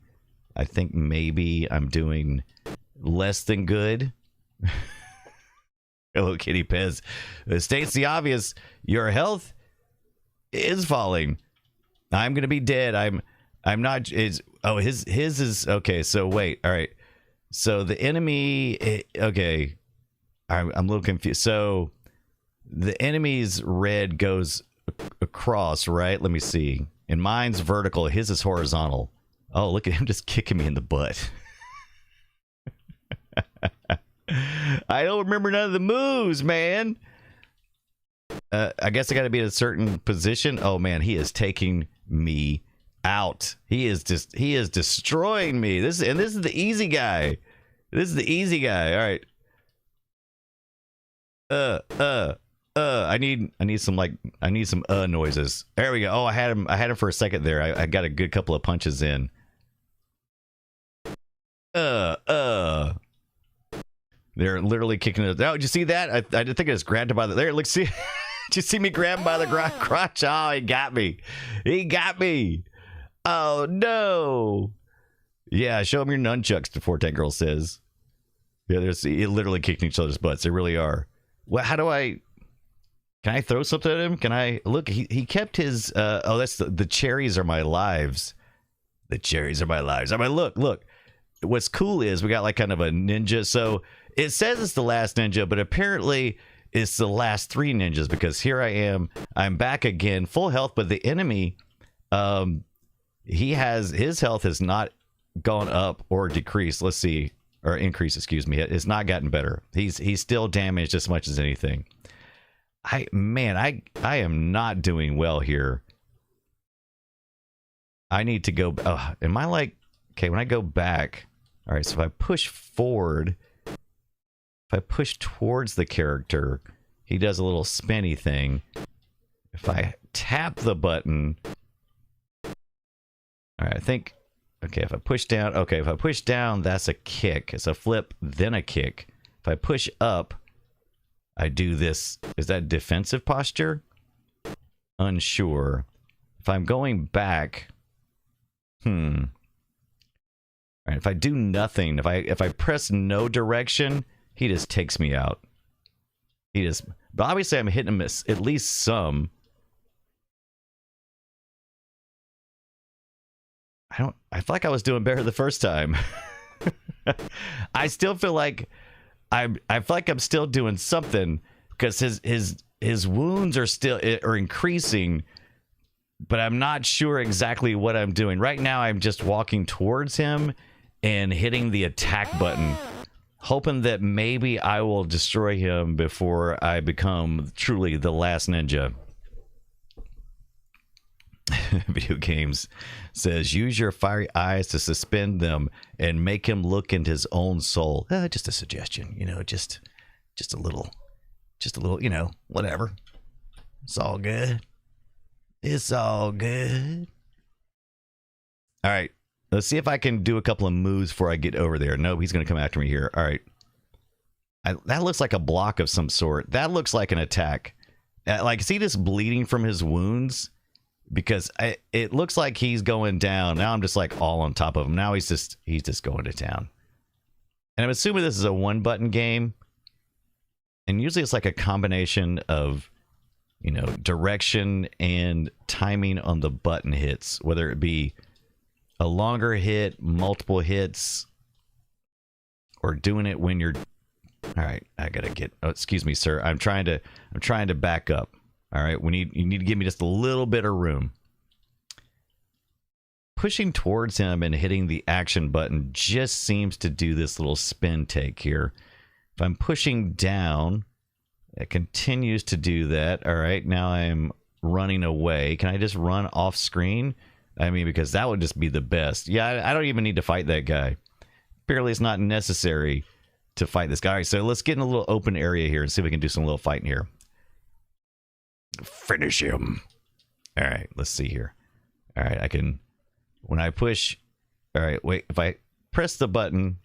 I think maybe I'm doing less than good. Hello, Kitty Pez. States the obvious. Your health is falling. I'm gonna be dead. I'm not. His is okay. So wait. All right. So the enemy. Okay. I'm a little confused. So the enemy's red goes across, right? Let me see. And mine's vertical. His is horizontal. Oh, look at him just kicking me in the butt. I don't remember none of the moves, man. I guess I got to be in a certain position. Oh man, he is taking me out. He is destroying me. This is the easy guy. This is the easy guy. All right. I need some noises. There we go. Oh, I had him for a second there. I got a good couple of punches in. They're literally kicking it. Oh, did you see that? I didn't think I just grabbed him by the there. Look, see, did you see me grab him by the crotch? Oh, he got me. He got me. Oh no. Yeah, show him your nunchucks. The Forte Girl says. Yeah, they're literally kicking each other's butts. They really are. Well, how do I? Can I throw something at him? Can I look? He kept his. Oh, that's the cherries are my lives. The cherries are my lives. I mean, look. What's cool is we got like kind of a ninja. So it says it's the last ninja, but apparently it's the last 3 ninjas because here I am. I'm back again, full health, but the enemy, his health has not gone up or decreased. Let's see, or increased. Excuse me. It's not gotten better. He's still damaged as much as anything. I am not doing well here. I need to go. Am I like okay? When I go back, all right. So if I push forward, if I push towards the character, he does a little spinny thing. If I tap the button, all right. I think okay. If I push down, okay. If I push down, that's a kick. It's a flip, then a kick. If I push up, I do this. Is that defensive posture? Unsure. If I'm going back, all right, if I do nothing, if I press no direction, he just takes me out. But obviously I'm hitting him at least some. I feel like I was doing better the first time. I still feel like I feel like I'm still doing something because his wounds are increasing, but I'm not sure exactly what I'm doing. Right now I'm just walking towards him and hitting the attack button, hoping that maybe I will destroy him before I become truly the last ninja. Video Games says use your fiery eyes to suspend them and make him look into his own soul. Just a suggestion, just a little, whatever. It's all good. It's all good. All right, let's see if I can do a couple of moves before I get over there. Nope, he's gonna come after me here. All right, that looks like a block of some sort. That looks like an attack. Like, is he just bleeding from his wounds? Because it looks like he's going down. Now I'm just like all on top of him. Now he's just going to town. And I'm assuming this is a 1-button game. And usually it's like a combination of direction and timing on the button hits, whether it be a longer hit, multiple hits, or doing it when you're... All right, I gotta get... Oh, excuse me, sir. I'm trying to back up. All right, you need to give me just a little bit of room. Pushing towards him and hitting the action button just seems to do this little spin take here. If I'm pushing down, it continues to do that. All right, now I'm running away. Can I just run off screen? I mean, because that would just be the best. Yeah, I don't even need to fight that guy. Apparently, it's not necessary to fight this guy. All right, so let's get in a little open area here and see if we can do some little fighting here. Finish him. All right, let's see here. All right, I can... When I push... All right, wait. If I press the button...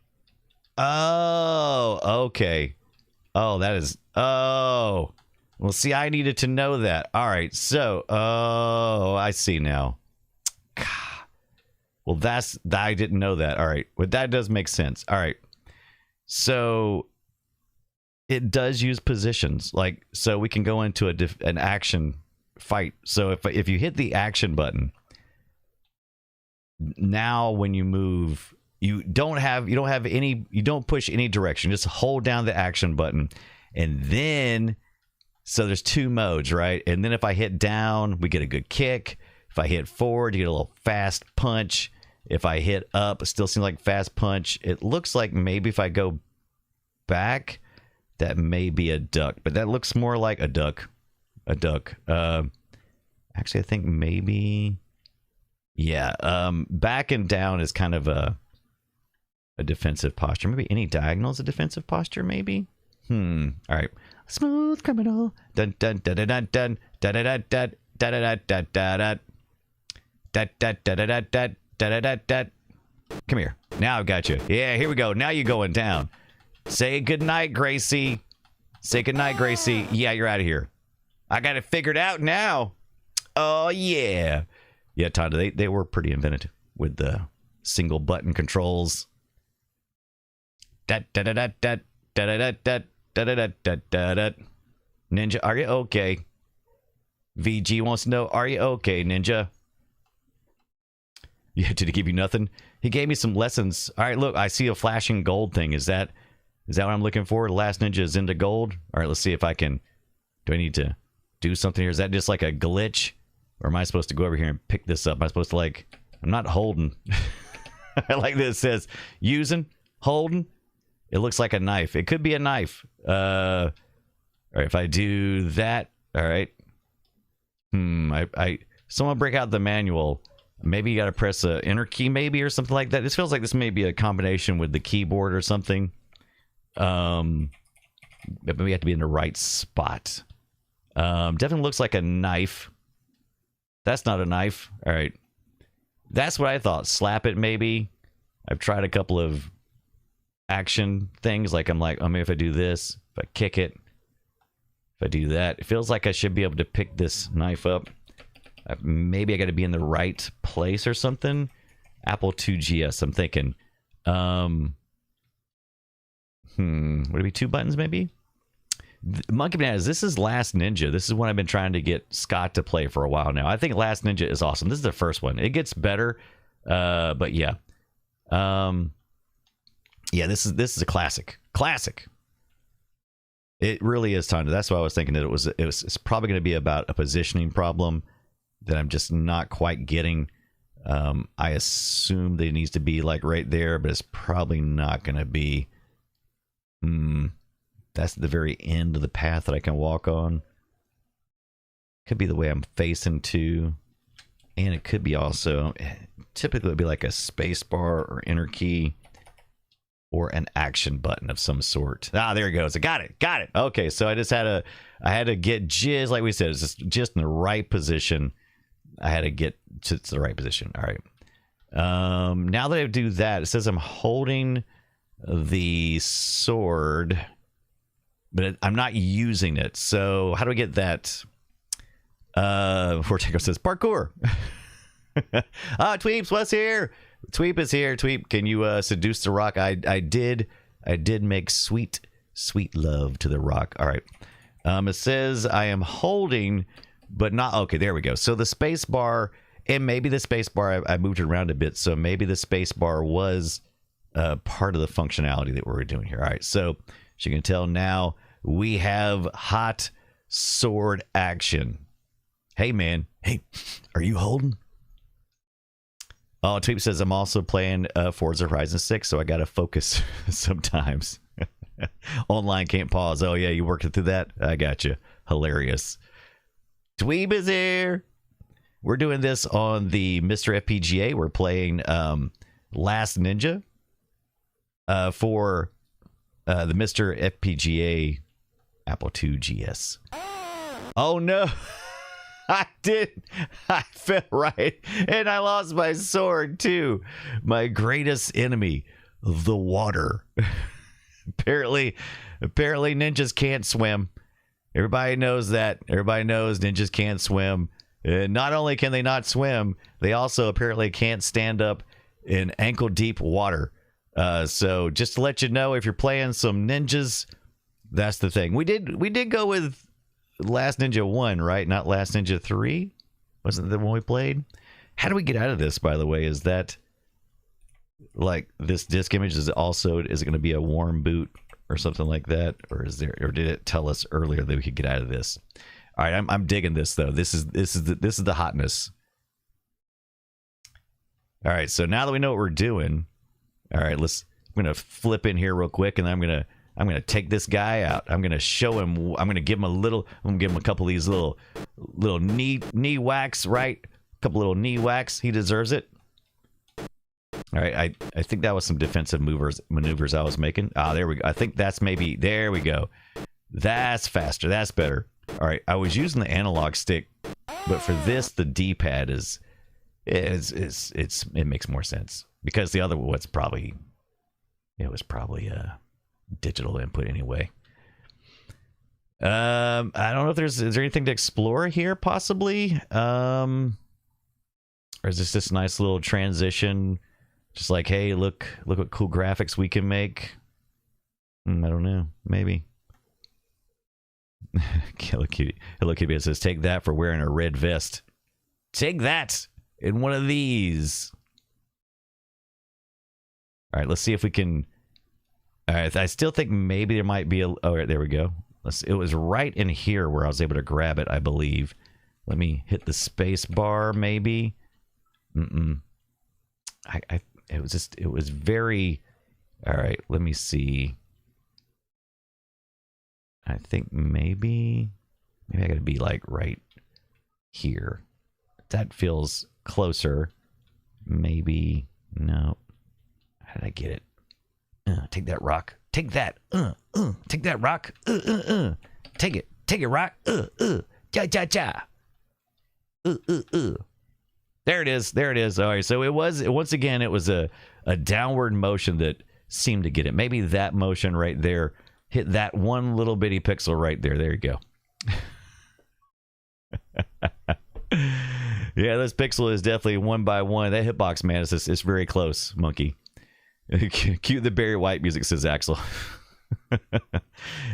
Oh, okay. Oh, that is... Oh. Well, see, I needed to know that. All right, so... Oh, I see now. Well, I didn't know that. All right. Well, that does make sense. All right. So... It does use positions. Like, so we can go into an action fight. So if you hit the action button... Now when you move, you don't push any direction. Just hold down the action button, and then so there's two modes, right? And then if I hit down, we get a good kick. If I hit forward, you get a little fast punch. If I hit up, it still seems like fast punch. It looks like maybe if I go back, that may be a duck, but that looks more like a duck. Actually, I think maybe. Yeah, back and down is kind of a defensive posture. Maybe any diagonal is a defensive posture, maybe? All right. Smooth criminal. Dun dun dun dun dun dun dun dun dun dun dun dun dun dun dun. Come here. Now I've got you. Yeah, here we go. Now you're going down. Say goodnight, Gracie. Say goodnight, Gracie. Yeah, you're out of here. I got it figured out now. Oh, yeah. Yeah, Todd, they were pretty inventive with the single button controls. Ninja, are you okay? VG wants to know, are you okay, Ninja? Yeah, did he give you nothing? He gave me some lessons. All right, look, I see a flashing gold thing. Is that what I'm looking for? The last ninja is into gold. All right, let's see if I can. Do I need to do something here? Is that just like a glitch? Or am I supposed to go over here and pick this up? Am I supposed to, like... I'm not holding. I like this. It says, using, holding. It looks like a knife. It could be a knife. All right, if I do that... All right. Someone break out the manual. Maybe you got to press a enter key, maybe, or something like that. This feels like this may be a combination with the keyboard or something. Maybe we have to be in the right spot. Definitely looks like a knife. That's not a knife. All right. That's what I thought. Slap it, maybe. I've tried a couple of action things. Like, I'm like, maybe if I do this, if I kick it, if I do that, it feels like I should be able to pick this knife up. Maybe I got to be in the right place or something. Apple IIgs, I'm thinking. Would it be two buttons, maybe? Monkey Bananas, this is Last Ninja. This is one I've been trying to get Scott to play for a while now. I think Last Ninja is awesome. This is the first one. It gets better, but yeah. Yeah, this is a classic. Classic. It really is, Tonda. That's why I was thinking that it's probably going to be about a positioning problem that I'm just not quite getting. I assume that it needs to be like right there, but it's probably not going to be. That's the very end of the path that I can walk on. Could be the way I'm facing to. And it could be also, typically it would be like a space bar or enter key or an action button of some sort. Ah, there it goes. I got it. Got it. Okay, so I had to get just like we said, it's just in the right position. I had to get to the right position. All right. Now that I do that, it says I'm holding the sword, but I'm not using it. So how do I get that? Vorteco says parkour. Tweeps, what's here? Tweep is here. Tweep, can you seduce the rock? I did make sweet love to the rock. All right. It says I am holding, but not. Okay, there we go. So the space bar, and maybe the space bar, I moved it around a bit. So maybe the space bar was part of the functionality that we're doing here. All right. So as you can tell now, we have hot sword action. Hey, man. Hey, are you holding? Oh, Tweep says I'm also playing Forza Horizon 6, so I got to focus sometimes. Online can't pause. Oh, yeah, you worked through that? I got you. Hilarious. Dweeb is here. We're doing this on the MiSTer FPGA. We're playing Last Ninja for the MiSTer FPGA Apple II GS. Oh, no. I fell right, and I lost my sword, too. My greatest enemy, the water. Apparently ninjas can't swim. Everybody knows that. Everybody knows ninjas can't swim. Not only can they not swim, they also apparently can't stand up in ankle-deep water. So just to let you know, if you're playing some ninjas, that's the thing. We did go with Last Ninja 1, right? Not Last Ninja 3? Wasn't the one we played? How do we get out of this, by the way? Is that like this disk image is it going to be a warm boot or something like that? Or did it tell us earlier that we could get out of this? All right, I'm digging this though. This is the hotness. All right, so now that we know what we're doing, all right, I'm gonna flip in here real quick, and I'm gonna take this guy out. I'm gonna show him. I'm gonna give him a couple of these little knee whacks, right? A couple little knee whacks. He deserves it. All right, I think that was some defensive maneuvers I was making. There we go. I think that's maybe, there we go. That's faster. That's better. All right, I was using the analog stick, but for this, the D-pad it makes more sense because the other was probably a digital input anyway. I don't know if is there anything to explore here, possibly, or is this just a nice little transition? Just like, hey, look what cool graphics we can make. I don't know. Maybe. Hello Kitty says, take that for wearing a red vest. Take that in one of these. All right, let's see if we can. All right, I still think maybe there might be a. Oh, right, there we go. It was right in here where I was able to grab it, I believe. Let me hit the space bar, maybe. It was very. All right, let me see. I think maybe I gotta be like right here. That feels closer. Maybe. No. How did I get it? Take that rock. Take that. Take that rock. Take it. Take it, rock. Ja ja ja. There it is. There it is. All right. So it was, once again, it was a downward motion that seemed to get it. Maybe that motion right there hit that one little bitty pixel right there. There you go. Yeah, this pixel is definitely one by one. That hitbox, man, it's very close, monkey. Cue the Barry White music, says Axel.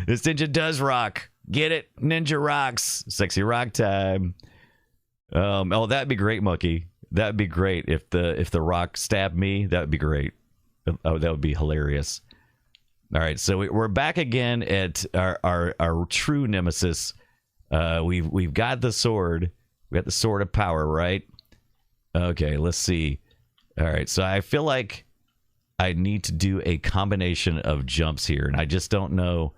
This ninja does rock. Get it? Ninja rocks. Sexy rock time. Oh, that'd be great, monkey. That'd be great if the rock stabbed me. That'd be great. Oh, that would be hilarious. All right, so we're back again at our true nemesis. We've got the sword. We got the sword of power, right? Okay, let's see. All right, so I feel like I need to do a combination of jumps here, and I just don't know.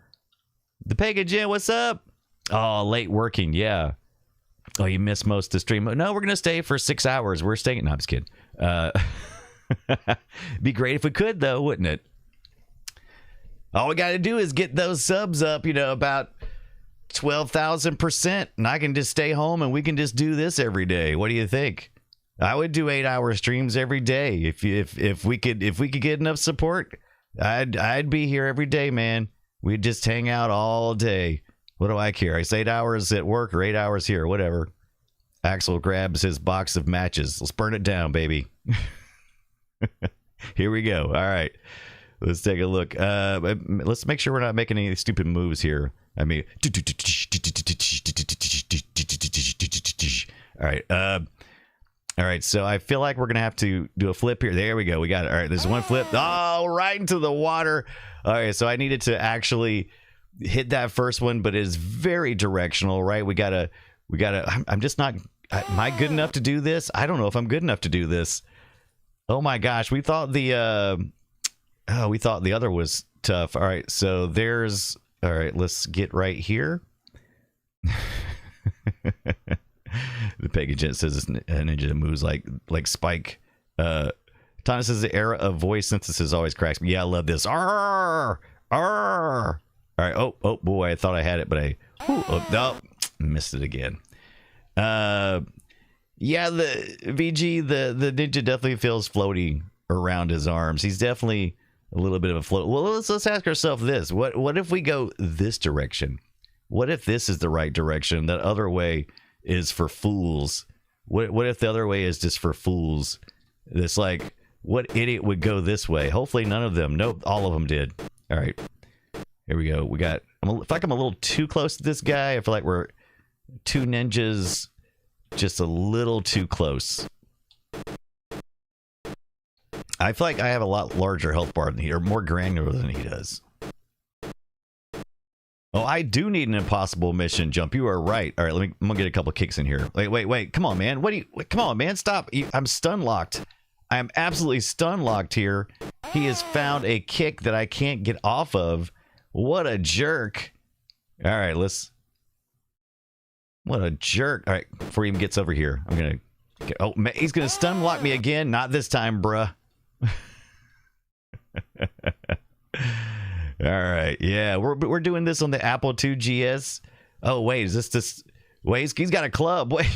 The Pagan Jim, what's up? Oh, late working, yeah. Oh, you missed most of the stream. No, we're gonna stay for 6 hours. We're staying. No, I'm just kidding. Be great if we could, though, wouldn't it? All we got to do is get those subs up, about 12,000%, and I can just stay home and we can just do this every day. What do you think? I would do 8-hour streams every day if we could get enough support. I'd be here every day, man. We'd just hang out all day. What do I care? It's 8 hours at work or 8 hours here, whatever. Axel grabs his box of matches. Let's burn it down, baby. Here we go. All right. Let's take a look. Let's make sure we're not making any stupid moves here. I mean, all right. All right. So I feel like we're gonna have to do a flip here. There we go. We got it. All right. There's one flip. Oh, right into the water. All right. So I needed to actually hit that first one, but it's very directional, right? We gotta. I'm just not. Am I good enough to do this? I don't know if I'm good enough to do this. Oh my gosh. We thought the other was tough. All right. So there's. All right, let's get right here. The Pagan Gent says this ninja moves like Spike. Tana says the era of voice synthesis always cracks me. Yeah, I love this. Arr! Arr! All right. Oh boy, I thought I had it, but no, missed it again. Yeah, the VG, the ninja definitely feels floaty around his arms. He's definitely a little bit of a float. Well, let's ask ourselves this: what if we go this direction? What if this is the right direction? That other way is for fools. What if the other way is just for fools? It's like, what idiot would go this way? Hopefully none of them. Nope, all of them did. All right, here we go. I feel like I'm a little too close to this guy. I feel like we're two ninjas, just a little too close. I feel like I have a lot larger health bar than he, or more granular than he does. Oh, I do need an impossible mission jump. You are right. All right, I'm gonna get a couple kicks in here. Wait. Come on, man. Come on, man. Stop. I'm stun locked. I am absolutely stun locked here. He has found a kick that I can't get off of. What a jerk. All right, what a jerk. All right, before he even gets over here, I'm gonna oh, man, he's gonna stun lock me again. Not this time, bruh. All right, yeah, we're doing this on the Apple II GS. Oh wait, is this? Wait, he's got a club. Wait,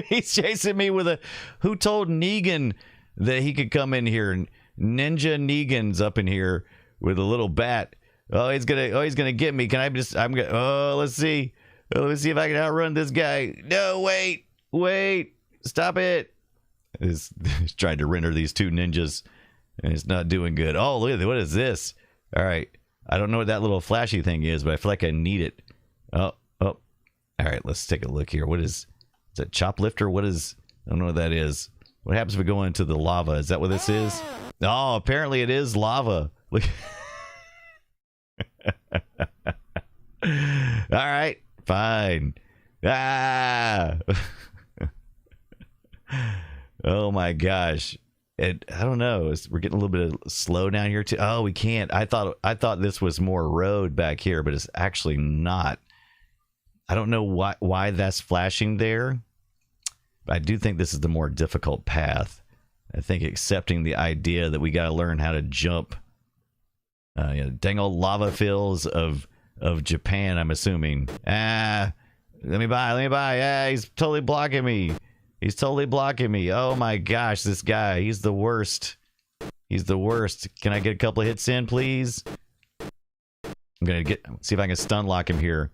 he's chasing me with a. Who told Negan that he could come in here? Ninja Negan's up in here with a little bat. Oh, he's gonna get me. Can I just? I'm gonna. Oh, let's see. Let me see if I can outrun this guy. No, wait, stop it. He's trying to render these two ninjas, and it's not doing good. Oh, look at this. What is this? All right. I don't know what that little flashy thing is, but I feel like I need it. Oh. All right, let's take a look here. What is that choplifter? What is, I don't know what that is. What happens if we go into the lava? Is that what this is? Oh, apparently it is lava. Look. All right, fine. Ah. Oh my gosh. I don't know. We're getting a little bit of slow down here too. Oh, we can't. I thought this was more road back here, but it's actually not. I don't know why that's flashing there. But I do think this is the more difficult path. I think accepting the idea that we got to learn how to jump. Dang old lava fills of Japan, I'm assuming. Let me by. He's totally blocking me. Oh my gosh, this guy, he's the worst. Can I get a couple of hits in, please? I'm gonna see if I can stun lock him here.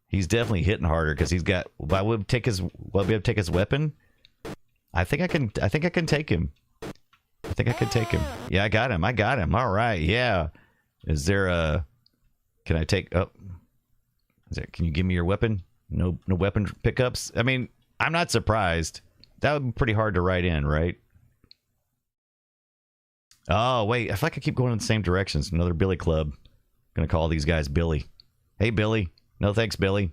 He's definitely hitting harder because he's got. Will I be able to take his weapon? I think I can take him. Yeah, I got him. All right, yeah. Is there a? Can I take? Oh, can you give me your weapon? No weapon pickups. I mean, I'm not surprised. That would be pretty hard to write in, right? Oh, wait. I feel like I keep going in the same directions. Another Billy Club. I'm going to call these guys Billy. Hey, Billy. No thanks, Billy.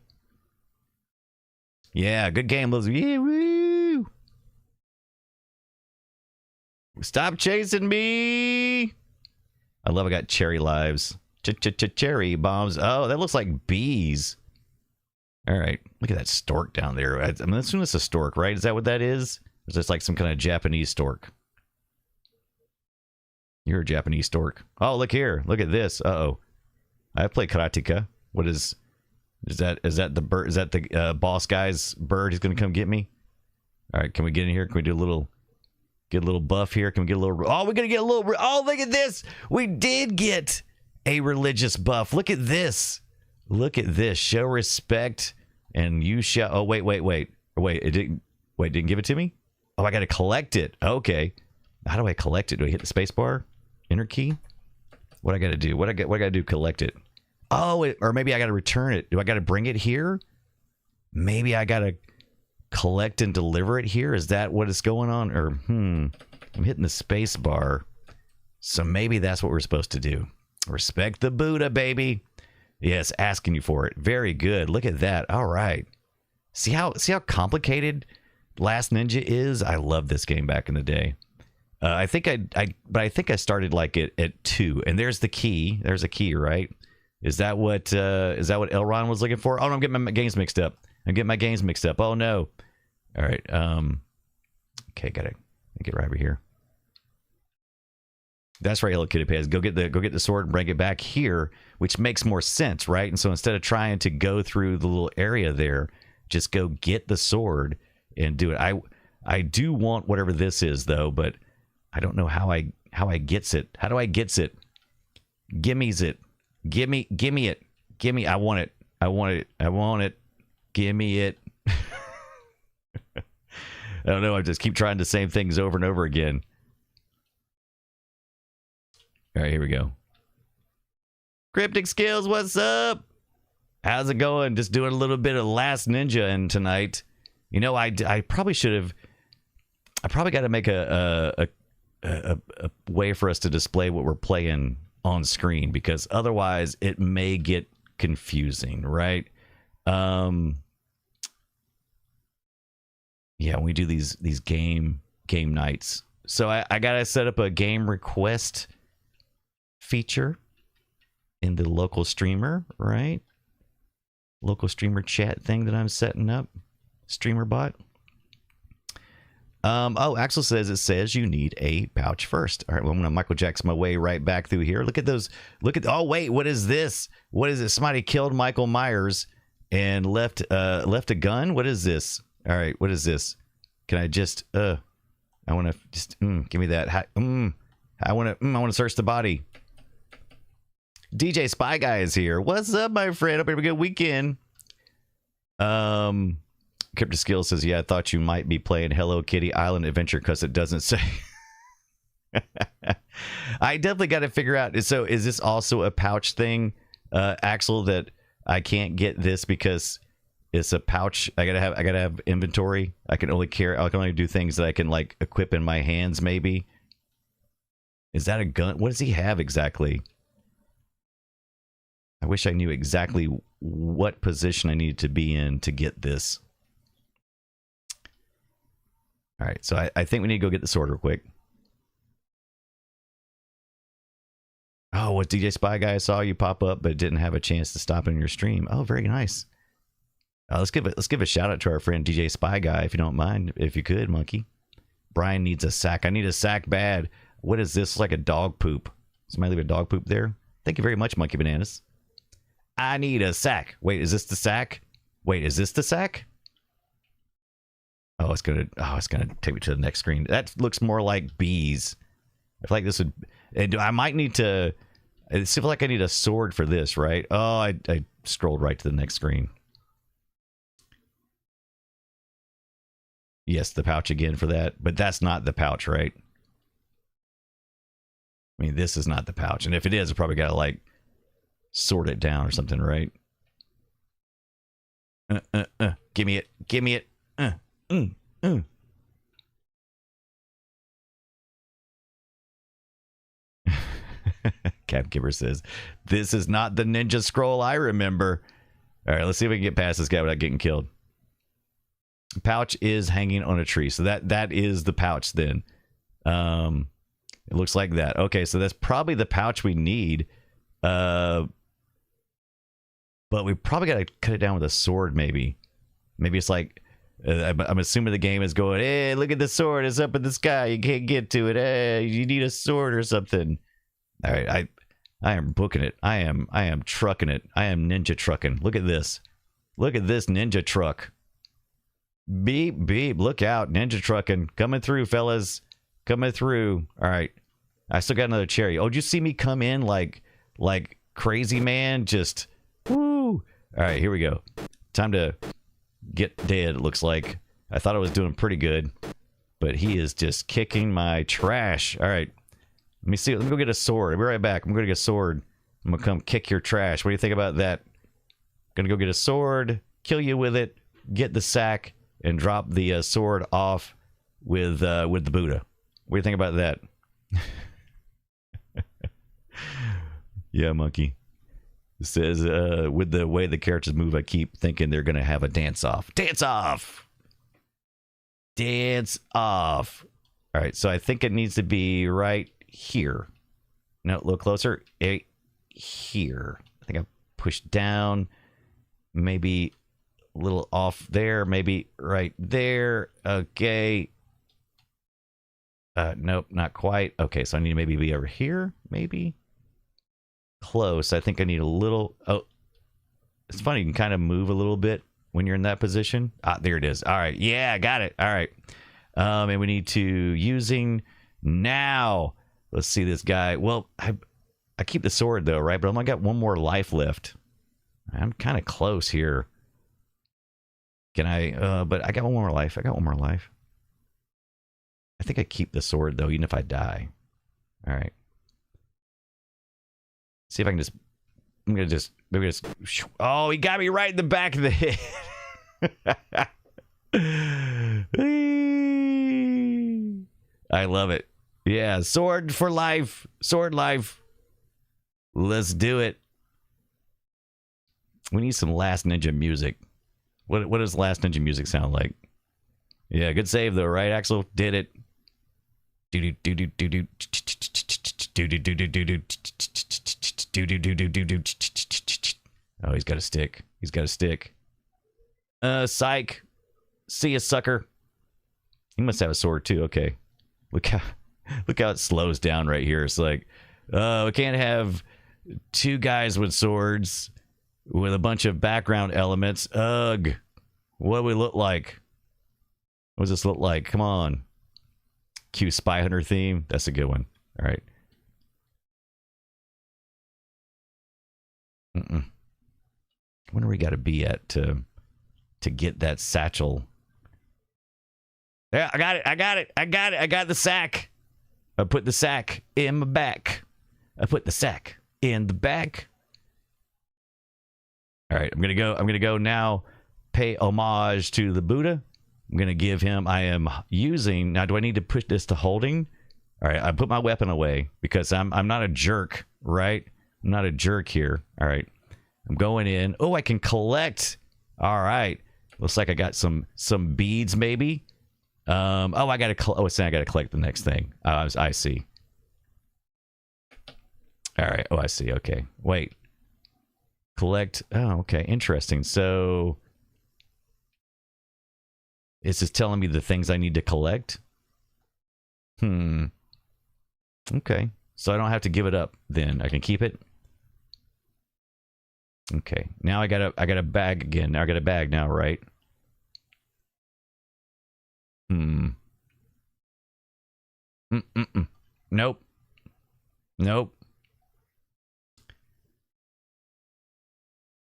Yeah, good game. Yeah, woo. Stop chasing me. I love I got cherry lives. Cherry bombs. Oh, that looks like bees. All right, look at that stork down there. I'm assuming it's a stork, right? Is that what that is? Or is this like some kind of Japanese stork? You're a Japanese stork. Oh, look here. Look at this. Uh-oh. I play karateka. What is that? Is that the bird? Is that the boss guy's bird? He's going to come get me? All right, can we get in here? Can we do a little buff here? Can we get a little... Oh, we're going to get a little... Oh, look at this. We did get a religious buff. Look at this. Look at this. Show respect and you shall... Oh, wait. It didn't give it to me? Oh, I got to collect it. Okay. How do I collect it? Do I hit the space bar? Enter key? What I got to do? What I got to do? Collect it. Oh, or maybe I got to return it. Do I got to bring it here? Maybe I got to collect and deliver it here. Is that what is going on? Or I'm hitting the space bar. So maybe that's what we're supposed to do. Respect the Buddha, baby. Yes, asking you for it. Very good. Look at that. All right. See how complicated Last Ninja is? I love this game back in the day. I think I started like it at 2, and there's the key. There's a key, right? Is that what Elron was looking for? Oh, no, I'm getting my games mixed up. Oh no. All right. Okay, gotta get right over here. That's right, Hello Kitty Pants. Go get the sword and bring it back here, which makes more sense, right? And so instead of trying to go through the little area there, just go get the sword and do it. I do want whatever this is though, but I don't know how I gets it. How do I gets it? Gimme's it. Gimme it. Gimme. I want it. Gimme it. I don't know. I just keep trying the same things over and over again. All right, here we go. Cryptic Skills, what's up? How's it going? Just doing a little bit of Last Ninja in tonight. You know, I probably should have. I probably got to make a way for us to display what we're playing on screen, because otherwise it may get confusing, right? Yeah, when we do these game nights, so I gotta set up a game request feature in the local streamer, right? Local streamer chat thing that I'm setting up. Streamer bot. Oh, Axel says it says you need a pouch first. All right, well, I'm gonna Michael Jackson my way right back through here. Look at those. Oh wait, what is this? What is it? Somebody killed Michael Myers and left a gun. What is this? All right, what is this? Can I just I want to just give me that. I want to search the body. DJ Spy Guy is here. What's up, my friend? Hope you have a good weekend. Crypto Skill says, yeah, I thought you might be playing Hello Kitty Island Adventure because it doesn't say. I definitely got to figure out. So is this also a pouch thing, Axel, that I can't get this because it's a pouch? I gotta have inventory. I can only do things that I can like equip in my hands, maybe. Is that a gun? What does he have exactly? I wish I knew exactly what position I needed to be in to get this. All right, so I think we need to go get the sword real quick. Oh, what DJ Spy Guy? I saw you pop up, but didn't have a chance to stop in your stream. Oh, very nice. Let's give a shout out to our friend DJ Spy Guy, if you don't mind, if you could, monkey. Brian needs a sack. I need a sack bad. What is this? It's like a dog poop. Somebody leave a dog poop there? Thank you very much, Monkey Bananas. I need a sack. Wait, is this the sack? Wait, is this the sack? Oh, it's gonna take me to the next screen. That looks more like bees. I feel like this would. And I might need to. It seems like I need a sword for this, right? Oh, I scrolled right to the next screen. Yes, the pouch again for that, but that's not the pouch, right? I mean, this is not the pouch, and if it is, I probably gotta like sort it down or something, right? Give me it. Give me it. Cap Giver says, this is not the ninja scroll I remember. All right, let's see if we can get past this guy without getting killed. Pouch is hanging on a tree, so that is the pouch then. It looks like that. Okay, so that's probably the pouch we need. But we probably got to cut it down with a sword, maybe. Maybe it's like, I'm assuming the game is going, hey, look at the sword. It's up in the sky. You can't get to it. Hey, you need a sword or something. All right, I am booking it. I am trucking it. I am ninja trucking. Look at this. Look at this ninja truck. Beep, beep. Look out. Ninja trucking. Coming through, fellas. Coming through. All right. I still got another cherry. Oh, did you see me come in like crazy, man? Just, woo. All right, here we go. Time to get dead, it looks like. I thought I was doing pretty good, but he is just kicking my trash. All right. Let me see. Let me go get a sword. I'll be right back. I'm going to get a sword. I'm going to come kick your trash. What do you think about that? Going to go get a sword, kill you with it, get the sack, and drop the sword off with the Buddha. What do you think about that? Yeah, monkey. It says, with the way the characters move, I keep thinking they're going to have a dance-off. Dance-off! Dance-off! All right, so I think it needs to be right here. No, a little closer. Here. I think I pushed down. Maybe a little off there. Maybe right there. Okay. Nope, not quite. Okay, so I need to maybe be over here. Maybe. Close. I think I need a little... Oh, it's funny. You can kind of move a little bit when you're in that position. Ah, there it is. All right. Yeah, got it. All right. And we need to... Using now... Let's see this guy. Well, I keep the sword, though, right? But I only got one more life left. I'm kind of close here. Can I... but I got one more life. I got one more life. I think I keep the sword, though, even if I die. All right. See if I can just... I'm going to just... Maybe just... Oh, he got me right in the back of the head. I love it. Yeah, sword for life. Sword life. Let's do it. We need some Last Ninja music. What does Last Ninja music sound like? Yeah, good save though, right, Axel? Did it. Oh, he's got a stick. He's got a stick. Psych. See ya, sucker. He must have a sword too. Okay. Look how it slows down right here. It's like, we can't have two guys with swords with a bunch of background elements. Ugh. What do we look like? What does this look like? Come on. Cue Spy Hunter theme. That's a good one. All right. I wonder where we got to be at to get that satchel. Yeah, I got it. I got it. I got it. I got the sack. I put the sack in my back. I put the sack in the back. All right, I'm gonna go now. Pay homage to the Buddha. I'm gonna give him. I am using now. Do I need to push this to holding? All right, I put my weapon away because I'm not a jerk, right? I'm not a jerk here. All right, I'm going in. Oh, I can collect. All right, looks like I got some beads maybe. Oh, I gotta. Oh, it's saying I gotta collect the next thing. I see. All right. Oh, I see. Okay. Wait. Collect. Oh, okay. Interesting. So, is this telling me the things I need to collect? Okay. So I don't have to give it up. Then I can keep it. Okay. Now I got a bag again. Now I got a bag now, right? Nope. Nope.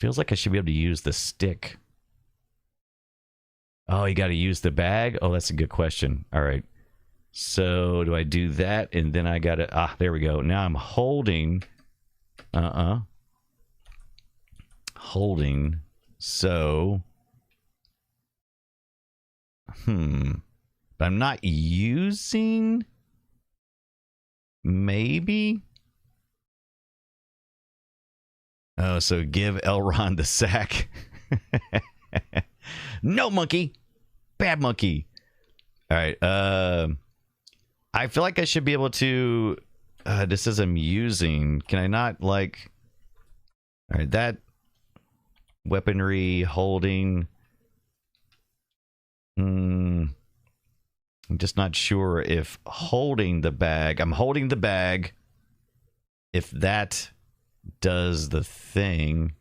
Feels like I should be able to use the stick. Oh, you got to use the bag? Oh, that's a good question. All right. So do I do that? And then I got to... Ah, there we go. Now I'm holding... Holding. So... But I'm not using... Maybe? Oh, so give Elrond the sack. No, monkey. Bad monkey. All right. I feel like I should be able to... this says I'm using... Can I not, like... All right, that... Weaponry, holding... I'm just not sure if holding the bag... I'm holding the bag. If that does the thing...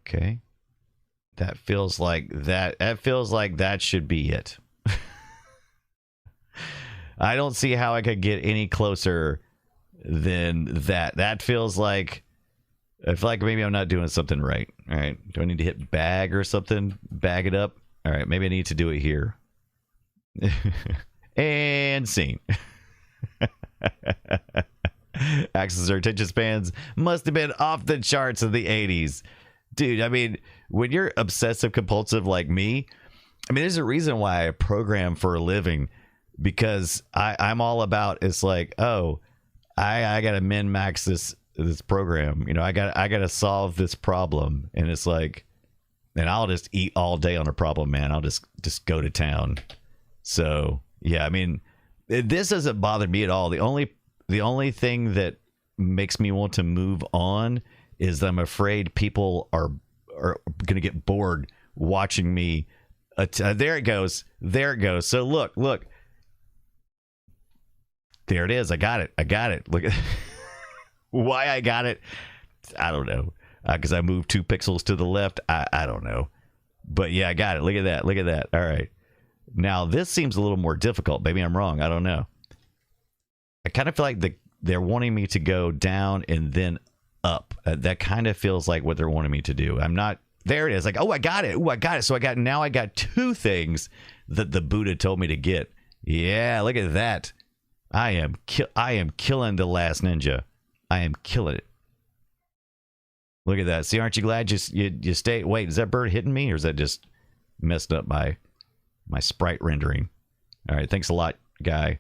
Okay. That feels like that. That feels like that should be it. I don't see how I could get any closer than that. That feels like... I feel like maybe I'm not doing something right. All right. Do I need to hit bag or something? Bag it up. All right. Maybe I need to do it here. And scene. Access or attention spans must have been off the charts in the 80s. Dude, I mean, when you're obsessive compulsive like me, I mean, there's a reason why I program for a living, because I'm all about, it's like, oh, I gotta min-max this program. You know, I gotta solve this problem. And it's like, and I'll just eat all day on a problem, man. I'll just go to town. So yeah, I mean, this doesn't bother me at all. The only thing that makes me want to move on is that I'm afraid people are going to get bored watching me. There it goes. So look. There it is. I got it. Look at why I got it. I don't know. Because I moved 2 pixels to the left. I don't know. But yeah, I got it. Look at that. All right. Now, this seems a little more difficult. Maybe I'm wrong. I don't know. I kind of feel like they're wanting me to go down and then up. That kind of feels like what they're wanting me to do. I'm not. There it is. Like, oh, I got it. So I got 2 things that the Buddha told me to get. Yeah, look at that. I am killing the last ninja. I am killing it. Look at that. See, aren't you glad you stay? Wait, is that bird hitting me, or is that just messed up by my sprite rendering? All right, thanks a lot, guy.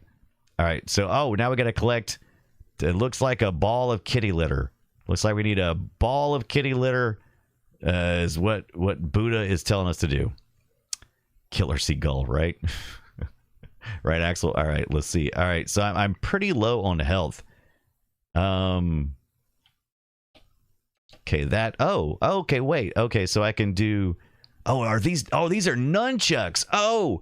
All right, so now we got to collect. It looks like a ball of kitty litter. Looks like we need a ball of kitty litter. Is what Buddha is telling us to do. Killer seagull, right? Right, Axel. All right, let's see. All right, so I'm pretty low on health. Okay, that. Oh, okay, wait. Okay, so I can do. Oh, are these? Oh, these are nunchucks. Oh,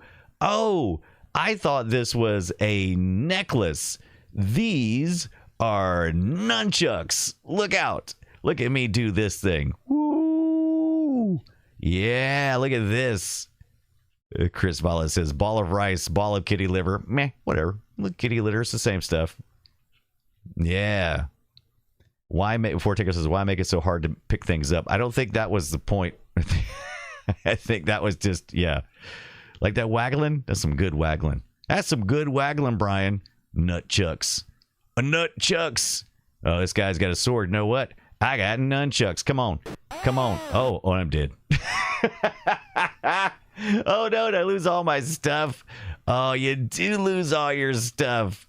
I thought this was a necklace. These are nunchucks. Look out. Look at me do this thing. Woo. Yeah, look at this. Chris Valla says, ball of rice, ball of kitty liver. Meh, whatever. Look, kitty litter, it's the same stuff. Yeah. Before Taker says, why make it so hard to pick things up? I don't think that was the point. I think that was just, yeah. Like that waggling? That's some good waggling. That's some good waggling, Brian. Nutchucks. Nutchucks. Oh, this guy's got a sword. You know what? I got nunchucks. Come on. Oh, I'm dead. Oh, no, did I lose all my stuff? Oh, you do lose all your stuff.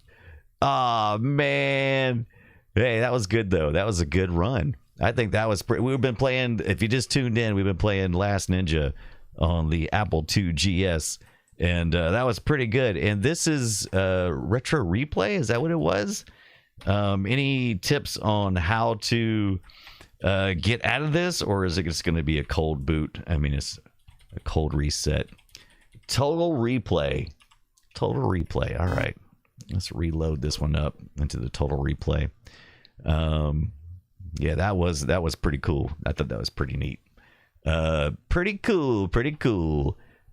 Oh, man. Hey, that was good, though. That was a good run. I think that was pretty. We've been playing, if you just tuned in, we've been playing Last Ninja on the Apple II GS, and that was pretty good. And this is Retro Replay. Is that what it was? Any tips on how to get out of this, or is it just going to be a cold boot? I mean, it's a cold reset. Total replay. All right, let's reload this one up into the total replay. Yeah, that was pretty cool. I thought that was pretty neat. Pretty cool.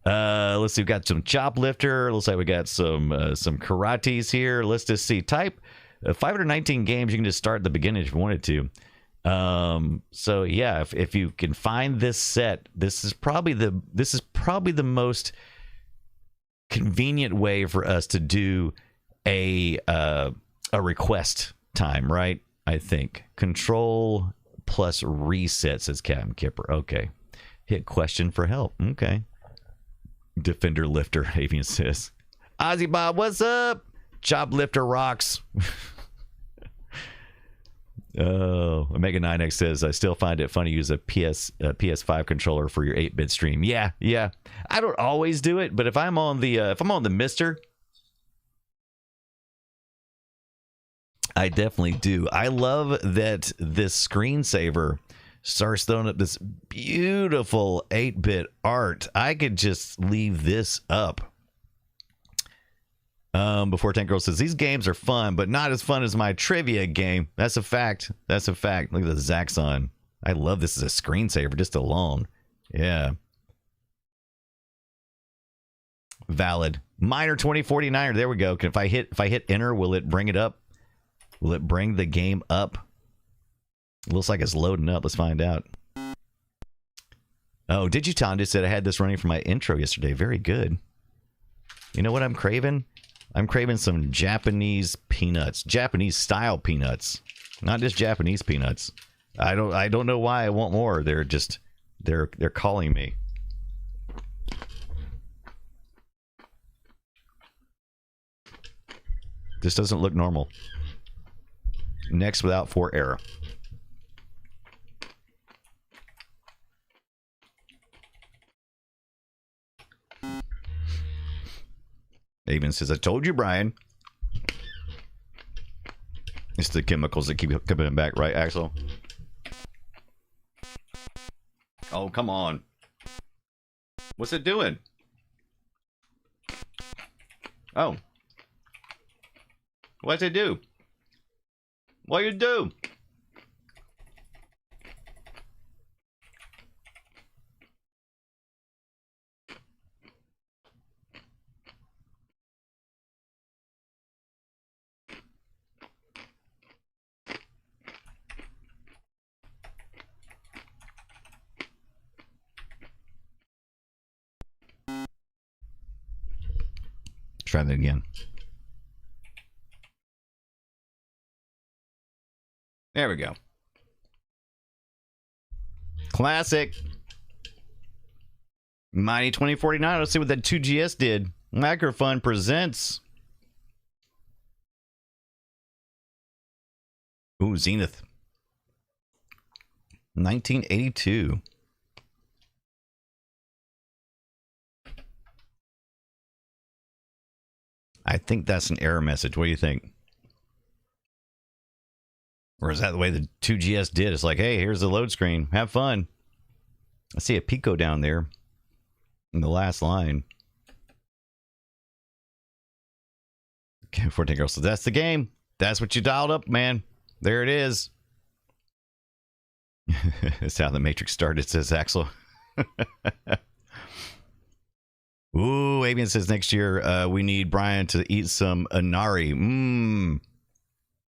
Let's see, we've got some chop lifter. Looks like we got some karates here. Let's just see. Type 519 games. You can just start at the beginning if you wanted to. So yeah, if you can find this set, this is probably the most convenient way for us to do a request time, right? I think Control plus reset, says Captain Kipper. Okay, hit question for help. Okay, Defender Lifter Avian says, Ozzy Bob, what's up? Chop Lifter rocks. Oh, Omega 9X says, I still find it funny to use a PS5 controller for your 8-bit stream. Yeah. I don't always do it, but if I'm on the MiSTer, I definitely do. I love that this screensaver starts throwing up this beautiful 8-bit art. I could just leave this up. Before Tank Girl says, these games are fun, but not as fun as my trivia game. That's a fact. Look at the Zaxxon. I love this as a screensaver just alone. Yeah. Valid. Miner 2049. There we go. If I hit enter, will it bring it up? Will it bring the game up? It looks like it's loading up. Let's find out. Oh, Digiton just said I had this running for my intro yesterday. Very good. You know what I'm craving? I'm craving some Japanese peanuts. Japanese style peanuts. Not just Japanese peanuts. I don't know why I want more. They're calling me. This doesn't look normal. Next without 4 error. Even says, I told you, Brian. It's the chemicals that keep coming back, right, Axel? Oh, come on. What's it doing? Oh. What's it do? What you do? Try that again. There we go. Classic. Mighty 2049. Let's see what that 2GS did. Microfun presents. Ooh, Zenith. 1982. I think that's an error message. What do you think? Or is that the way the 2GS did? It's like, hey, here's the load screen. Have fun. I see a Pico down there in the last line. Okay, 14 girls. So that's the game. That's what you dialed up, man. There it is. That's how the Matrix started, says Axel. Ooh, Avian says next year we need Brian to eat some Inari.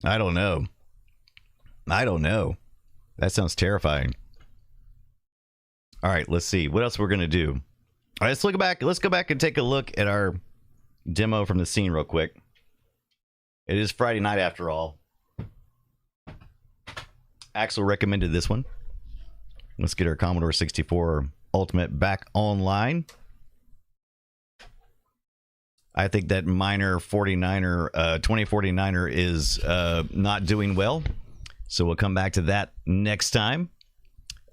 I don't know. I don't know. That sounds terrifying. All right, let's see. What else we're going to do? All right, let's look back. Let's go back and take a look at our demo from the scene real quick. It is Friday night after all. Axel recommended this one. Let's get our Commodore 64 Ultimate back online. I think that minor 49er, 2049er is not doing well. So we'll come back to that next time.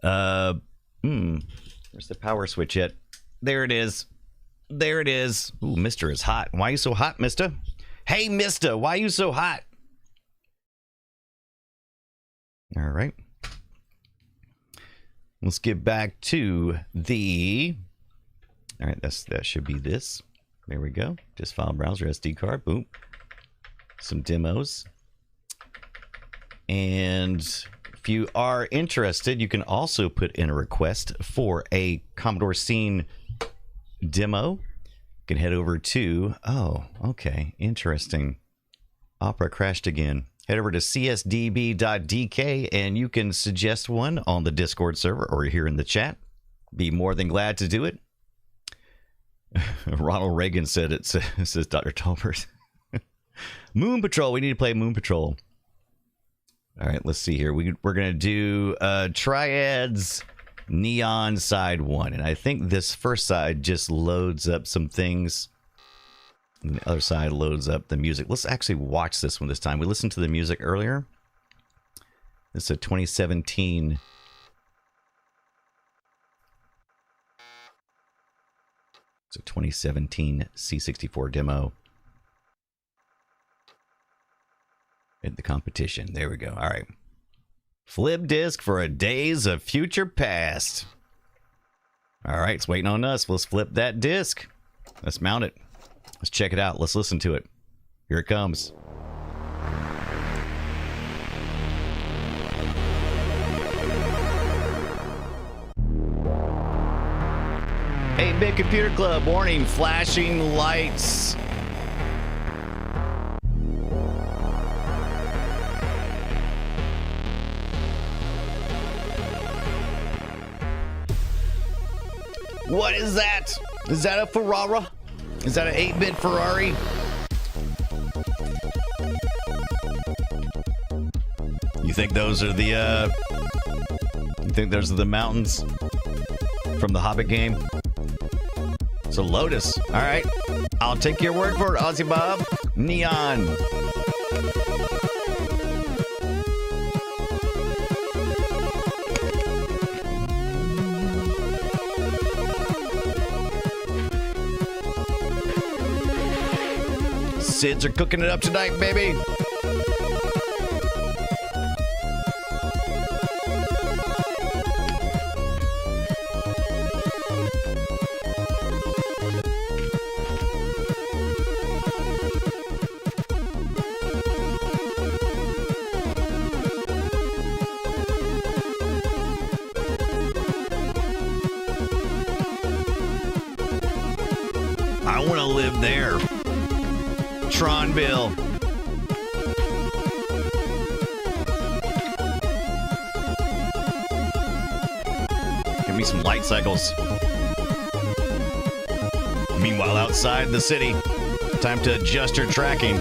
Where's the power switch yet? There it is. There it is. Ooh, MiSTer is hot. Why are you so hot, MiSTer? Hey, MiSTer, why are you so hot? All right. Let's get back to the... All right, that should be this. There we go. Just file browser, SD card. Boom. Some demos. And if you are interested, you can also put in a request for a Commodore Scene demo. You can head over to... Oh, okay. Interesting. Opera crashed again. Head over to csdb.dk and you can suggest one on the Discord server or here in the chat. Be more than glad to do it. Ronald Reagan said it, says Dr. Tolbert. Moon Patrol. We need to play Moon Patrol. All right, let's see here. We're going to do Triads Neon Side 1. And I think this first side just loads up some things. And the other side loads up the music. Let's actually watch this one this time. We listened to the music earlier. It's a 2017... It's a 2017 C64 demo. At the competition. There we go. All right. Flip disk for a Days of Future Past. All right. It's waiting on us. Let's flip that disc. Let's mount it. Let's check it out. Let's listen to it. Here it comes. 8-Bit Computer Club, warning, flashing lights. What is that? Is that a Ferrara? Is that an 8-bit Ferrari? You think those are the mountains from the Hobbit game? It's a Lotus. All right. I'll take your word for it, Aussie Bob. Neon. Sids are cooking it up tonight, baby. I want to live there. Tronville. Give me some light cycles. Meanwhile, outside the city, time to adjust your tracking.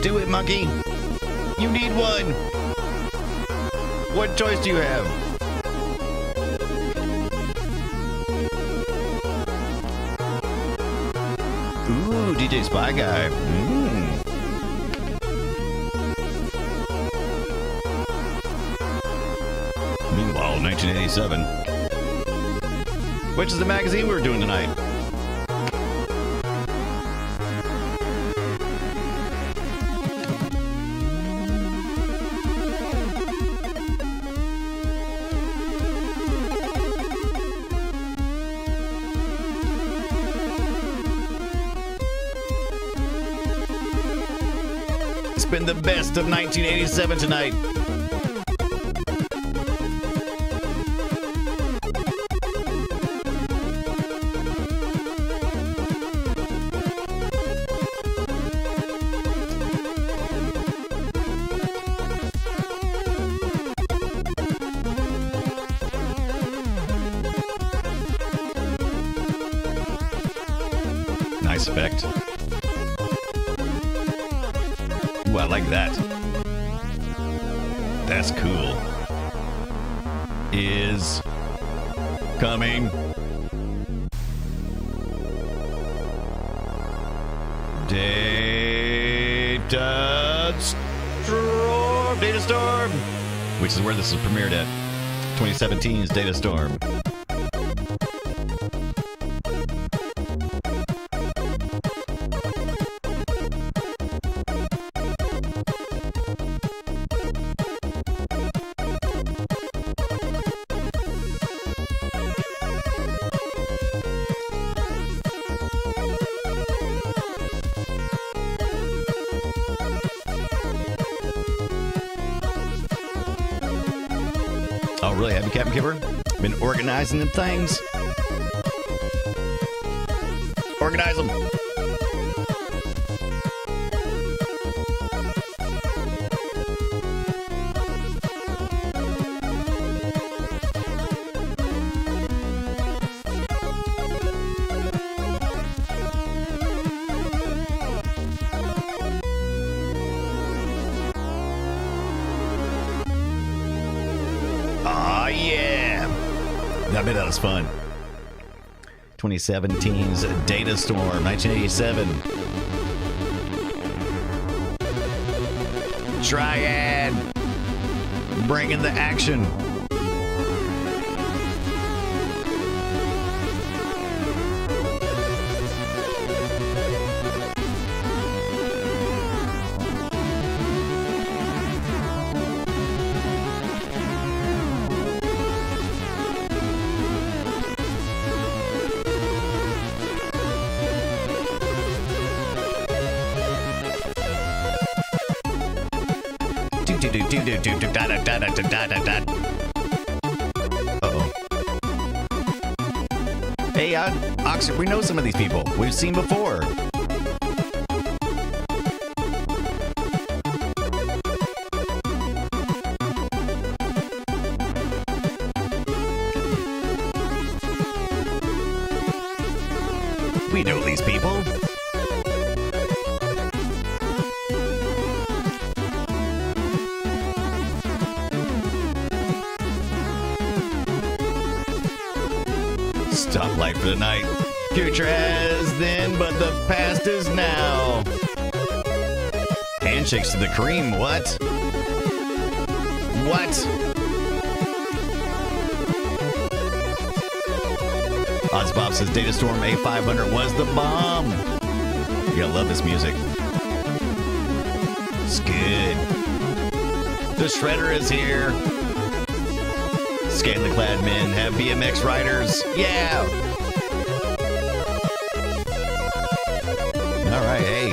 Do it, monkey. You need one. What choice do you have? Ooh, DJ Spy Guy. Meanwhile, 1987. Which is the magazine we're doing tonight? It's been the best of 1987 tonight. Nice effect. Ooh, I like that. That's cool. Is coming. Data Storm, which is where this is premiered at. 2017's Data Storm. Oh, really? Have you, Captain Kipper? Been organizing them things? Organize them. Yeah. I bet that was fun. 2017's Data Storm, 1987. Triad. Bringing the action. Uh-oh. Hey, Oxford, we know some of these people. We've seen before. We know these people. Stoplight for the night. Future has then, but the past is now. Handshakes to the cream. What? What? Ozbob says Data Storm A500 was the bomb. You gotta love this music. It's good. The Shredder is here. Scantily clad men have BMX riders. Yeah. All right, hey.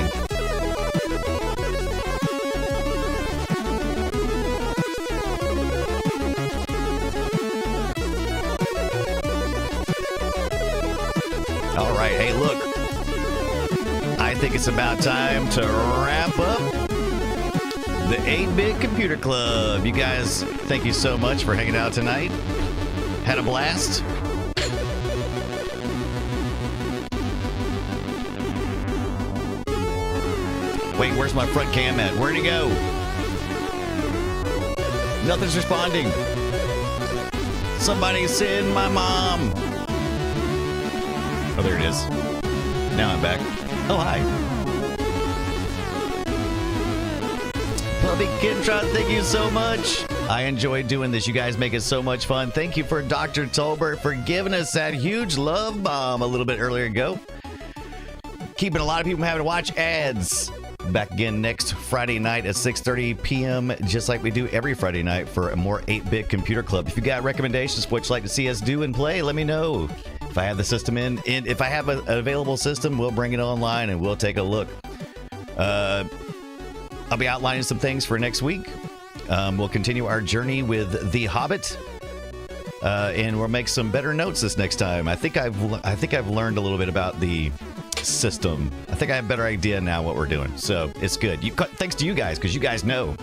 All right, hey, look. I think it's about time to wrap up the 8-Bit Computer Club. You guys, thank you so much for hanging out tonight. Had a blast. Wait, where's my front cam at? Where'd he go? Nothing's responding. Somebody send my mom. Oh, there it is. Now I'm back. Oh, hi. Puppy Kintron, thank you so much. I enjoy doing this. You guys make it so much fun. Thank you for Dr. Tolbert for giving us that huge love bomb a little bit earlier ago. Keeping a lot of people from having to watch ads. Back again next Friday night at 6:30 p.m., just like we do every Friday night for a more 8-Bit Computer Club. If you got recommendations for what you'd like to see us do and play, let me know. If I have the system if I have an available system, we'll bring it online and we'll take a look. I'll be outlining some things for next week. We'll continue our journey with The Hobbit, and we'll make some better notes this next time. I think I've learned a little bit about the system. I think I have a better idea now what we're doing, so it's good. Thanks to you guys, because you guys know.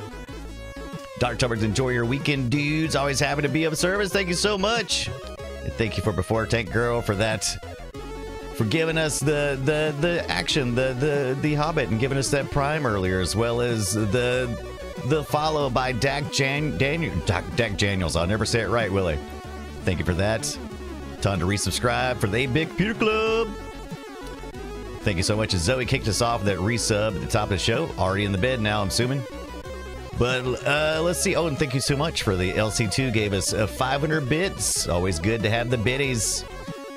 Dr. Tubbers, enjoy your weekend, dudes. Always happy to be of service. Thank you so much. And thank you for Before Tank Girl for that, for giving us the action, the Hobbit, and giving us that Prime earlier, as well as the follow by Dak Daniels. I'll never say it right, will I? Thank you for that. Time to resubscribe for the 8-Bit Computer Club. Thank you so much. Zoe kicked us off that resub at the top of the show. Already in the bed now, I'm assuming. But let's see. Oh, and thank you so much for the LC2. Gave us 500 bits. Always good to have the biddies.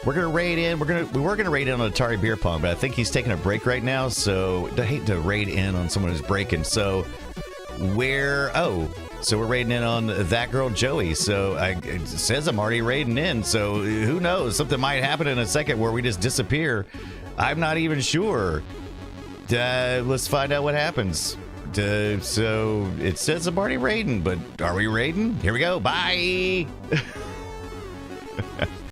We're gonna raid in. We were gonna raid in on Atari Beer Pong, but I think he's taking a break right now. So I hate to raid in on someone who's breaking. So we're raiding in on that girl Joey. So it says I'm already raiding in. So who knows? Something might happen in a second where we just disappear. I'm not even sure. Let's find out what happens. So it says I'm already raiding, but are we raiding? Here we go. Bye.